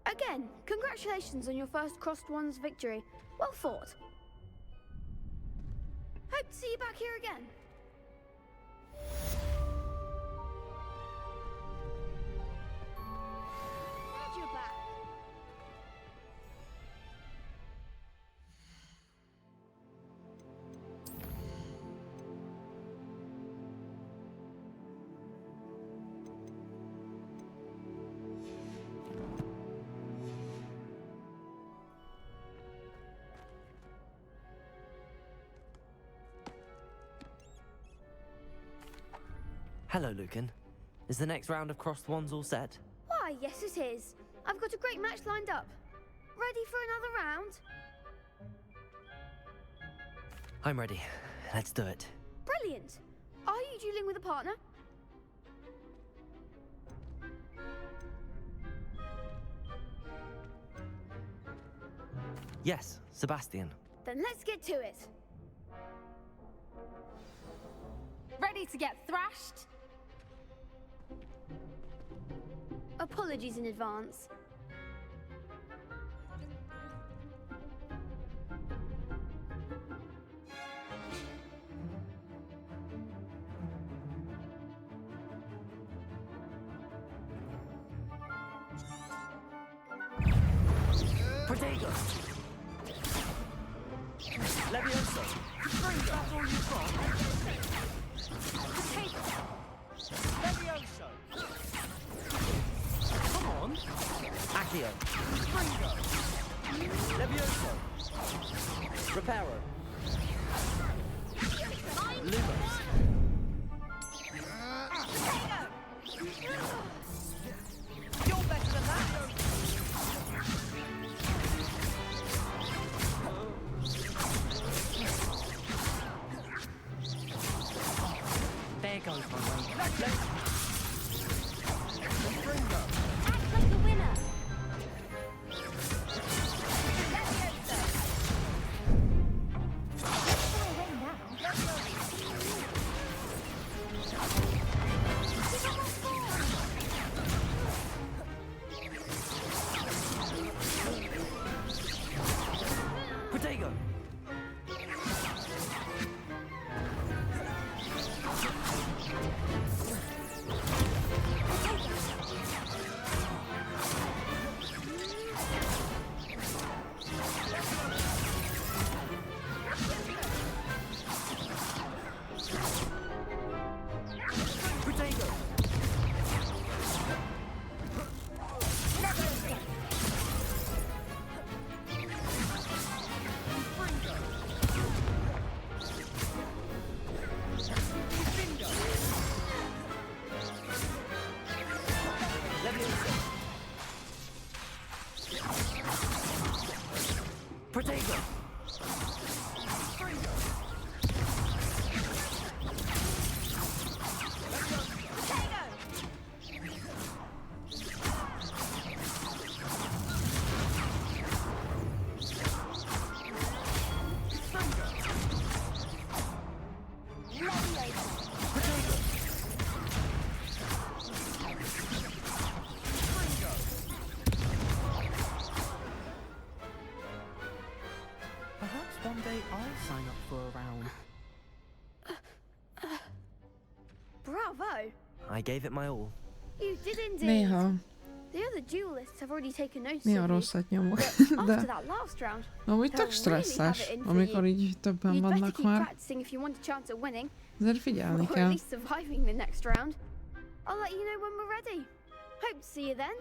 Again, congratulations on your first Crossed Wands victory. Well fought. Hope to see you back here again. Glad you're back. Hello, Lucan. Is the next round of Crossed Wands all set? Why, yes it is. I've got a great match lined up. Ready for another round? I'm ready. Let's do it. Brilliant. Are you dueling with a partner? Yes, Sebastian. Then let's get to it. Ready to get thrashed? Apologies in advance. Protego! Levioso! That's all you've got? Levioso! Come on! Accio! Levioso! Reparo! Lumos! You're better than that! There goes my way. Act like a winner. Protego! Protego! Protego! Leviosa. one day I'll sign up for a round. Bravo! I gave it my all. You did indeed. Néha, The other duelists have already taken notice néha of you. rosszat nyomok, After de that last round, amúgy they'll tök really stresszes, have it in for amikor you. így többen You'd better vannak keep már. practicing if you want a chance at winning, Ezért figyelni or at kell. least surviving the next round. I'll let you know when we're ready. Hope to see you then.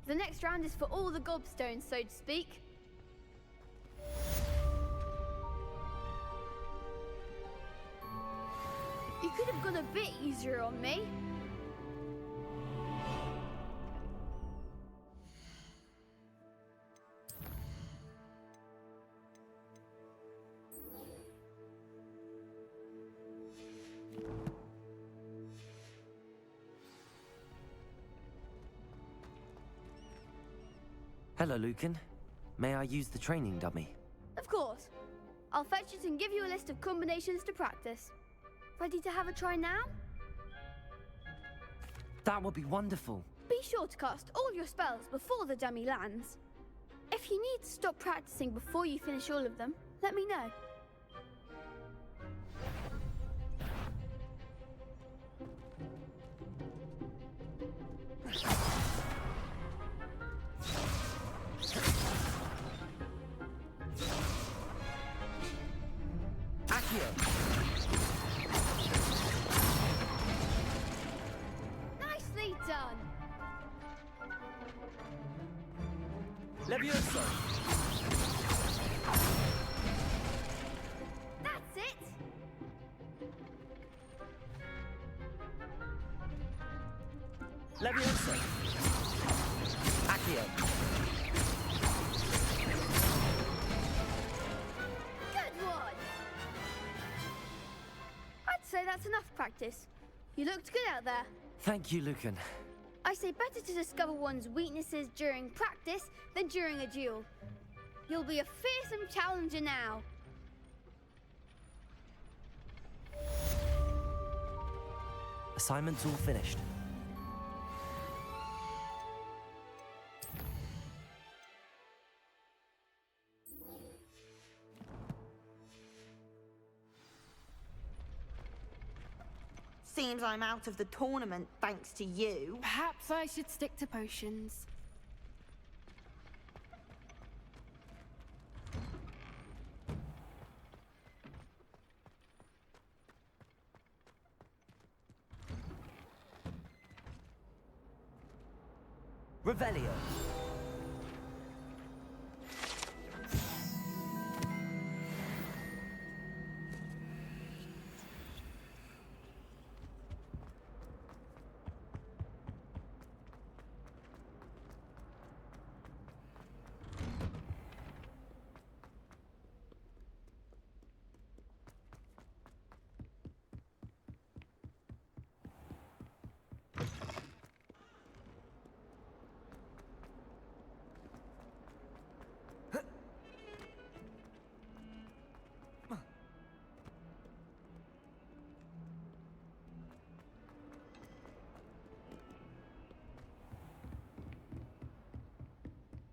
The next round is for all the gobstones, so to speak. You could have gone a bit easier on me. Hello, Lucan. May I use the training dummy? Of course. I'll fetch it and give you a list of combinations to practice. Ready to have a try now? That would be wonderful. Be sure to cast all your spells before the dummy lands. If you need to stop practicing before you finish all of them, let me know. Nicely done! Levioso! That's it! Levioso! Accio! Good one! I'd say that's enough practice. You looked good out there. Thank you, Lucan. I say better to discover one's weaknesses during practice than during a duel. You'll be a fearsome challenger now. Assignment's all finished. Seems I'm out of the tournament thanks to you. Perhaps I should stick to potions. Revelio!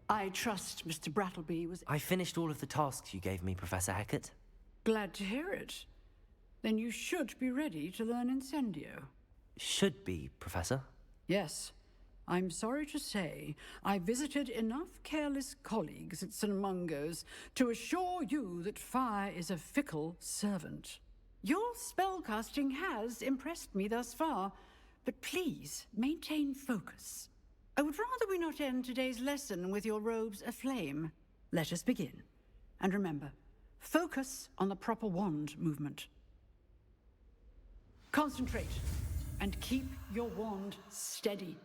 I trust Mr. Brattleby was I finished all of the tasks you gave me, Professor Hackett. glad to hear it. Then you should be ready to learn Incendio. Should be, Professor. Yes. I'm sorry to say, I visited enough careless colleagues at St. Mungo's to assure you that fire is a fickle servant. Your spellcasting has impressed me thus far, but please maintain focus. I would rather we not end today's lesson with your robes aflame. Let us begin. And remember, focus on the proper wand movement. Concentrate and keep your wand steady.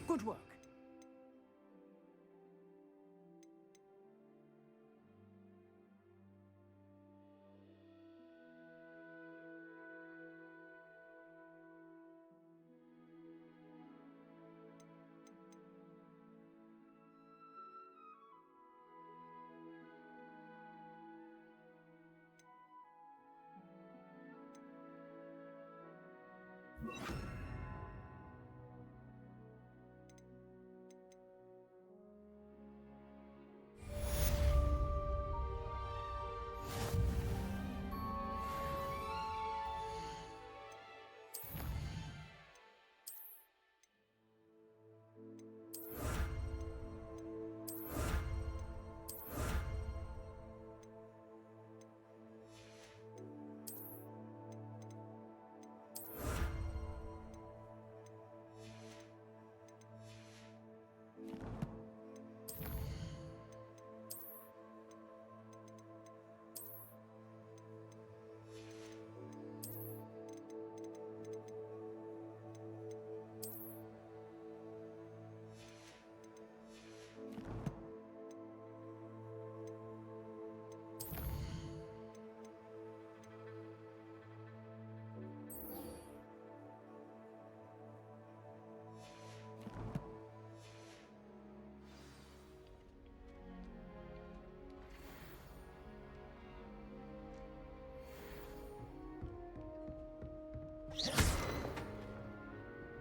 Good work.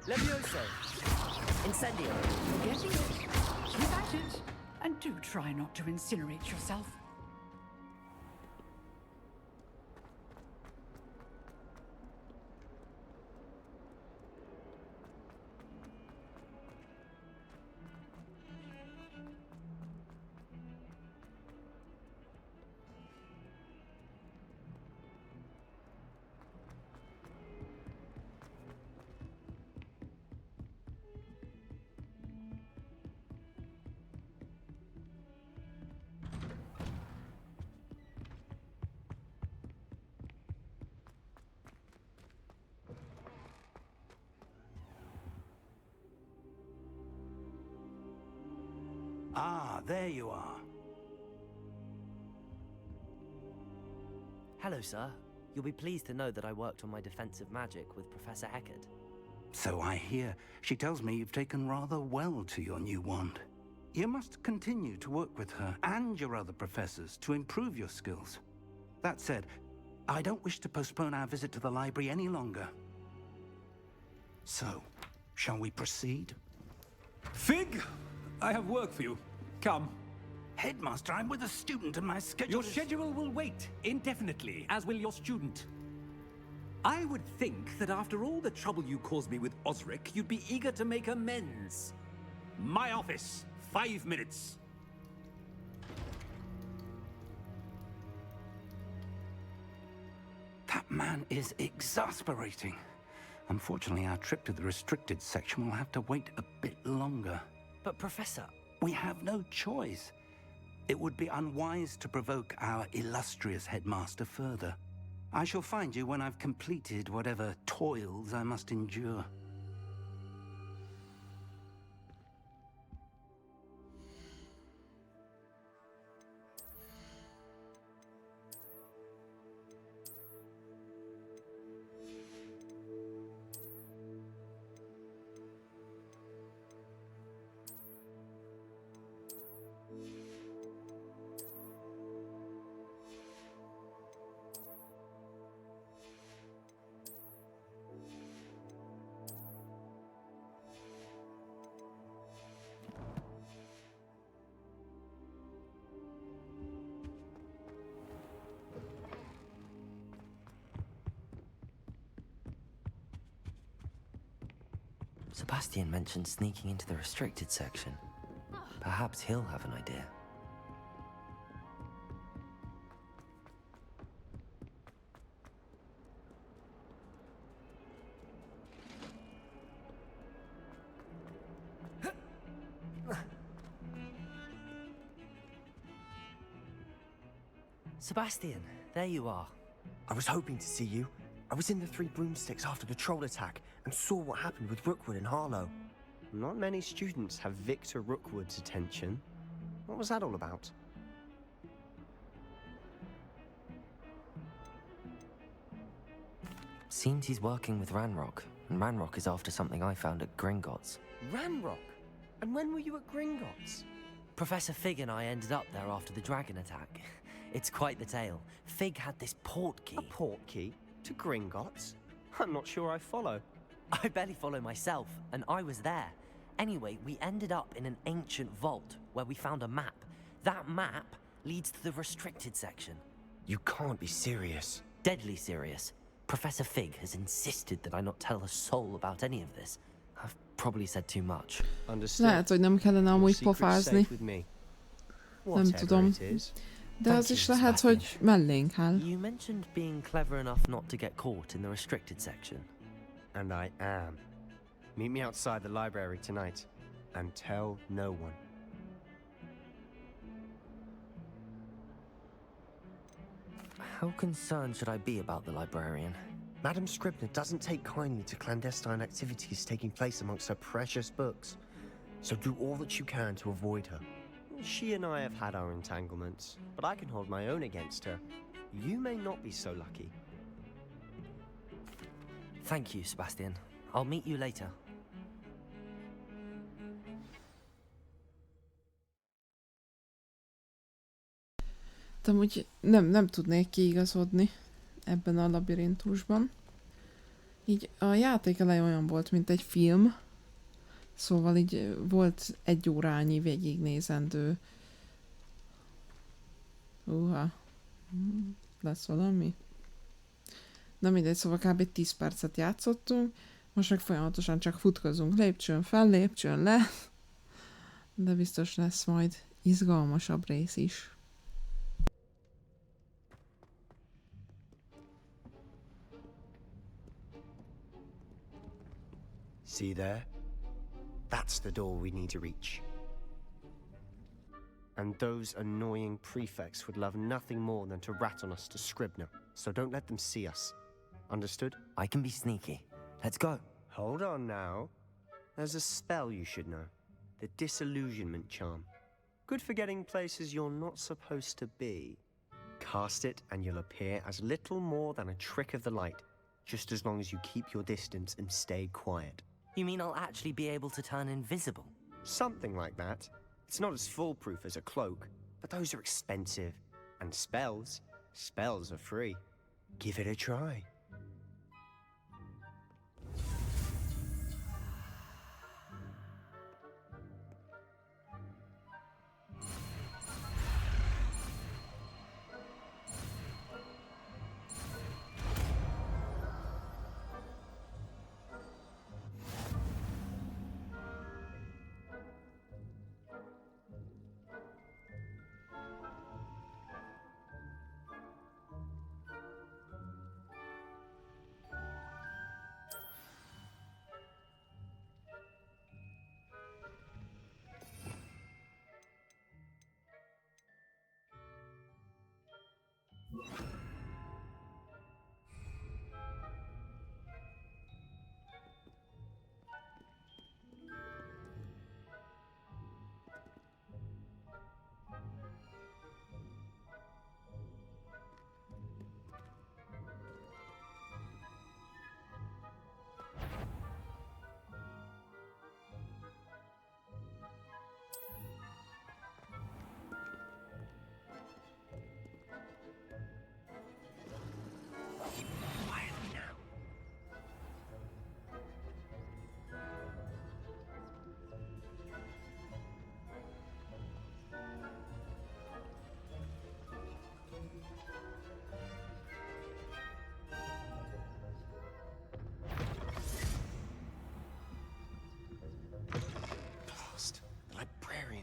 Levioso! Incendio! Getting it. Keep at it. And do try not to incinerate yourself. Ah, there you are. Hello, sir. You'll be pleased to know that I worked on my defensive magic with Professor Eckert. So I hear. She tells me you've taken rather well to your new wand. You must continue to work with her and your other professors to improve your skills. That said, I don't wish to postpone our visit to the library any longer. So, shall we proceed? Fig! I have work for you. Come. Headmaster, I'm with a student and my schedule Your schedule will wait indefinitely, as will your student. I would think that after all the trouble you caused me with Osric, you'd be eager to make amends. My office, 5 minutes. That man is exasperating. Unfortunately, our trip to the restricted section will have to wait a bit longer. But, Professor... We have no choice. It would be unwise to provoke our illustrious headmaster further. I shall find you when I've completed whatever toils I must endure. Sebastian mentioned sneaking into the restricted section. Perhaps he'll have an idea. Sebastian, there you are. I was hoping to see you. I was in the Three Broomsticks after the troll attack and saw what happened with Rookwood and Harlow. Not many students have Victor Rookwood's attention. What was that all about? Seems he's working with Ranrock, and Ranrock is after something I found at Gringotts. Ranrock? And when were you at Gringotts? Professor Fig and I ended up there after the dragon attack. It's quite the tale. Fig had this port key. A port key? To Gringotts? I'm not sure I follow. I barely follow myself, and I was there. Anyway, we ended up in an ancient vault where we found a map. That map leads to the restricted section. You can't be serious. Deadly serious. Professor Fig has insisted that I not tell a soul about any of this. I've probably said too much. Lehet, hogy nem kellene amúgy pofázni. Nem tudom. De az is lehet, hogy mellénk áll. You mentioned being clever enough not to get caught in the restricted section. And I am. Meet me outside the library tonight, and tell no one. How concerned should I be about the librarian? Madam Scribner doesn't take kindly to clandestine activities taking place amongst her precious books, so do all that you can to avoid her. She and I have had our entanglements, but I can hold my own against her. You may not be so lucky. Thank you, Sebastian. I'll meet you later. De amúgy nem tudnék kiigazodni ebben a labirintusban. Így a játék eleje olyan volt, mint egy film, szóval így volt 1 órányi végignézendő. Lesz valami? Na mindegy, szóval kb. 10 percet játszottunk, most meg folyamatosan csak futkozunk lépcsőn fel, lépcsőn le, de biztos lesz majd izgalmasabb rész is. See there? That's the door we need to reach. And those annoying prefects would love nothing more than to rat on us to Scribner, so don't let them see us. Understood? I can be sneaky. Let's go. Hold on now. There's a spell you should know. The Disillusionment Charm. Good for getting places you're not supposed to be. Cast it and you'll appear as little more than a trick of the light, just as long as you keep your distance and stay quiet. You mean I'll actually be able to turn invisible? Something like that. It's not as foolproof as a cloak, but those are expensive. And spells are free. Give it a try.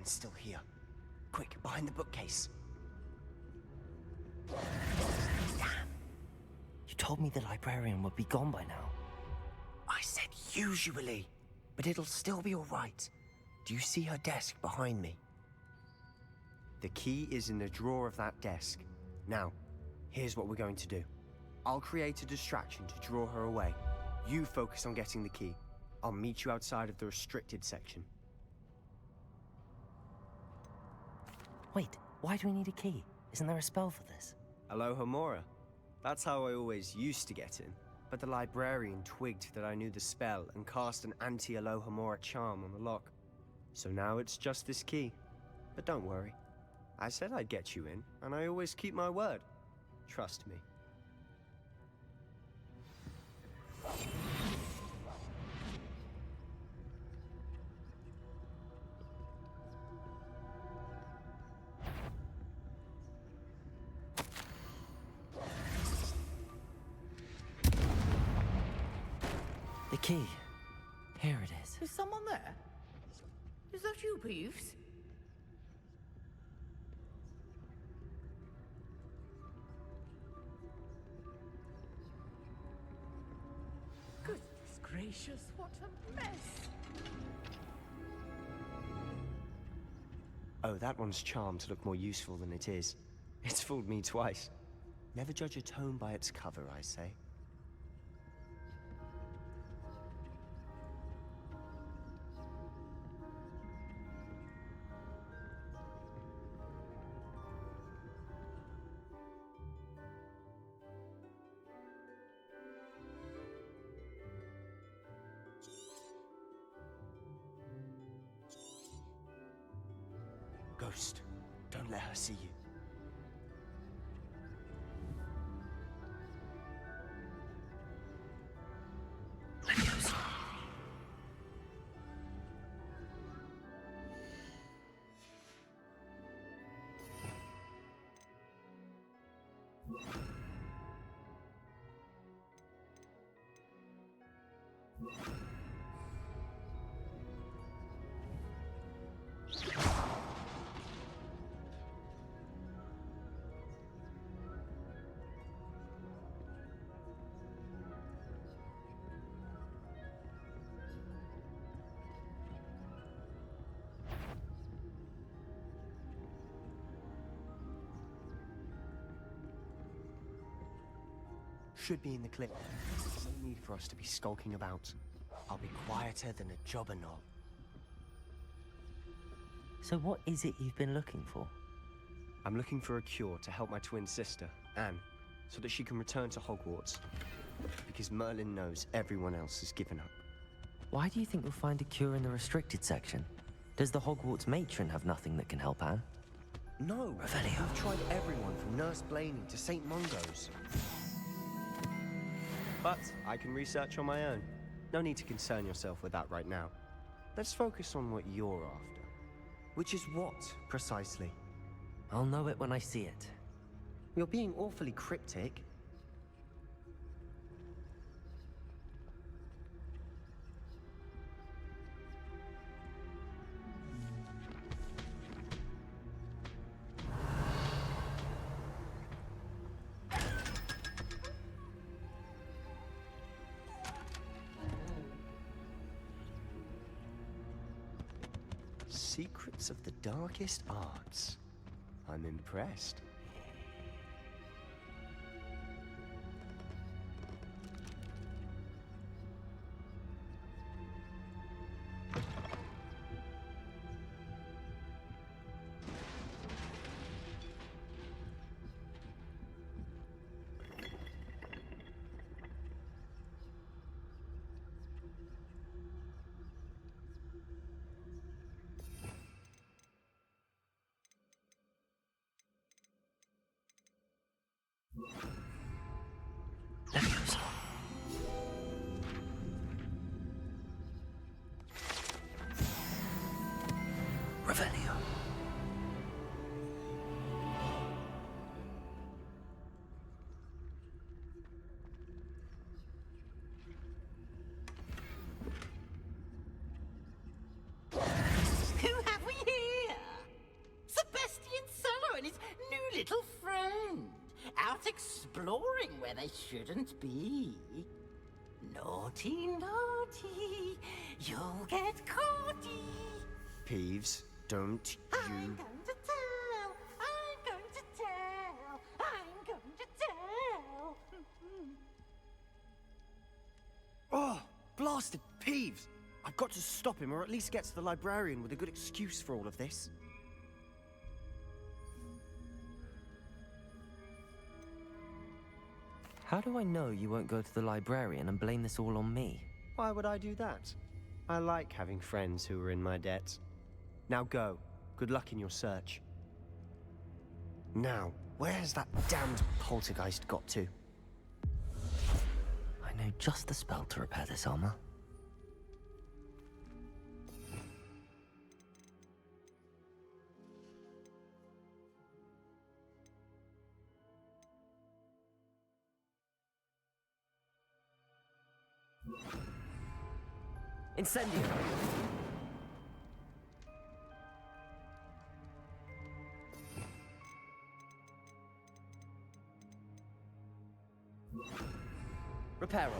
Still here. Quick, behind the bookcase. Damn. You told me the librarian would be gone by now. I said usually, but it'll still be all right. Do you see her desk behind me? The key is in the drawer of that desk. Now, here's what we're going to do. I'll create a distraction to draw her away. You focus on getting the key. I'll meet you outside of the restricted section. Wait, why do we need a key? Isn't there a spell for this? Alohomora. That's how I always used to get in. But the librarian twigged that I knew the spell and cast an anti-Alohomora charm on the lock. So now it's just this key. But don't worry. I said I'd get you in, and I always keep my word. Trust me. The key. Here it is. Is someone there? Is that you, Peeves? Goodness gracious, what a mess! Oh, that one's charmed to look more useful than it is. It's fooled me twice. Never judge a tome by its cover, I say. Ghost, don't let her see you. Should be in the clip. There's no need for us to be skulking about. I'll be quieter than a jobberknoll. So what is it you've been looking for? I'm looking for a cure to help my twin sister, Anne, so that she can return to Hogwarts. Because Merlin knows everyone else has given up. Why do you think you'll find a cure in the restricted section? Does the Hogwarts matron have nothing that can help Anne? No, Revelio. We've tried everyone from Nurse Blaney to St. Mungo's. But I can research on my own. No need to concern yourself with that right now. Let's focus on what you're after. Which is what, precisely? I'll know it when I see it. You're being awfully cryptic. Secrets of the darkest arts. I'm impressed. Revelio. Who have we here? Sebastian Cello and his new little friend. Out exploring where they shouldn't be. Naughty, naughty, you'll get caughty. Peeves, don't I'm you... going to tell, I'm going to tell, I'm going to tell. Oh, blasted Peeves! I've got to stop him, or at least get to the librarian with a good excuse for all of this. How do I know you won't go to the librarian and blame this all on me? Why would I do that? I like having friends who are in my debt. Now go. Good luck in your search. Now, where's that damned poltergeist got to? I know just the spell to repair this armor. Incendio! Reparo.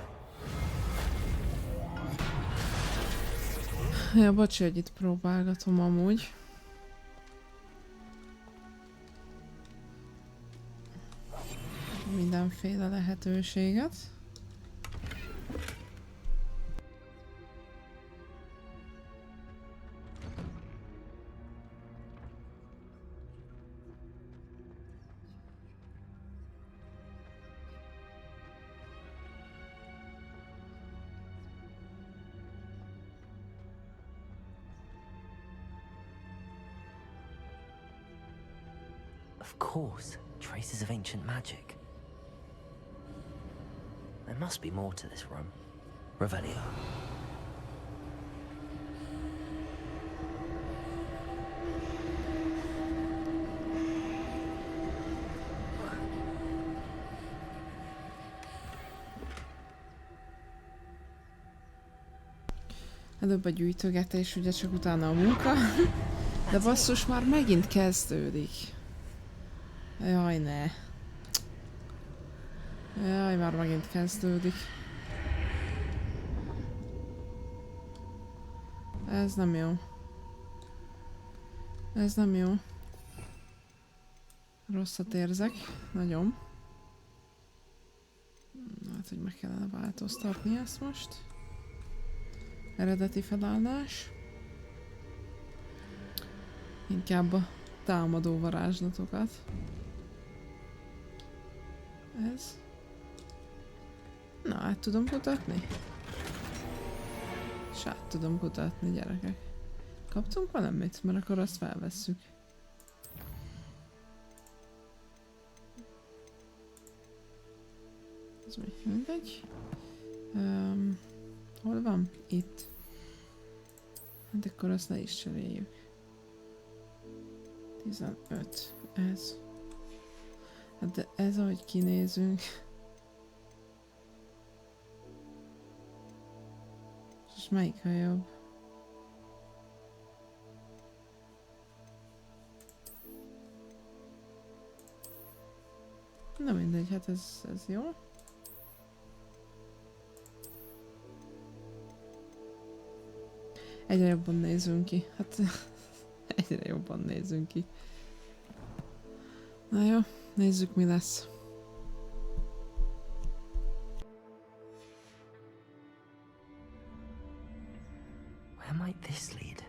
Ja, bocsi, hogy itt próbálgatom amúgy. Mindenféle lehetőséget. Of course, traces of ancient magic. There must be more to this room. Revelio. Előbb a gyűjtögetés, ugye csak utána a munka. De basszus, már megint kezdődik. Jaj, ne. Jaj, már megint kezdődik. Ez nem jó. Ez nem jó. Rosszat érzek. Nagyon. Hát, hogy meg kellene változtatni ezt most. Eredeti felállás. Inkább a támadó varázslatokat. Ez. Na, át tudom kutatni? És át tudom kutatni, gyerekek. Kaptunk valamit? Mert akkor azt felvesszük. Ez mindegy. Hol van? Itt. Hát akkor azt le is cseréljük. 15. Ez. Hát de ez, ahogy kinézünk. És melyik a jobb? Na mindegy, hát ez jó. Egyre jobban nézünk ki. Hát egyre jobban nézünk ki. Na jó, nézzük mi lesz. Where might this lead?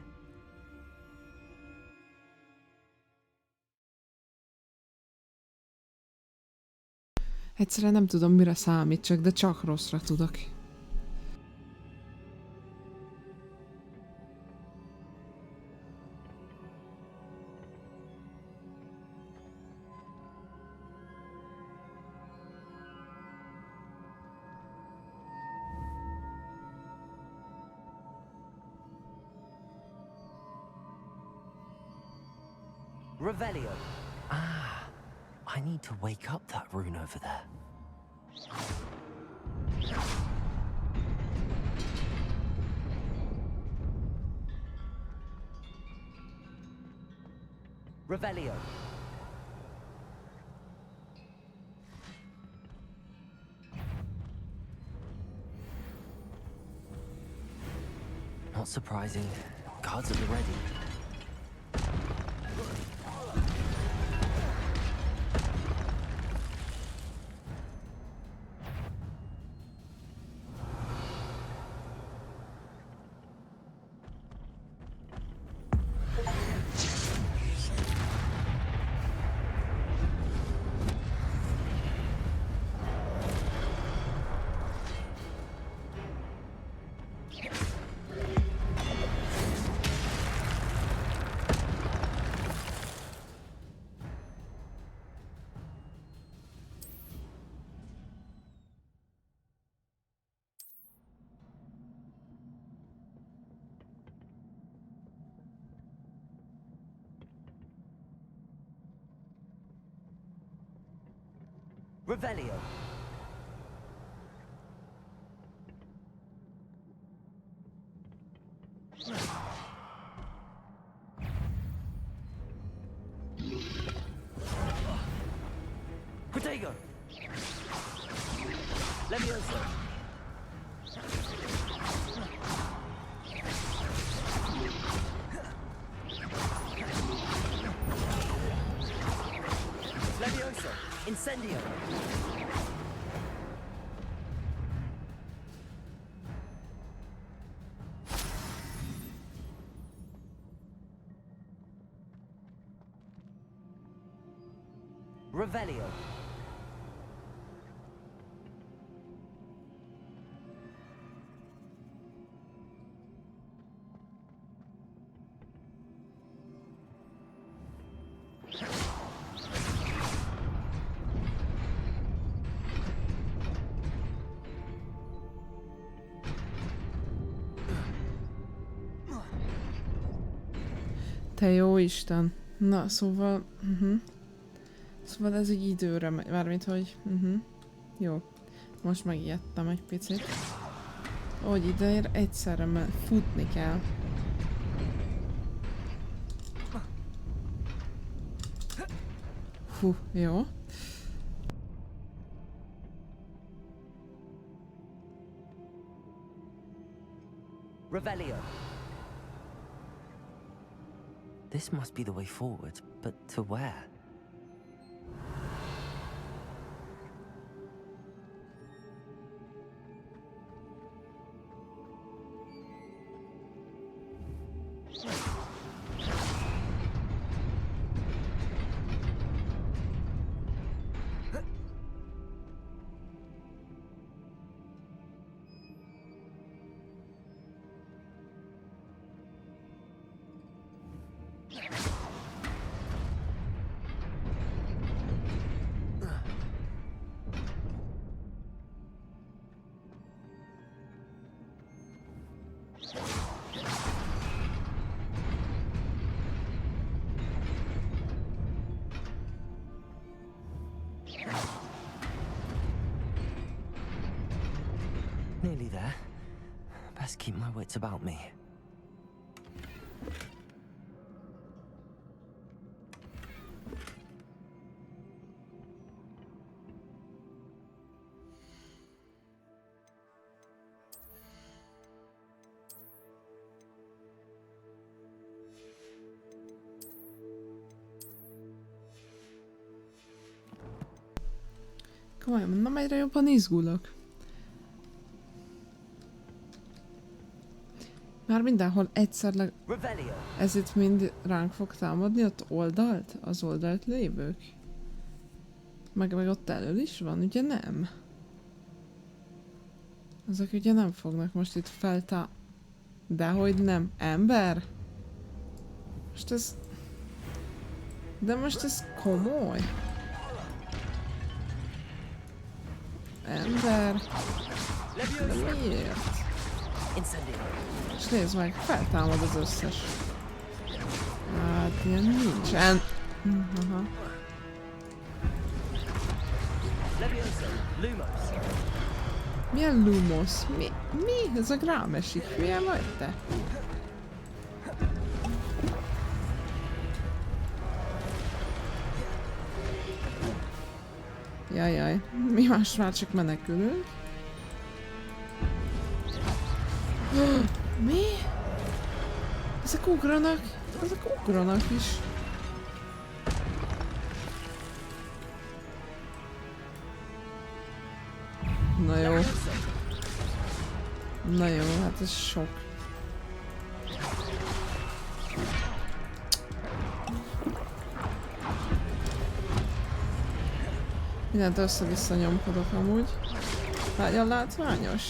Egyszerűen nem tudom, mire számítsak, de csak rosszra tudok. Revelio. Ah, I need to wake up that rune over there. Revelio. Not surprising. Guards at the ready. Revelio. Protego. Levioso. Levioso. Incendio. Revelio. Te jó Isten. Na, szóval... Szóval ez egy időre megy. Mármint, hogy... Jó. Most megijedtem egy picit. Hogy ideér egyszerre, mert futni kell. Hú, jó. Revelio. This must be the way forward, but to where? Nearly there. Best keep my wits about me. Komolyan mondom, egyre jobban izgulok. Már mindenhol egyszer ez itt mind ránk fog támadni, ott oldalt? Az oldalt lévők? Meg ott elől is van, ugye nem? Azok ugye nem fognak most itt Dehogy nem. Ember? Most ez... De most ez komoly? Ember? De miért? És nézd meg, feltámad az összes. Hát ilyen nincsen. Aha. Milyen Lumos? Mi? Ezek rám esik. Hülye vagy te? Jajjaj, mi más már csak menekülünk? Mi? Ezek ugranak is. Na jó. Na jó, hát ez sok. Mindent össze-vissza nyomkodok amúgy. Nagyon látványos.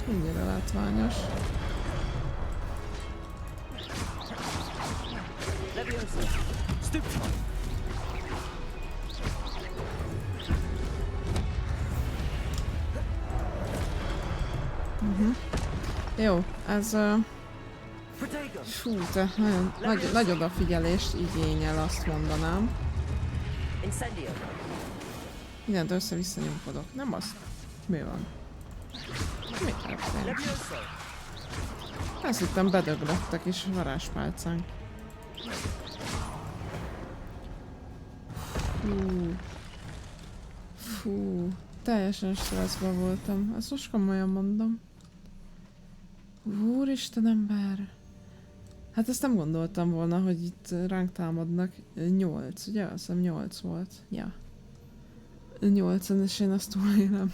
Mennyire látványos. Jó, ez fú, te nagy odafigyelést igényel, azt mondanám. Mindent össze-vissza nyomkodok, nem az? Mi van? Mi történt? Azt hittem bedöglöttek is varázspálcánk. Fú, teljesen stresszben voltam. Ezt most komolyan mondom. Úristen ember! Hát ezt nem gondoltam volna, hogy itt ránk támadnak. 8, ugye? Azt hiszem 8 volt. Ja. 8-en, és én azt túlélem.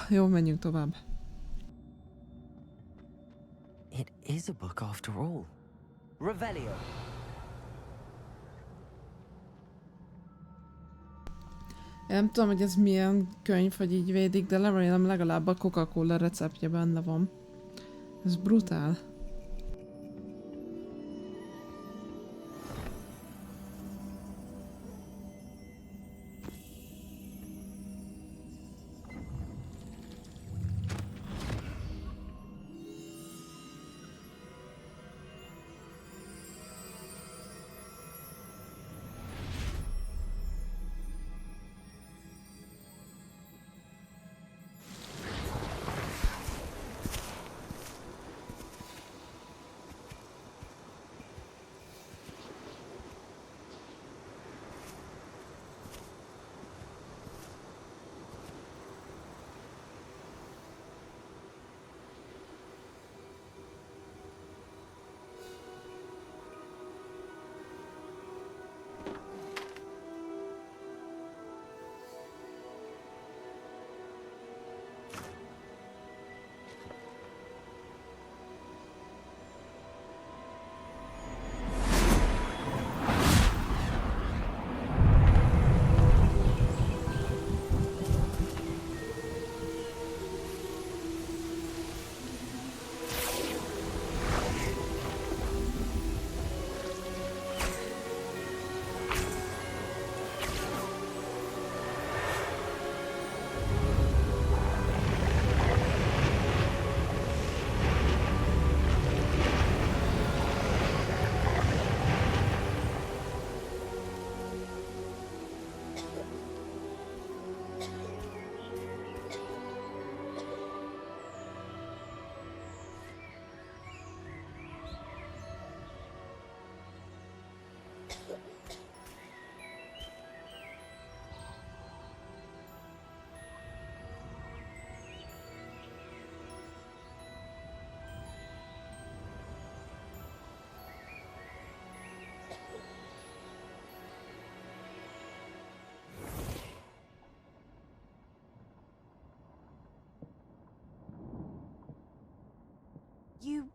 Jó, menjünk tovább. It is a book after all. Revelio. Én nem tudom, hogy ez milyen könyv, hogy így védik, de remélem legalább a Coca-Cola receptje benne van. Ez brutál.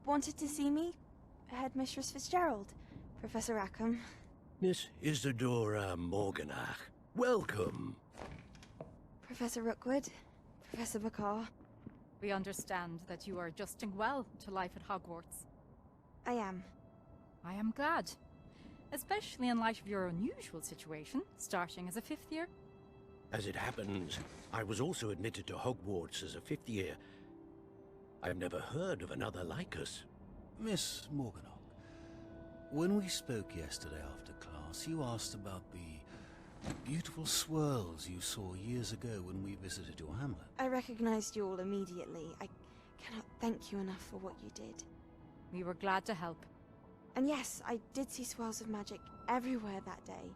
wanted to see me? Headmistress Fitzgerald, Professor Rackham. Miss Isadora Morganach, welcome. Professor Rookwood, Professor Bakar. We understand that you are adjusting well to life at Hogwarts. I am. I am glad. Especially in light of your unusual situation, starting as a 5th year. As it happens, I was also admitted to Hogwarts as a 5th year. I've never heard of another like us. Miss Morganock, when we spoke yesterday after class, you asked about the beautiful swirls you saw years ago when we visited your hamlet. I recognized you all immediately. I cannot thank you enough for what you did. We were glad to help. And yes, I did see swirls of magic everywhere that day.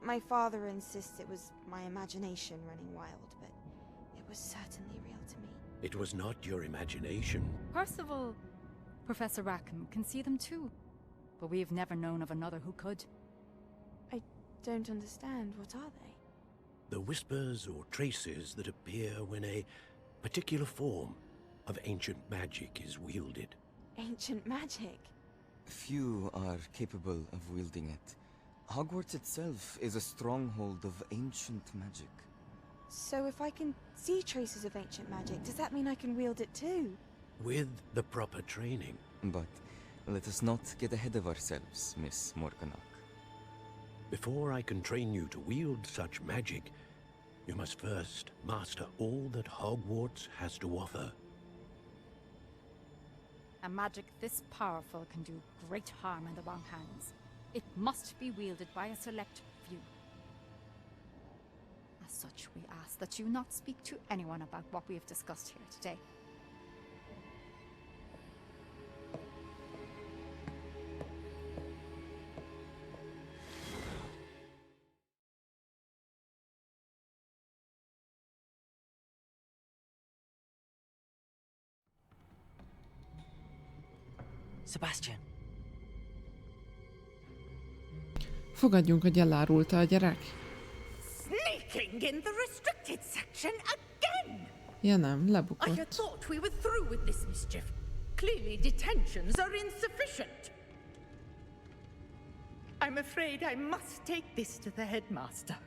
My father insists it was my imagination running wild, but it was certainly real to me. It was not your imagination. Percival, Professor Rackham can see them too, but we have never known of another who could. I don't understand. What are they? The whispers or traces that appear when a particular form of ancient magic is wielded. Ancient magic? Few are capable of wielding it. Hogwarts itself is a stronghold of ancient magic. So if I can see traces of ancient magic, does that mean I can wield it too? With the proper training. But let us not get ahead of ourselves, Miss Morganock. Before I can train you to wield such magic, you must first master all that Hogwarts has to offer. A magic this powerful can do great harm in the wrong hands. It must be wielded by a select few. As such, we ask that you not speak to anyone about what we have discussed here today. Sebastian. Fogadjunk, hogy elárulta a gyerek. Sneaking in the restricted section again! Ja nem, I had lebukott. thought we were through with this mischief. Clearly detentions are insufficient. I'm afraid I must take this to the headmaster.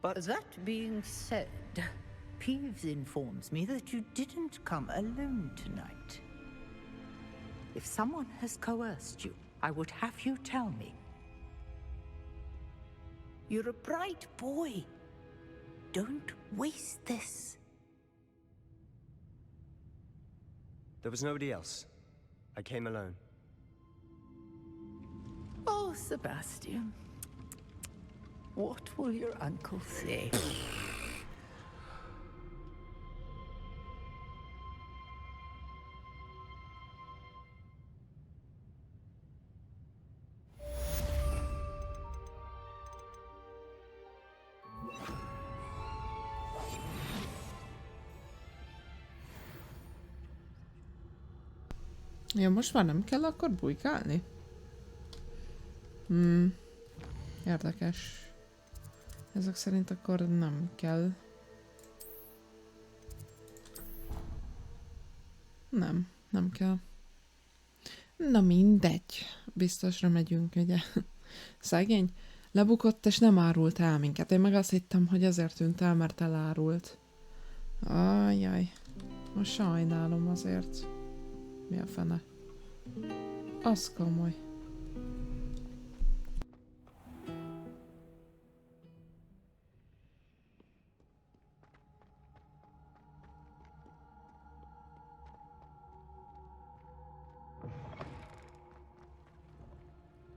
But that being said, Peeves informs me that you didn't come alone tonight. If someone has coerced you, I would have you tell me. You're a bright boy. Don't waste this. There was nobody else. I came alone. Oh, Sebastian. What will your uncle say? Ja, most már nem kell akkor bujkálni? Érdekes. Ezek szerint akkor nem kell. Nem kell. Na mindegy. Biztosra megyünk, ugye? Szegény. Lebukott és nem árult el minket. Én meg azt hittem, hogy azért tűnt el, mert elárult. Ajjaj. Most sajnálom azért. Mi a fene? Az komoly.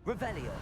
Revelio.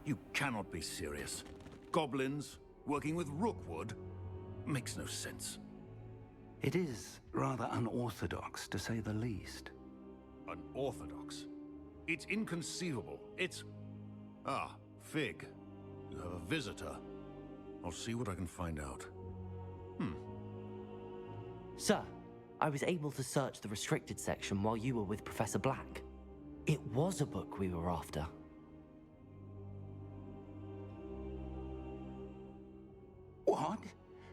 You cannot be serious. Goblins working with Rookwood? Makes no sense. It is rather unorthodox, to say the least. Unorthodox? It's inconceivable. It's... Ah, Fig. You have a visitor. I'll see what I can find out. Sir, I was able to search the restricted section while you were with Professor Black. It was a book we were after. What?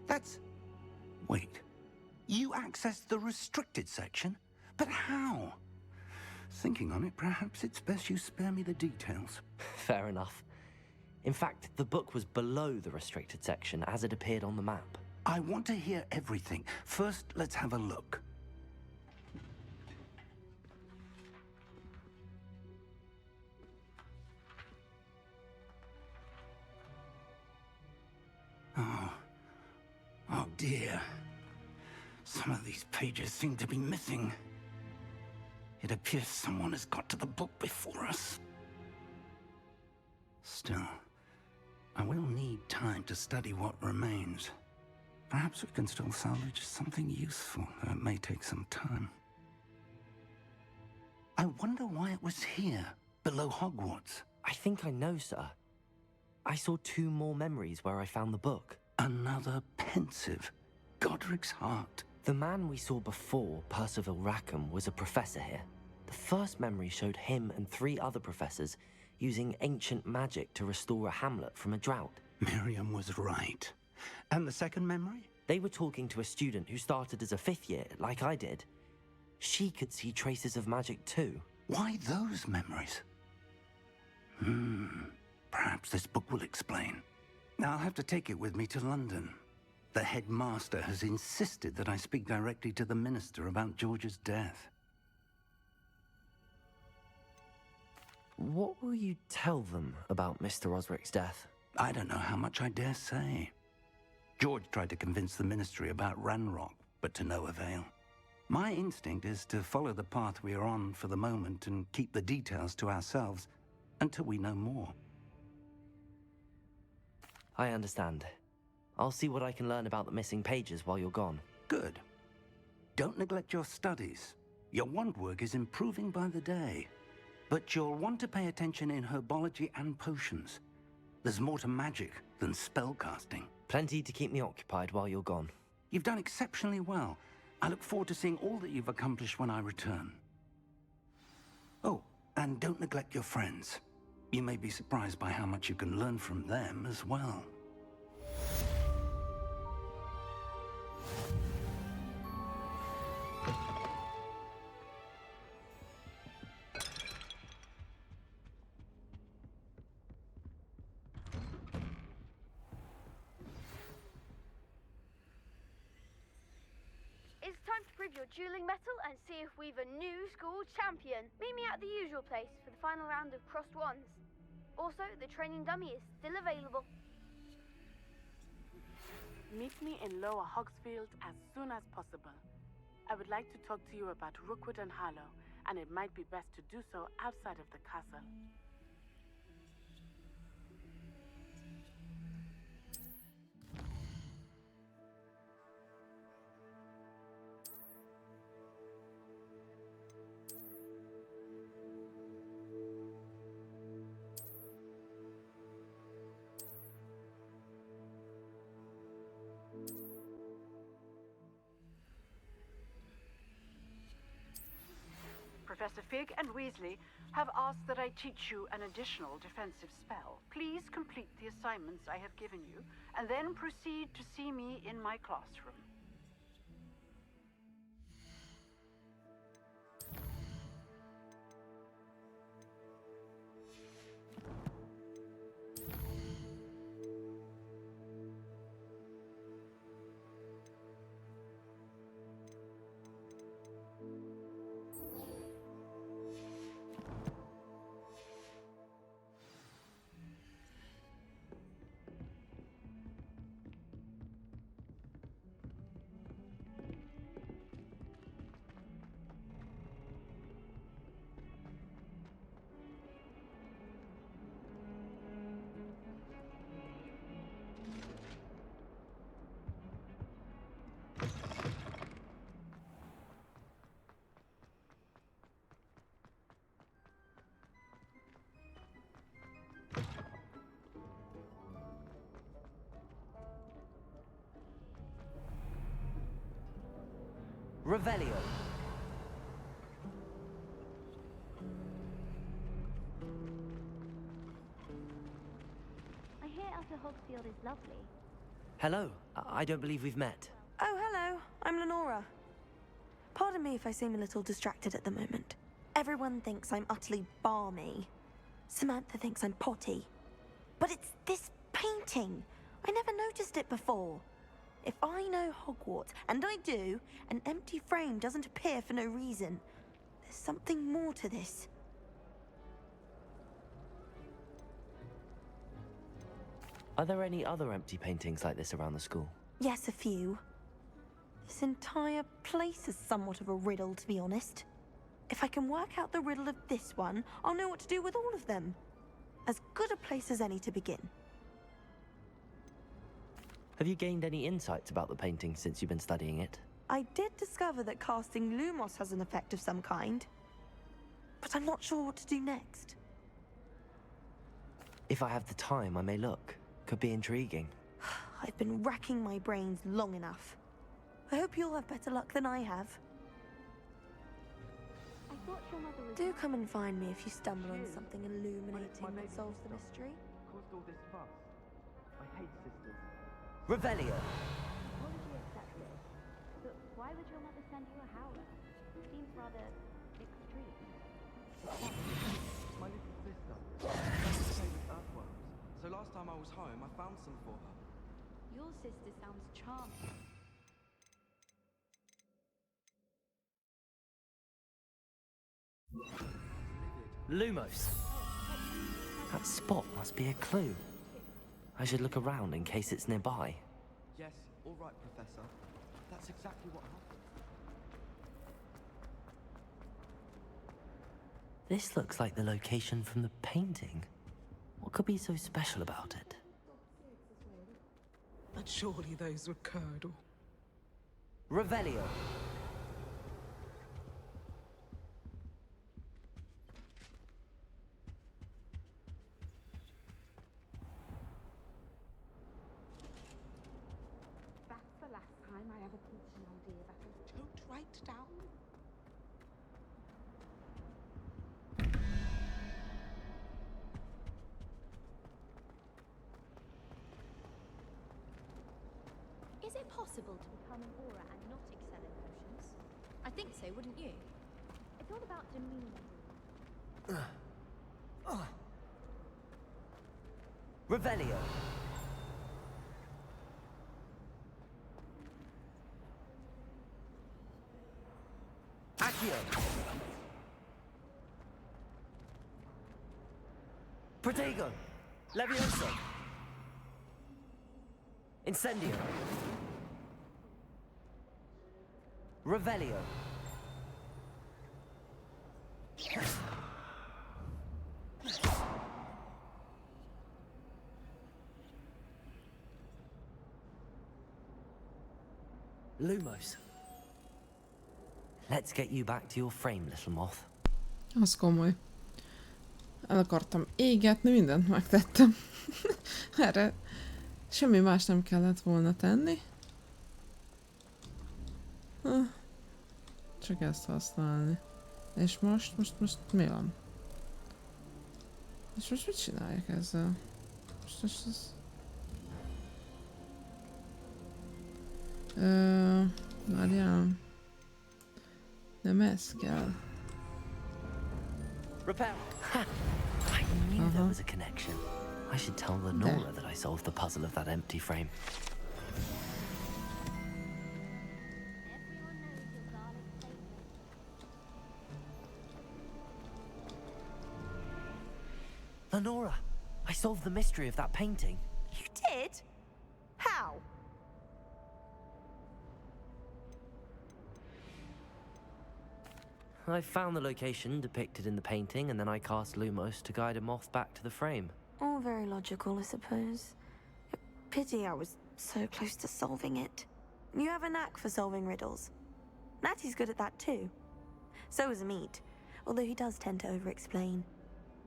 That's... Wait. You accessed the restricted section? But how? Thinking on it, perhaps it's best you spare me the details. Fair enough. In fact, the book was below the restricted section as it appeared on the map. I want to hear everything. First, let's have a look. Oh dear. Some of these pages seem to be missing. It appears someone has got to the book before us. Still, I will need time to study what remains. Perhaps we can still salvage something useful, though it may take some time. I wonder why it was here, below Hogwarts. I think I know, sir. I saw 2 more memories where I found the book. Another pensive. Godric's heart. The man we saw before, Percival Rackham, was a professor here. The first memory showed him and 3 other professors using ancient magic to restore a hamlet from a drought. Miriam was right. And the second memory? They were talking to a student who started as a 5th year, like I did. She could see traces of magic too. Why those memories? Perhaps this book will explain. I'll have to take it with me to London. The headmaster has insisted that I speak directly to the minister about George's death. What will you tell them about Mr. Osric's death? I don't know how much I dare say. George tried to convince the ministry about Ranrock, but to no avail. My instinct is to follow the path we are on for the moment and keep the details to ourselves until we know more. I understand. I'll see what I can learn about the missing pages while you're gone. Good. Don't neglect your studies. Your wand work is improving by the day. But you'll want to pay attention in herbology and potions. There's more to magic than spellcasting. Plenty to keep me occupied while you're gone. You've done exceptionally well. I look forward to seeing all that you've accomplished when I return. Oh, and don't neglect your friends. You may be surprised by how much you can learn from them as well. It's time to prove your dueling mettle and see if we've a new school champion. Meet me at the usual place for the final round of crossed wands. Also, the training dummy is still available. Meet me in Lower Hogsfield as soon as possible. I would like to talk to you about Rookwood and Harlow, and it might be best to do so outside of the castle. Professor Fig and Weasley have asked that I teach you an additional defensive spell. Please complete the assignments I have given you, and then proceed to see me in my classroom. Revelio. I hear Upper Hogsfield is lovely. Hello. I don't believe we've met. Oh, hello. I'm Lenora. Pardon me if I seem a little distracted at the moment. Everyone thinks I'm utterly balmy. Samantha thinks I'm potty. But it's this painting. I never noticed it before. If I know Hogwarts, and I do, an empty frame doesn't appear for no reason. There's something more to this. Are there any other empty paintings like this around the school? Yes, a few. This entire place is somewhat of a riddle, to be honest. If I can work out the riddle of this one, I'll know what to do with all of them. As good a place as any to begin. Have you gained any insights about the painting since you've been studying it? I did discover that casting Lumos has an effect of some kind. But I'm not sure what to do next. If I have the time, I may look. Could be intriguing. I've been racking my brains long enough. I hope you'll have better luck than I have. I thought your mother was... Do come and find me if you stumble on something illuminating that solves the mystery. Caused all this fuss. I hate sisters. Revelio. Apology accepted. But why would your mother send you a howler? Seems rather extreme. My little sister. She played with earthworms. So last time I was home, I found some for her. Your sister sounds charming. Lumos. That spot must be a clue. I should look around in case it's nearby. Yes, all right, Professor. That's exactly what happened. This looks like the location from the painting. What could be so special about it? But surely those were Curdle. Revelio. That's the last time I ever thought an idea that I don't write down. Is it possible to become an aura and not excel in potions? I think so, wouldn't you? It's all about demeanor. Revelio. Accio. Protego. Levioso. Incendio. Revelio. Lumos. Let's get you back to your frame, little moth. Az komoly. El akartam égetni, mindent megtettem. Erre semmi más nem kellett volna tenni. Csak ezt használni. És most mi van? És most mit csinálják ezzel? Most ez... Várjál. Nem ez kell. Repair. I knew there was a connection. I should tell Lenora that I solved the puzzle of that empty frame. Lenora, I solved the mystery of that painting. You did? How? I found the location depicted in the painting, and then I cast Lumos to guide a moth back to the frame. All very logical, I suppose. Pity I was so close to solving it. You have a knack for solving riddles. Natty's good at that too. So is Amit, although he does tend to over-explain.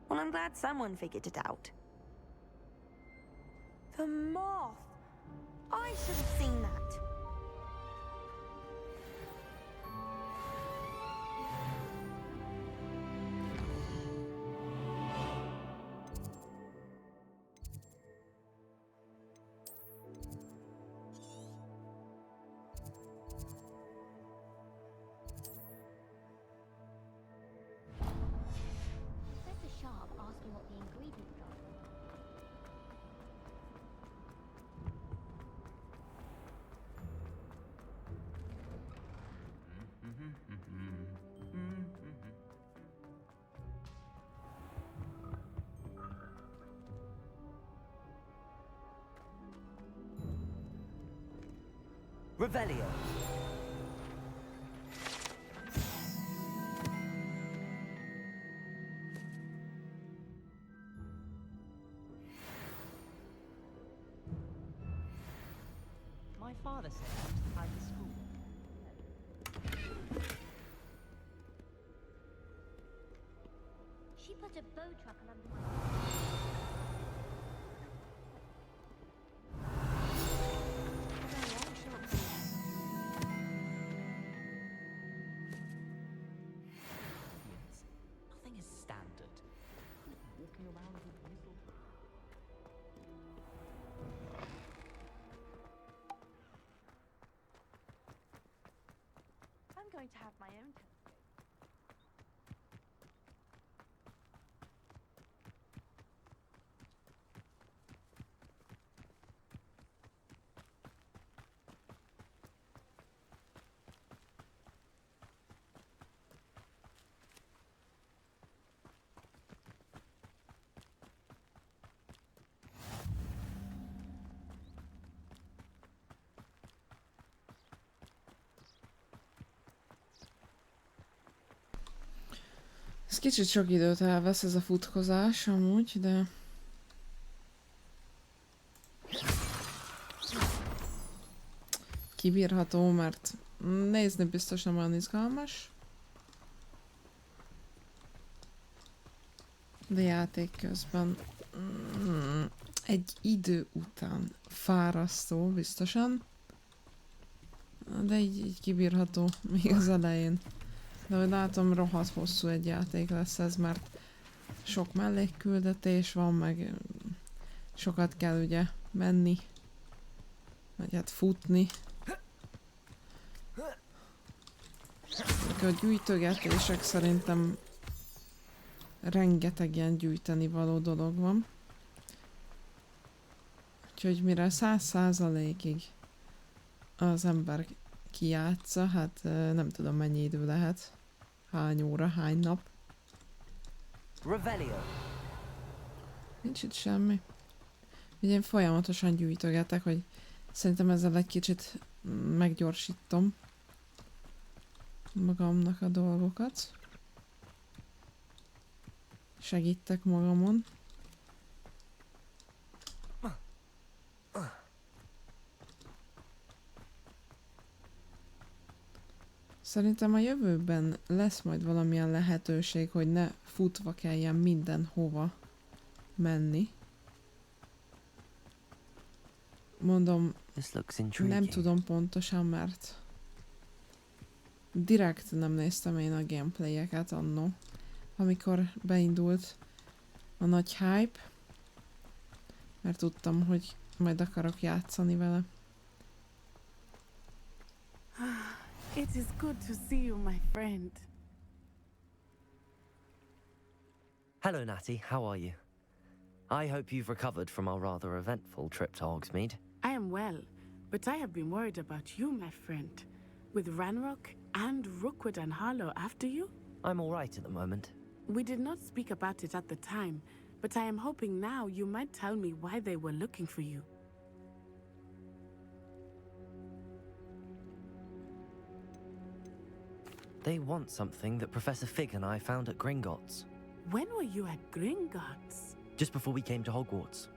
Well, I'm glad someone figured it out. The moth! I should have seen that. Revelio. My father said I was to hide the school. She put a bow truckle under my Nothing is standard. Walking around with whistle. I'm going to have my own telescope. Ez kicsit sok időt elvesz ez a futkozás amúgy, de... Kibírható, mert nézni biztos nem olyan izgalmas. De játék közben... egy idő után fárasztó biztosan. De így kibírható még az elején. De hogy látom, rohadt hosszú egy játék lesz ez, mert sok mellékküldetés van, meg sokat kell ugye menni, vagy hát futni. A gyűjtögetések szerintem rengeteg ilyen gyűjteni való dolog van. Úgyhogy mire 100%-ig az ember kijátsza, hát nem tudom mennyi idő lehet. Hány óra, hány nap. Revelio. Nincs itt semmi. Ugye én folyamatosan gyűjtögetek, hogy szerintem ezzel egy kicsit meggyorsítom magamnak a dolgokat. Segítek magamon. Szerintem a jövőben lesz majd valamilyen lehetőség, hogy ne futva kelljen mindenhova menni. Mondom, nem tudom pontosan, mert direkt nem néztem én a gameplayeket annó, amikor beindult a nagy hype, mert tudtam, hogy majd akarok játszani vele. It is good to see you, my friend. Hello, Natty. How are you? I hope you've recovered from our rather eventful trip to Hogsmeade. I am well, but I have been worried about you, my friend. With Ranrock and Rookwood and Harlow after you? I'm all right at the moment. We did not speak about it at the time, but I am hoping now you might tell me why they were looking for you. They want something that Professor Fig and I found at Gringotts. When were you at Gringotts? Just before we came to Hogwarts.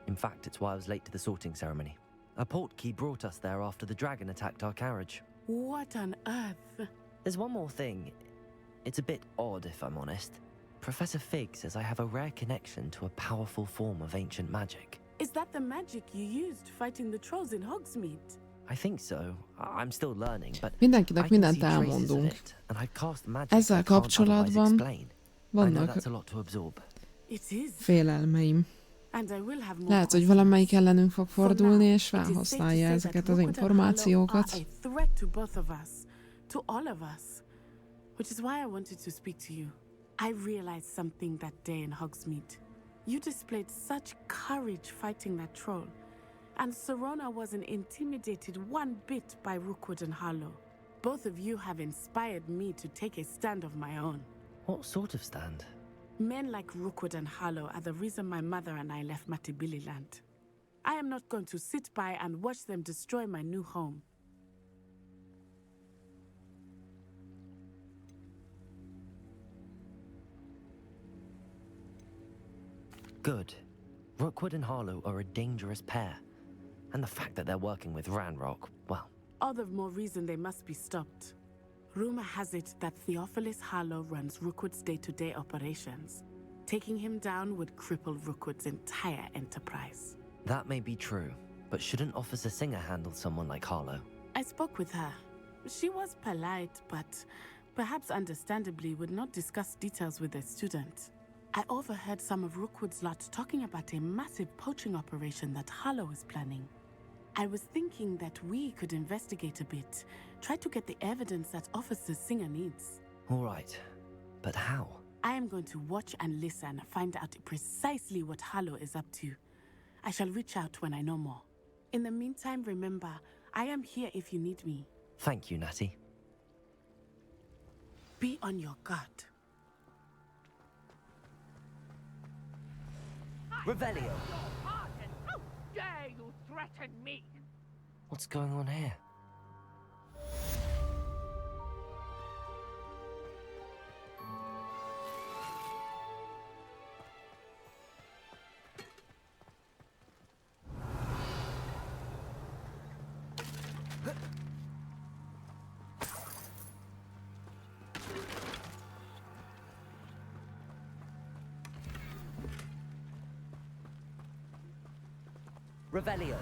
In fact, it's why I was late to the sorting ceremony. A portkey brought us there after the dragon attacked our carriage. What on earth? There's one more thing. It's a bit odd, if I'm honest. Professor Fig says I have a rare connection to a powerful form of ancient magic. Is that the magic you used fighting the trolls in Hogsmeade? I think so. I'm still learning, but Mindenkinek I can mindent see traces of elmondunk. it, and I cast magic Ezzel I can't otherwise kapcsolatban explain. I know vannak that's a lot to absorb. It is. félelmeim. And I will have more Lehet, hogy valamelyik ellenünk fog fordulni, és felhasználja ezeket az információkat. a threat to both of us, to all of us. Which is why I wanted to speak to you. I realized something that day in Hogsmeade. You displayed such courage fighting that troll. And Serona wasn't intimidated one bit by Rookwood and Harlow. Both of you have inspired me to take a stand of my own. What sort of stand? Men like Rookwood and Harlow are the reason my mother and I left Matabili land. I am not going to sit by and watch them destroy my new home. Good. Rookwood and Harlow are a dangerous pair. And the fact that they're working with Ranrock, well... All the more reason they must be stopped. Rumor has it that Theophilus Harlow runs Rookwood's day-to-day operations. Taking him down would cripple Rookwood's entire enterprise. That may be true, but shouldn't Officer Singer handle someone like Harlow? I spoke with her. She was polite, but perhaps understandably would not discuss details with a student. I overheard some of Rookwood's lot talking about a massive poaching operation that Harlow is planning. I was thinking that we could investigate a bit, try to get the evidence that Officer Singer needs. All right, but how? I am going to watch and listen, find out precisely what Harlow is up to. I shall reach out when I know more. In the meantime, remember, I am here if you need me. Thank you, Natty. Be on your guard. Revelio! How dare you threaten me? What's going on here? Revelio.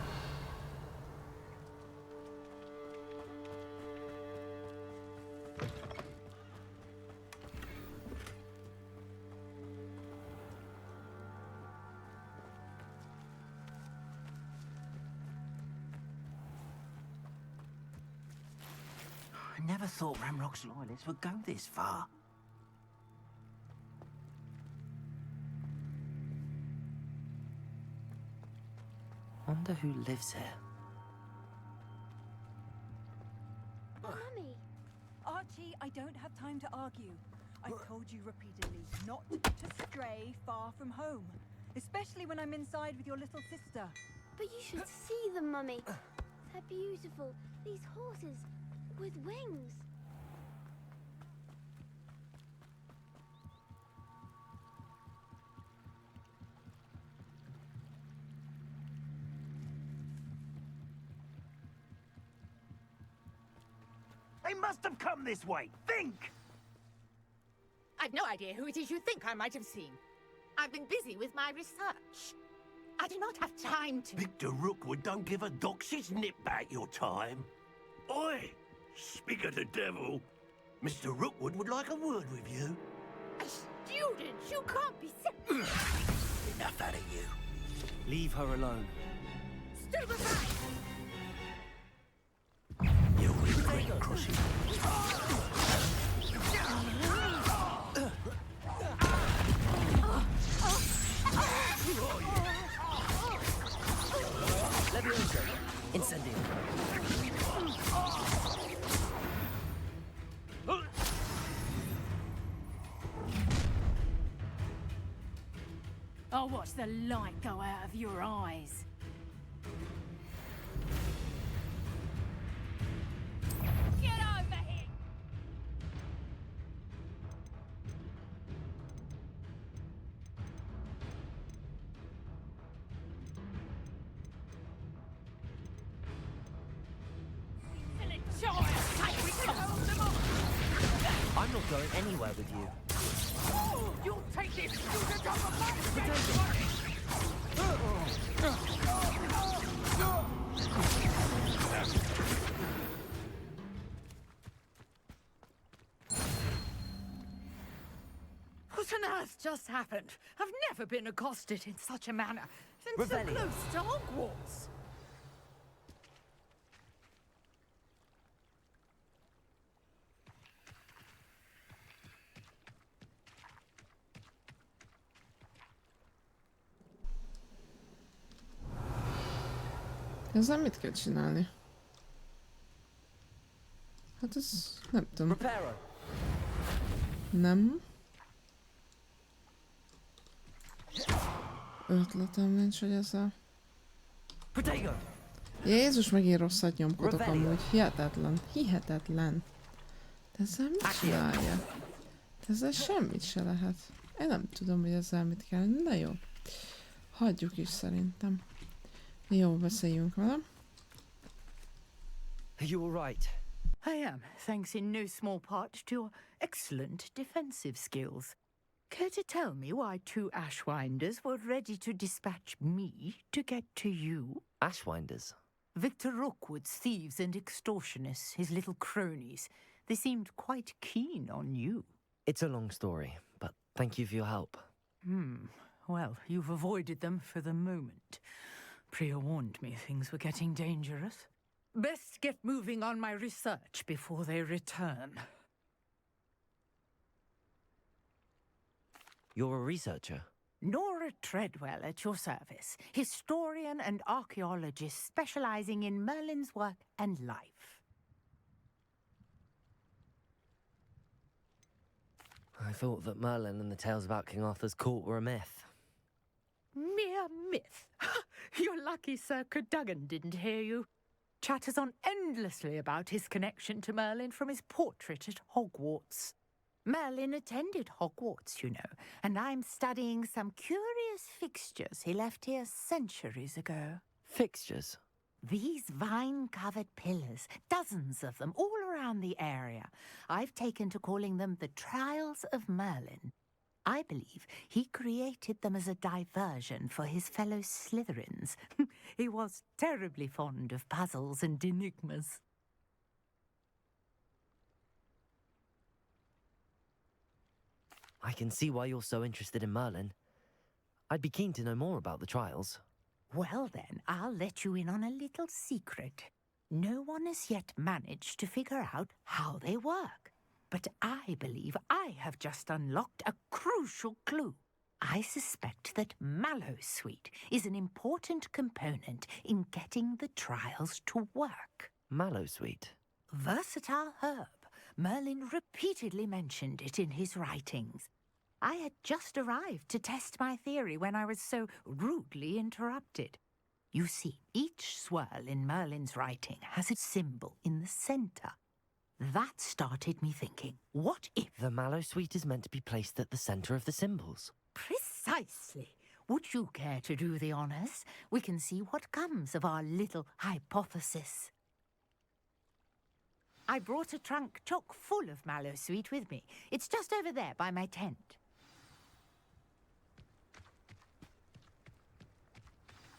I never thought Ranrock's loyalists would go this far. Wonder who lives here. Mummy! Archie, I don't have time to argue. I've told you repeatedly not to stray far from home. Especially when I'm inside with your little sister. But you should see them, Mummy. They're beautiful. These horses with wings. They must have come this way. Think! I've no idea who it is you think I might have seen. I've been busy with my research. I do not have time to... Victor Rookwood don't give a doxy's nip back your time. Oi! Speak of the devil. Mr. Rookwood would like a word with you. A student? You can't be serious. Enough out of you. Leave her alone. Stupefy! You regret crossing. Levioso. Incendio. I'll watch the light go out of your eyes. Get over here! Silly child! We can hold them off! I'm not going anywhere with you. You'll take this student off of my head! What on earth just happened? I've never been accosted in such a manner since so Revelio. close to Hogwarts. Ezzel mit kell csinálni? Hát ez... nem tudom. Nem? Ötletem nincs, hogy ezzel... Jézus, megint rosszat nyomkodok amúgy. Hihetetlen. Hihetetlen. De ezzel mit csinálja? De ezzel semmit se lehet. Én nem tudom, hogy ezzel mit kell. Na jó. Hagyjuk is szerintem. Jó, beszéljünk vele. You all right? I am, thanks in no small part to your excellent defensive skills. Care to tell me why 2 Ashwinders were ready to dispatch me to get to you? Ashwinders? Victor Rookwood's thieves and extortionists, his little cronies. They seemed quite keen on you. It's a long story, but thank you for your help. Well, you've avoided them for the moment. Priya warned me things were getting dangerous. Best get moving on my research before they return. You're a researcher? Nora Treadwell at your service, historian and archaeologist specializing in Merlin's work and life. I thought that Merlin and the tales about King Arthur's court were a myth. Mere myth. You're lucky Sir Cadogan didn't hear you. Chatters on endlessly about his connection to Merlin from his portrait at Hogwarts. Merlin attended Hogwarts, you know, and I'm studying some curious fixtures he left here centuries ago. Fixtures? These vine-covered pillars, dozens of them, all around the area. I've taken to calling them the Trials of Merlin. I believe he created them as a diversion for his fellow Slytherins. He was terribly fond of puzzles and enigmas. I can see why you're so interested in Merlin. I'd be keen to know more about the trials. Well then, I'll let you in on a little secret. No one has yet managed to figure out how they work. But I believe I have just unlocked a crucial clue. I suspect that Mallowsweet is an important component in getting the trials to work. Mallowsweet? Versatile herb. Merlin repeatedly mentioned it in his writings. I had just arrived to test my theory when I was so rudely interrupted. You see, each swirl in Merlin's writing has a symbol in the center. That started me thinking, what if... The Mallowsweet is meant to be placed at the center of the symbols. Precisely. Would you care to do the honors? We can see what comes of our little hypothesis. I brought a trunk chock full of Mallowsweet with me. It's just over there by my tent.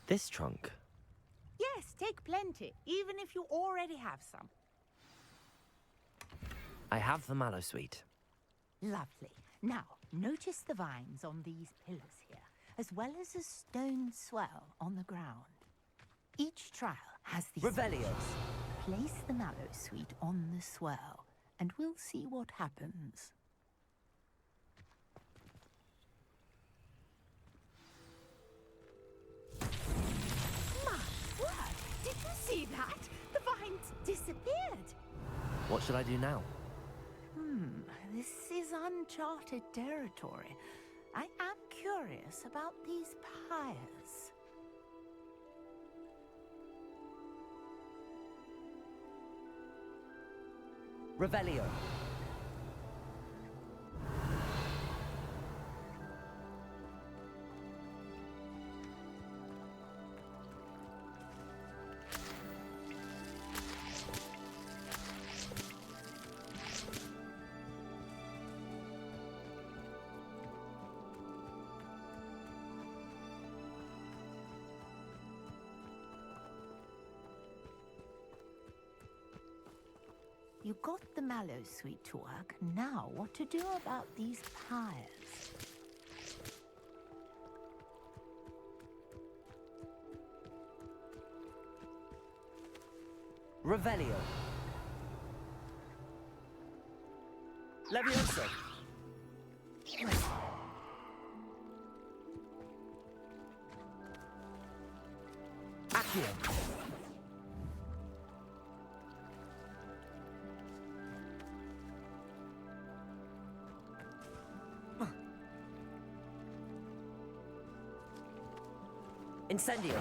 This trunk? Yes, take plenty, even if you already have some. I have the Mallowsweet. Lovely. Now, notice the vines on these pillars here, as well as a stone swell on the ground. Each trial has these... Revelios. Place the Mallowsweet on the swell, and we'll see what happens. My word! Did you see that? The vines disappeared. What should I do now? This is uncharted territory. I am curious about these pyres. Revelio. You got the Mallowsweet to work. Now, what to do about these pyres? Revelio. Levioso. Accio. Incendio.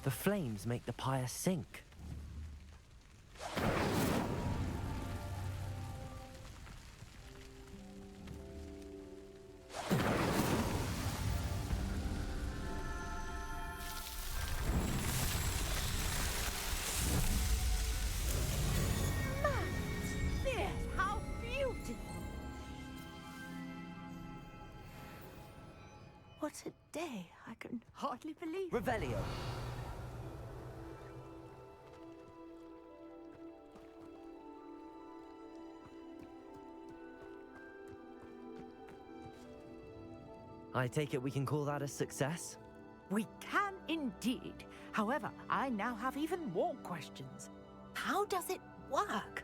The flames make the pyre sink. What a day. I can hardly believe it. Revelio. I take it we can call that a success? We can indeed. However, I now have even more questions. How does it work?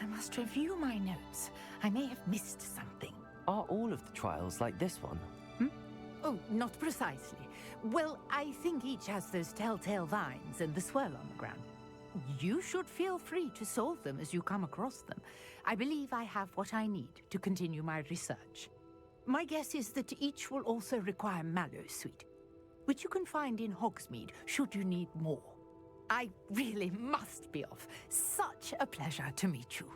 I must review my notes. I may have missed something. Are all of the trials like this one? Oh, not precisely. Well, I think each has those telltale vines and the swirl on the ground. You should feel free to solve them as you come across them. I believe I have what I need to continue my research. My guess is that each will also require mallow sweet, which you can find in Hogsmeade should you need more. I really must be off. Such a pleasure to meet you.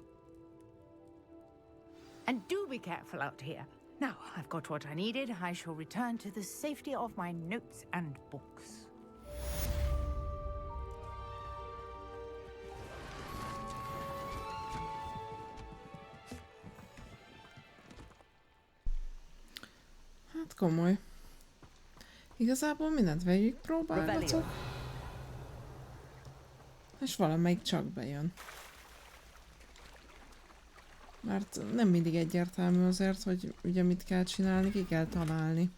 And do be careful out here. Now, I've got what I needed. I shall return to the safety of my notes and books. Hát komoly. Igazából mindent végig próbálgatok. És valamelyik csak bejön. Mert nem mindig egyértelmű azért, hogy ugye mit kell csinálni, ki kell találni.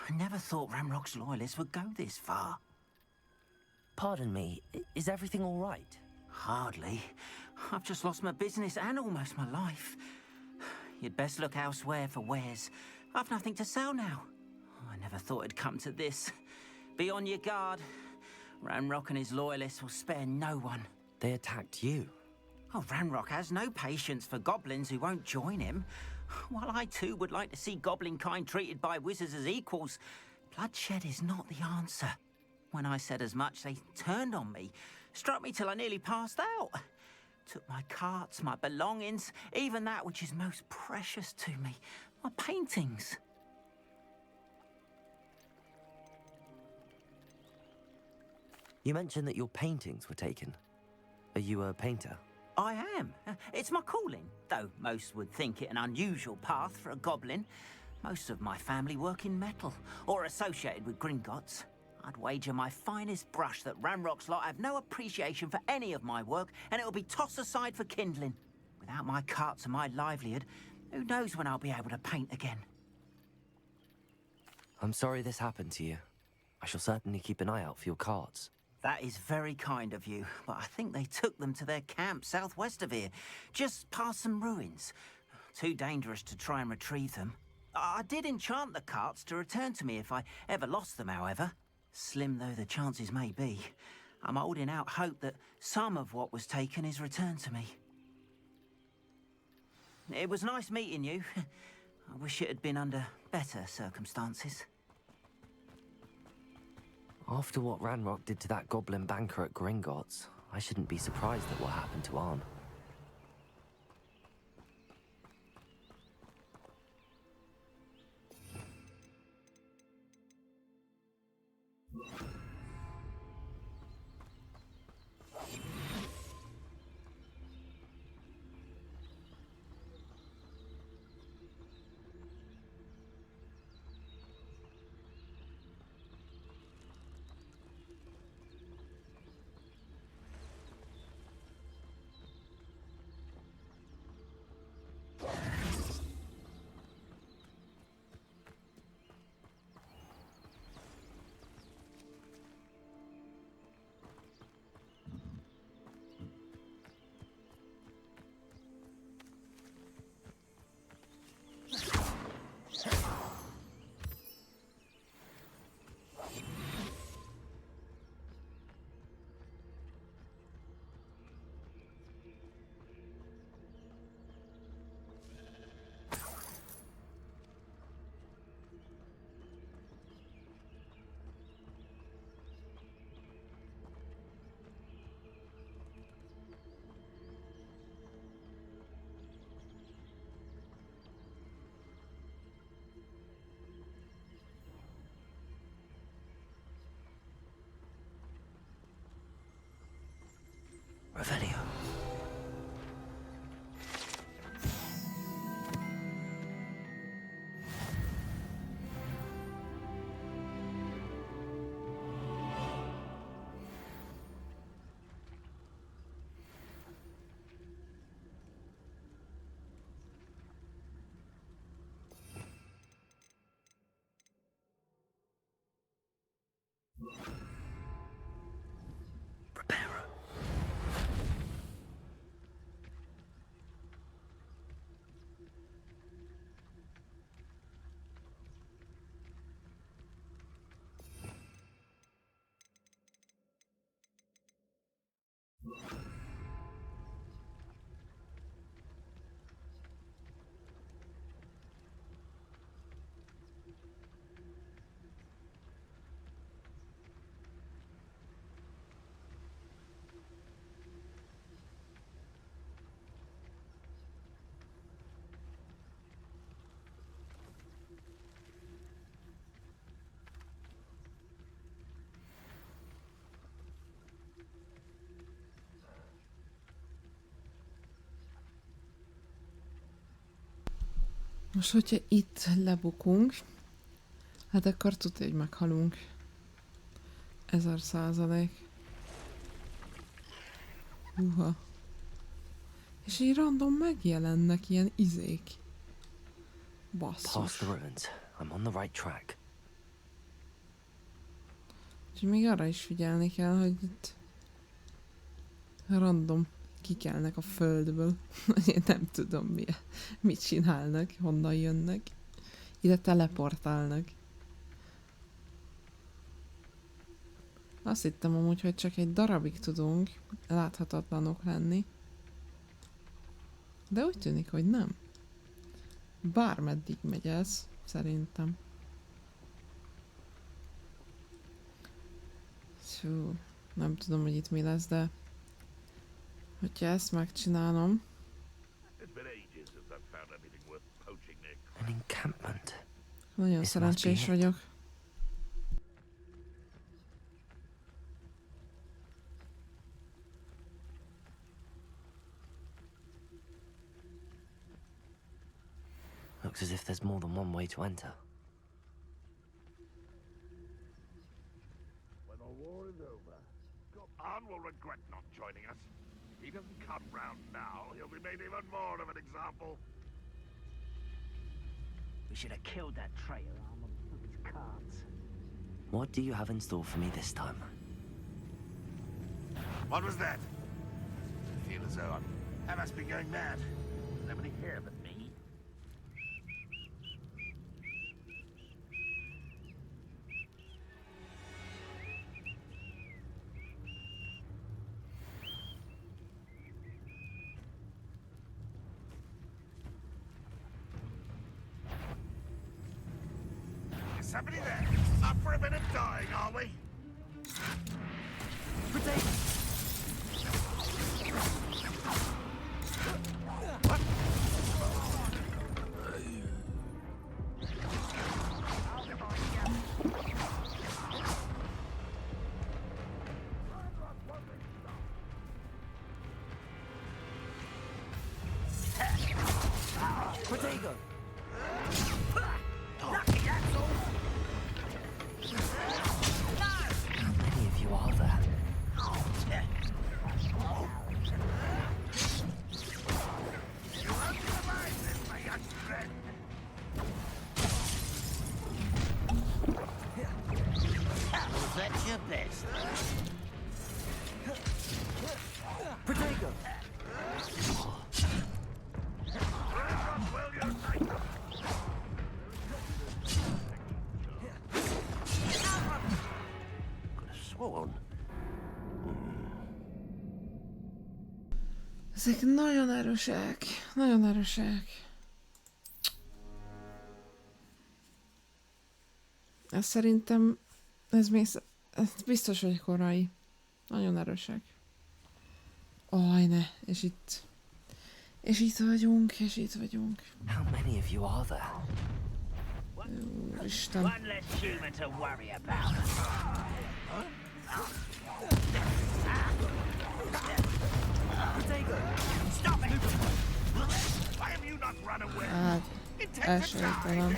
I never thought Ramrock's loyalists would go this far. Pardon me, is everything all right? Hardly. I've just lost my business and almost my life. You'd best look elsewhere for wares. I've nothing to sell now. I never thought it'd come to this. Be on your guard. Ranrock and his loyalists will spare no one. They attacked you? Oh, Ranrock has no patience for goblins who won't join him. While I too would like to see goblin kind treated by wizards as equals, bloodshed is not the answer. When I said as much, they turned on me, struck me till I nearly passed out. Took my carts, my belongings, even that which is most precious to me, my paintings. You mentioned that your paintings were taken. Are you a painter? I am. It's my calling, though most would think it an unusual path for a goblin. Most of my family work in metal, or associated with Gringotts. I'd wager my finest brush that Ranrock's lot have no appreciation for any of my work, and it'll be tossed aside for kindling. Without my carts and my livelihood, who knows when I'll be able to paint again. I'm sorry this happened to you. I shall certainly keep an eye out for your carts. That is very kind of you, but I think they took them to their camp southwest of here, just past some ruins. Too dangerous to try and retrieve them. I did enchant the carts to return to me if I ever lost them, however. Slim though the chances may be, I'm holding out hope that some of what was taken is returned to me. It was nice meeting you. I wish it had been under better circumstances. After what Ranrock did to that goblin banker at Gringotts, I shouldn't be surprised at what happened to Arn. Revelio. Most, hogyha itt lebukunk, hát akkor tudja, hogy meghalunk. 1000%. Húha. És így random megjelennek ilyen izék. Basszus. Past the ruins. I'm on the right track. Úgyhogy még arra is figyelni kell, hogy itt random kikelnek a földből. Én nem tudom mit csinálnak, honnan jönnek. Ide teleportálnak. Azt hittem amúgy, hogy csak egy darabig tudunk láthatatlanok lenni. De úgy tűnik, hogy nem. Bármeddig megy ez, szerintem. Szó, nem tudom, hogy itt mi lesz, de hogyha ezt megcsinálom. An encampment. Nagyon szerencsés vagyok. Looks as if there's more than one way to enter. When the war is over, Anne will regret not joining us. If he doesn't come round now, he'll be made even more of an example. We should have killed that traitor arm on his cards. What do you have in store for me this time? What was that? I feel as though I must be going mad. There's nobody here but me. Is somebody there? Up for a bit of dying, are we? What? Protego! How many of you are there? That's your best. Protego! Sworn. Ezek nagyon erősek. Nagyon erősek. Ez szerintem... Ez biztos, hogy korai. Nagyon erősek. Aj, ne. És itt... És itt vagyunk, és itt vagyunk. How many of you are there? Úristen. One less human to worry about. esélytelen.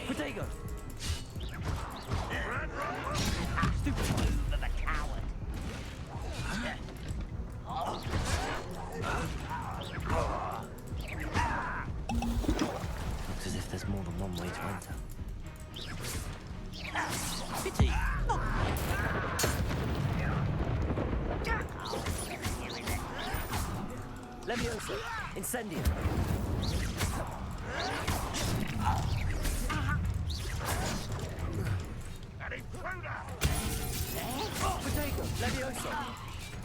Potato! Stupid move of a coward! Looks as if there's more than one way to enter. Pity! Leviosa! Incendio! An intruder! Potato! Leviosa!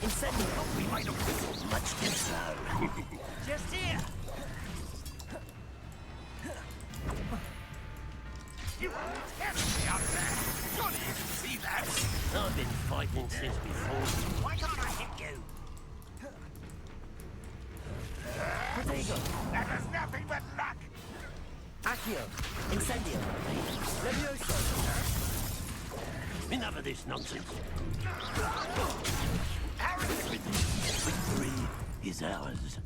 Incendio! We might have whistled much too slow. Just here! You are terribly out there! Surely you can see that! I've been fighting since before. Why can't I hit you? Potato! That is nothing but luck! Accio! Incendio! Leviosa! Enough of this nonsense. Harry! Victory is ours.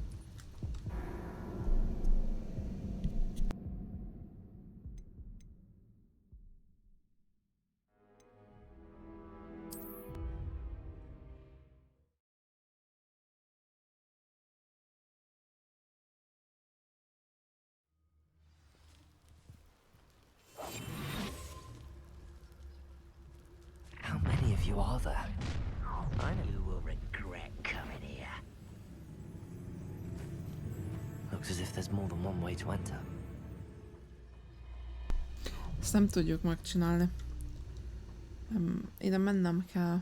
How many of you are there? I know you will regret coming here. Looks as if there's more than one way to enter. Ezt nem tudjuk megcsinálni. Ide mennem kell.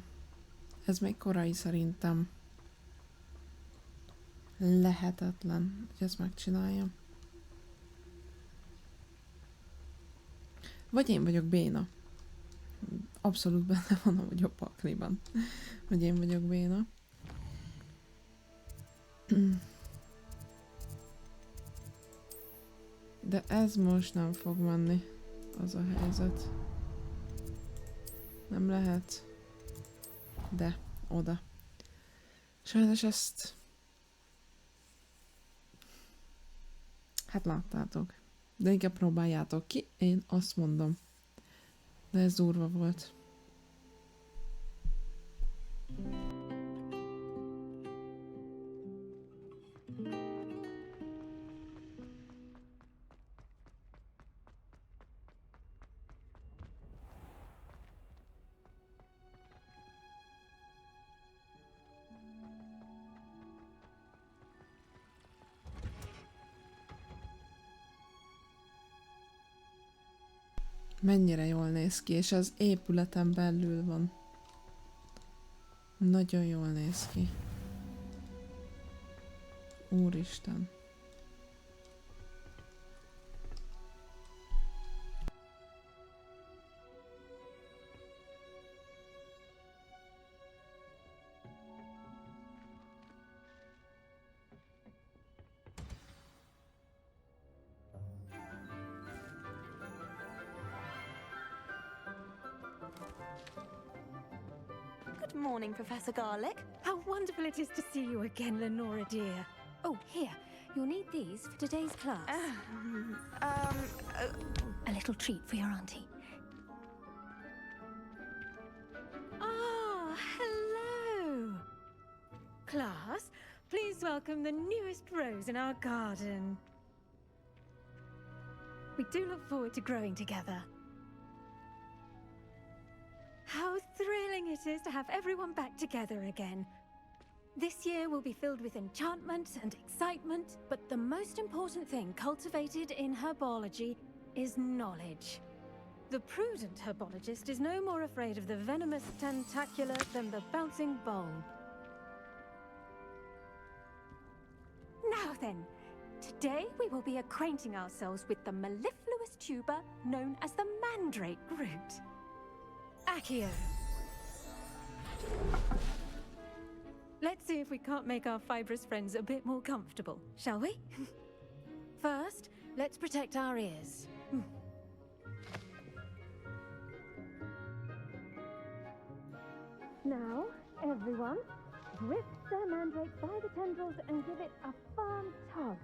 Ez még korai szerintem. Lehetetlen, hogy ezt megcsináljam. Vagy én vagyok béna. Abszolút benne van a jobb pakliban, hogy én vagyok béna. De ez most nem fog menni, az a helyzet. Nem lehet. De, oda. Sajnos ezt... Hát láttátok. De inkább próbáljátok ki, én azt mondom. De ez durva volt. Mennyire jól néz ki, és az épületen belül van. Nagyon jól néz ki. Úristen. Good morning, Professor Garlic. How wonderful it is to see you again, Lenora dear. Oh, here. You'll need these for today's class. A little treat for your auntie. Ah, hello. Class, please welcome the newest rose in our garden. We do look forward to growing together. How thrilling it is to have everyone back together again. This year will be filled with enchantment and excitement, but the most important thing cultivated in herbology is knowledge. The prudent herbologist is no more afraid of the venomous tentacular than the bouncing bowl. Now then, today we will be acquainting ourselves with the mellifluous tuber known as the mandrake root. Accio. Let's see if we can't make our fibrous friends a bit more comfortable, shall we? First, let's protect our ears. Now, everyone, grip their mandrake by the tendrils and give it a firm tug.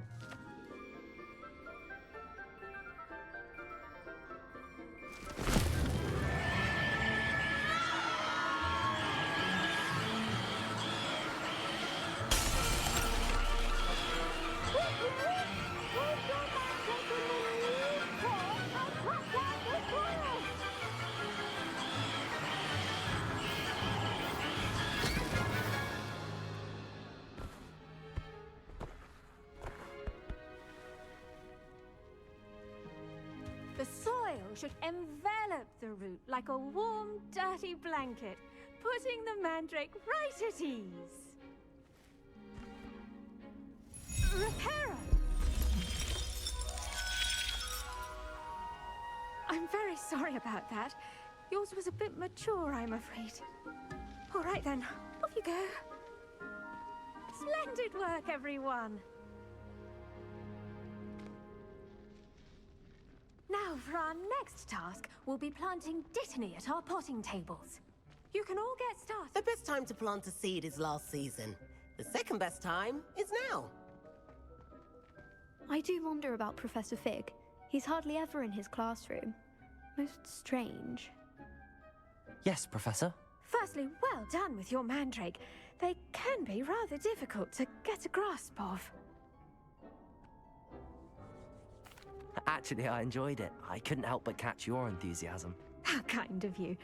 The soil should envelop the root like a warm, dirty blanket, putting the mandrake right at ease. Reparo! I'm very sorry about that. Yours was a bit mature, I'm afraid. All right then, off you go. Splendid work, everyone. Now, for our next task, we'll be planting dittany at our potting tables. You can all get started. The best time to plant a seed is last season. The second best time is now. I do wonder about Professor Fig. He's hardly ever in his classroom. Most strange. Yes, Professor. Firstly, well done with your mandrake. They can be rather difficult to get a grasp of. Actually, I enjoyed it. I couldn't help but catch your enthusiasm. How kind of you.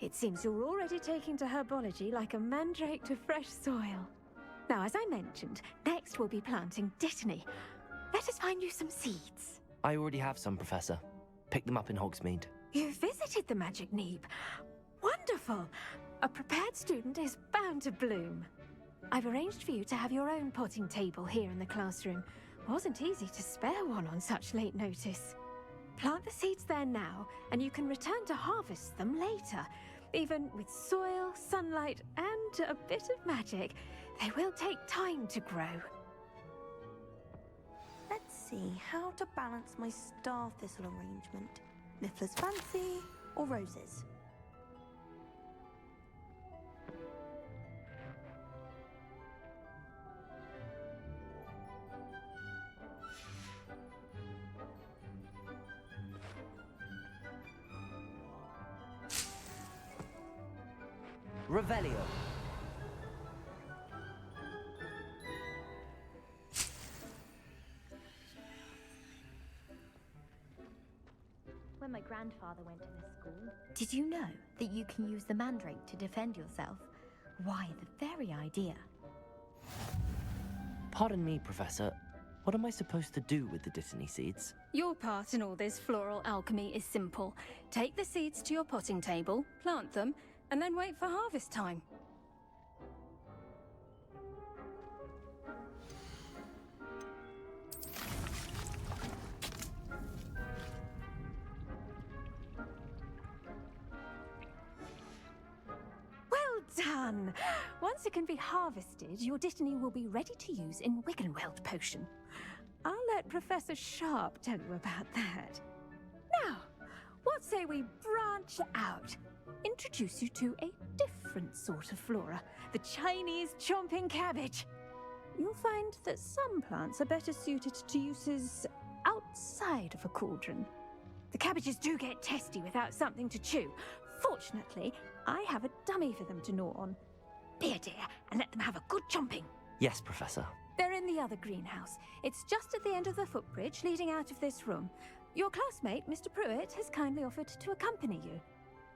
It seems you're already taking to herbology like a mandrake to fresh soil. Now, as I mentioned, next we'll be planting dittany. Let us find you some seeds. I already have some, Professor. Picked them up in Hogsmeade. You visited the Magic Neeb. Wonderful! A prepared student is bound to bloom. I've arranged for you to have your own potting table here in the classroom. Wasn't easy to spare one on such late notice. Plant the seeds there now, and you can return to harvest them later. Even with soil, sunlight, and a bit of magic, they will take time to grow. Let's see how to balance my star thistle arrangement. Niffler's Fancy or roses? Revelio. When my grandfather went to this school, did you know that you can use the mandrake to defend yourself? Why, the very idea. Pardon me, Professor. What am I supposed to do with the dittany seeds? Your part in all this floral alchemy is simple. Take the seeds to your potting table, plant them, and then wait for harvest time. Done! Once it can be harvested, your dittany will be ready to use in Wiggenweld potion. I'll let Professor Sharp tell you about that. Now, what say we branch out? Introduce you to a different sort of flora, the Chinese chomping cabbage. You'll find that some plants are better suited to uses outside of a cauldron. The cabbages do get testy without something to chew. Fortunately, I have a dummy for them to gnaw on. Be a dear and let them have a good chomping. Yes, Professor. They're in the other greenhouse. It's just at the end of the footbridge leading out of this room. Your classmate, Mr. Pruitt, has kindly offered to accompany you.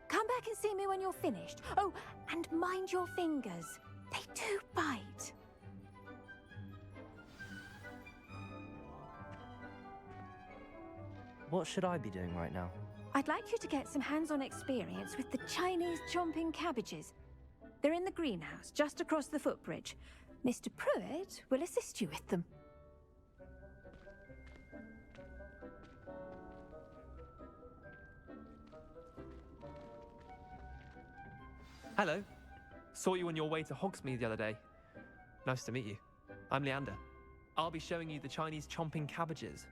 Come back and see me when you're finished. Oh, and mind your fingers. They do bite. What should I be doing right now? I'd like you to get some hands-on experience with the Chinese chomping cabbages. They're in the greenhouse, just across the footbridge. Mr. Pruitt will assist you with them. Hello. Saw you on your way to Hogsmeade the other day. Nice to meet you. I'm Leander. I'll be showing you the Chinese chomping cabbages.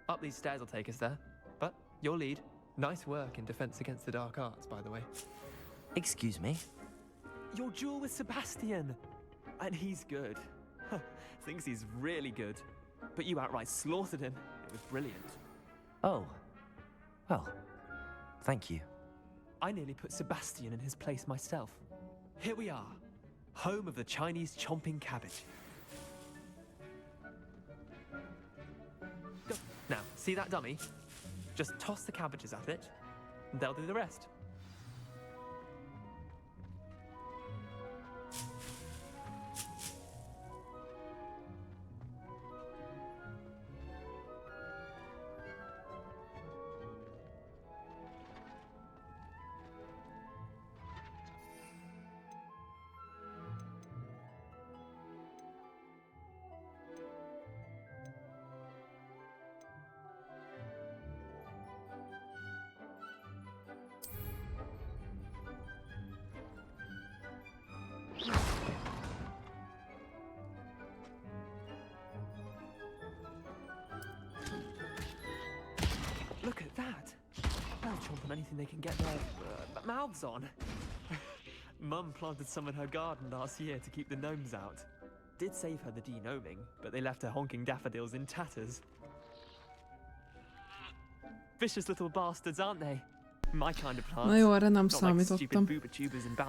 Up these stairs will take us there. But your lead. Nice work in defense against the dark arts, by the way. Excuse me? Your duel with Sebastian! And he's good. Thinks he's really good. But you outright slaughtered him. It was brilliant. Oh. Well, thank you. I nearly put Sebastian in his place myself. Here we are, home of the Chinese chomping cabbage. Go. Now, see that dummy? Just toss the cabbages at it, and they'll do the rest. Look at that! They'll chomp on anything they can get their mouths on. Mum planted some in her garden last year to keep the gnomes out. Did save her the de-gnoming, but they left her honking daffodils in tatters. Vicious little bastards, aren't they? My kind of plants. Na jó, arra nem számítottam.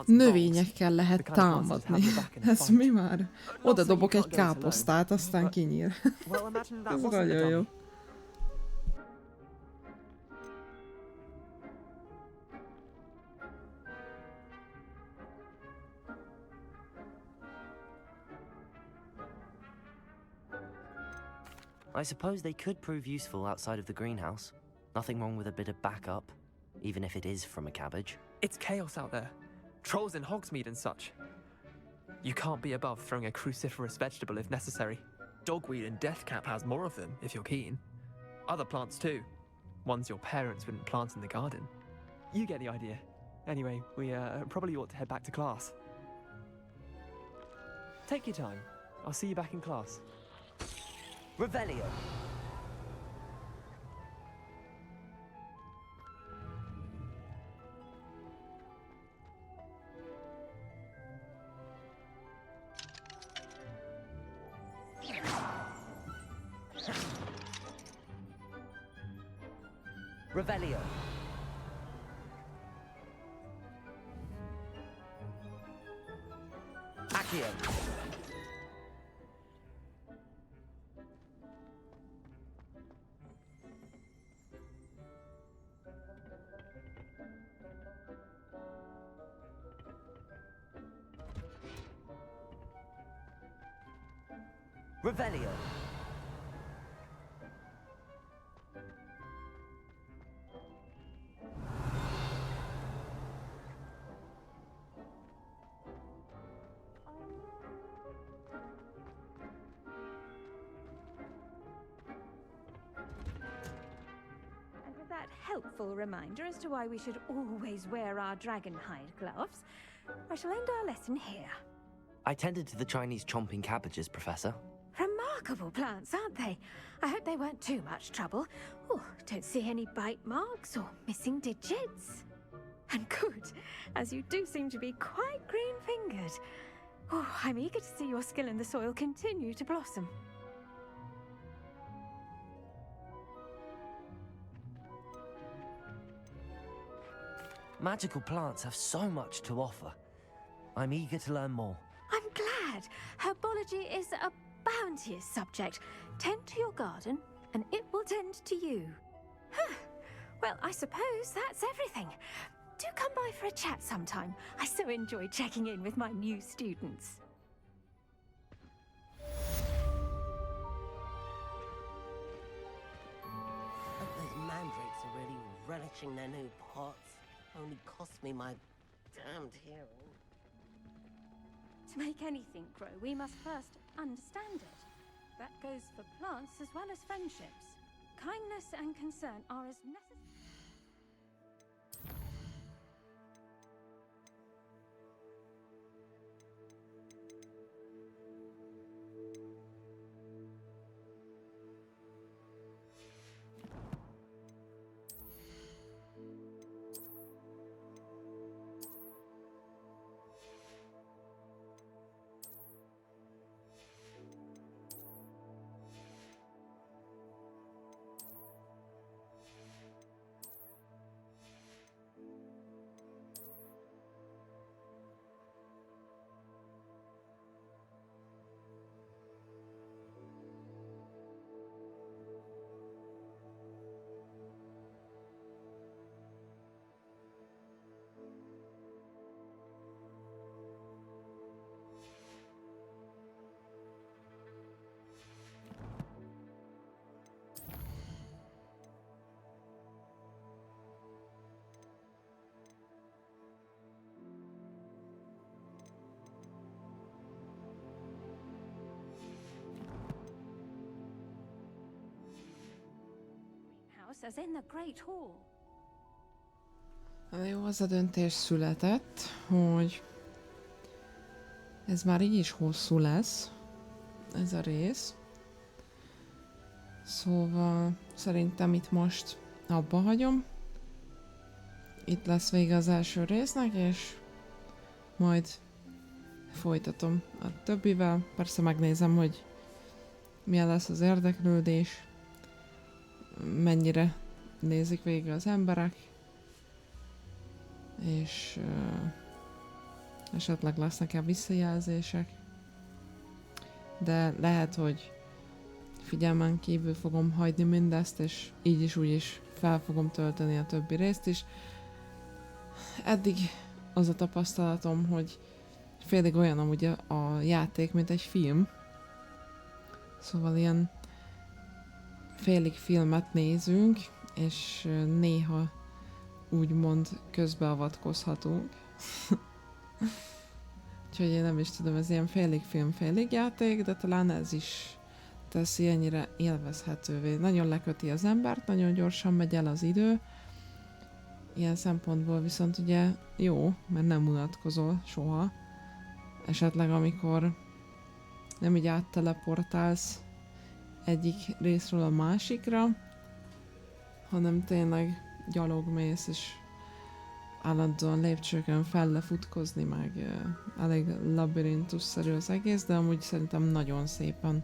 Növényekkel lehet támadni. Ez mi már? Oda dobok egy káposztát, aztán kinyír. Ez nagyon jó. I suppose they could prove useful outside of the greenhouse. Nothing wrong with a bit of backup, even if it is from a cabbage. It's chaos out there. Trolls in Hogsmeade and such. You can't be above throwing a cruciferous vegetable if necessary. Dogweed and deathcap has more of them, if you're keen. Other plants too. Ones your parents wouldn't plant in the garden. You get the idea. Anyway, we probably ought to head back to class. Take your time. I'll see you back in class. Revelio. Revelio. Accio. Revelio. And with that helpful reminder as to why we should always wear our dragonhide gloves, I shall end our lesson here. I tended to the Chinese chomping cabbages, Professor. Remarkable plants, aren't they? I hope they weren't too much trouble. Oh, don't see any bite marks or missing digits. And good, as you do seem to be quite green-fingered. Oh, I'm eager to see your skill in the soil continue to blossom. Magical plants have so much to offer. I'm eager to learn more. I'm glad. Herbology is a bounteous subject. Tend to your garden, and it will tend to you. Well, I suppose that's everything. Do come by for a chat sometime. I so enjoy checking in with my new students. Those mandrakes are really relishing their new pots. Only cost me my damned hearing. To make anything grow, we must first understand it. That goes for plants as well as friendships. Kindness and concern are as necessary. course, as in the Great Hall. Jó, az a döntés született, hogy ez már így is hosszú lesz, ez a rész. Szóval szerintem itt most abba hagyom. Itt lesz vége az első résznek, és majd folytatom a többivel. Persze megnézem, hogy milyen lesz az érdeklődés, mennyire nézik végig az emberek, és esetleg lesznek-e visszajelzések. De lehet, hogy figyelmen kívül fogom hagyni mindezt, és így is úgy is fel fogom tölteni a többi részt is. Eddig az a tapasztalatom, hogy félig olyan amúgy a játék, mint egy film. Szóval ilyen félig filmet nézünk, és néha úgymond közbeavatkozhatunk. Úgyhogy én nem is tudom, ez ilyen félig film, félig játék, de talán ez is teszi ennyire élvezhetővé. Nagyon leköti az embert, nagyon gyorsan megy el az idő. Ilyen szempontból viszont ugye jó, mert nem unatkozol soha. Esetleg amikor nem így átteleportálsz egyik részről a másikra, hanem tényleg gyalog mész, és állandóan lépcsőkön fellefutkozni, meg elég labirintusszerű az egész, de amúgy szerintem nagyon szépen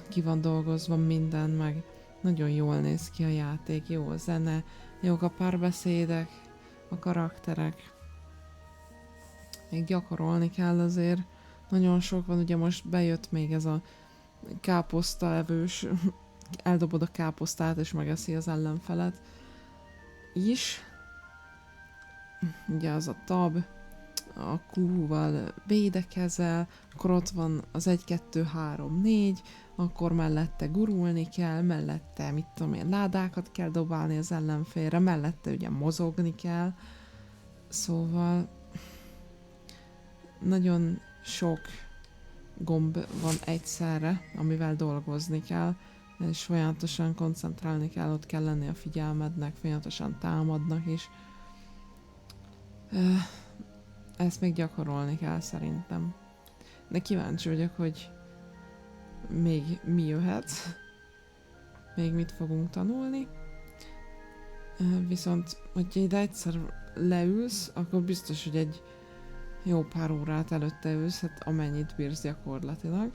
ki van dolgozva minden, meg nagyon jól néz ki a játék, jó a zene, jók a párbeszédek, a karakterek. Még gyakorolni kell azért, nagyon sok van, ugye most bejött még ez a káposztaevős, eldobod a káposztát és megeszi az ellenfelet is. Ugye az a tab, a Q-val védekezel, akkor ott van az 1, 2, 3, 4, akkor mellette gurulni kell, mellette, mit tudom én, ládákat kell dobálni az ellenfélre, mellette ugye mozogni kell. Szóval nagyon sok gomb van egyszerre, amivel dolgozni kell, és folyamatosan koncentrálni kell, ott kell lenni a figyelmednek, folyamatosan támadnak is. Ezt még gyakorolni kell szerintem. De kíváncsi vagyok, hogy még mi jöhet, még mit fogunk tanulni. Viszont, hogyha ide egyszer leülsz, akkor biztos, hogy egy jó pár órát előtte ülsz, hát amennyit bírsz gyakorlatilag.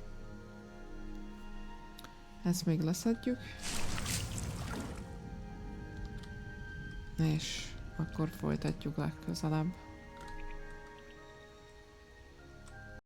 Ezt még leszedjük. És akkor folytatjuk legközelebb.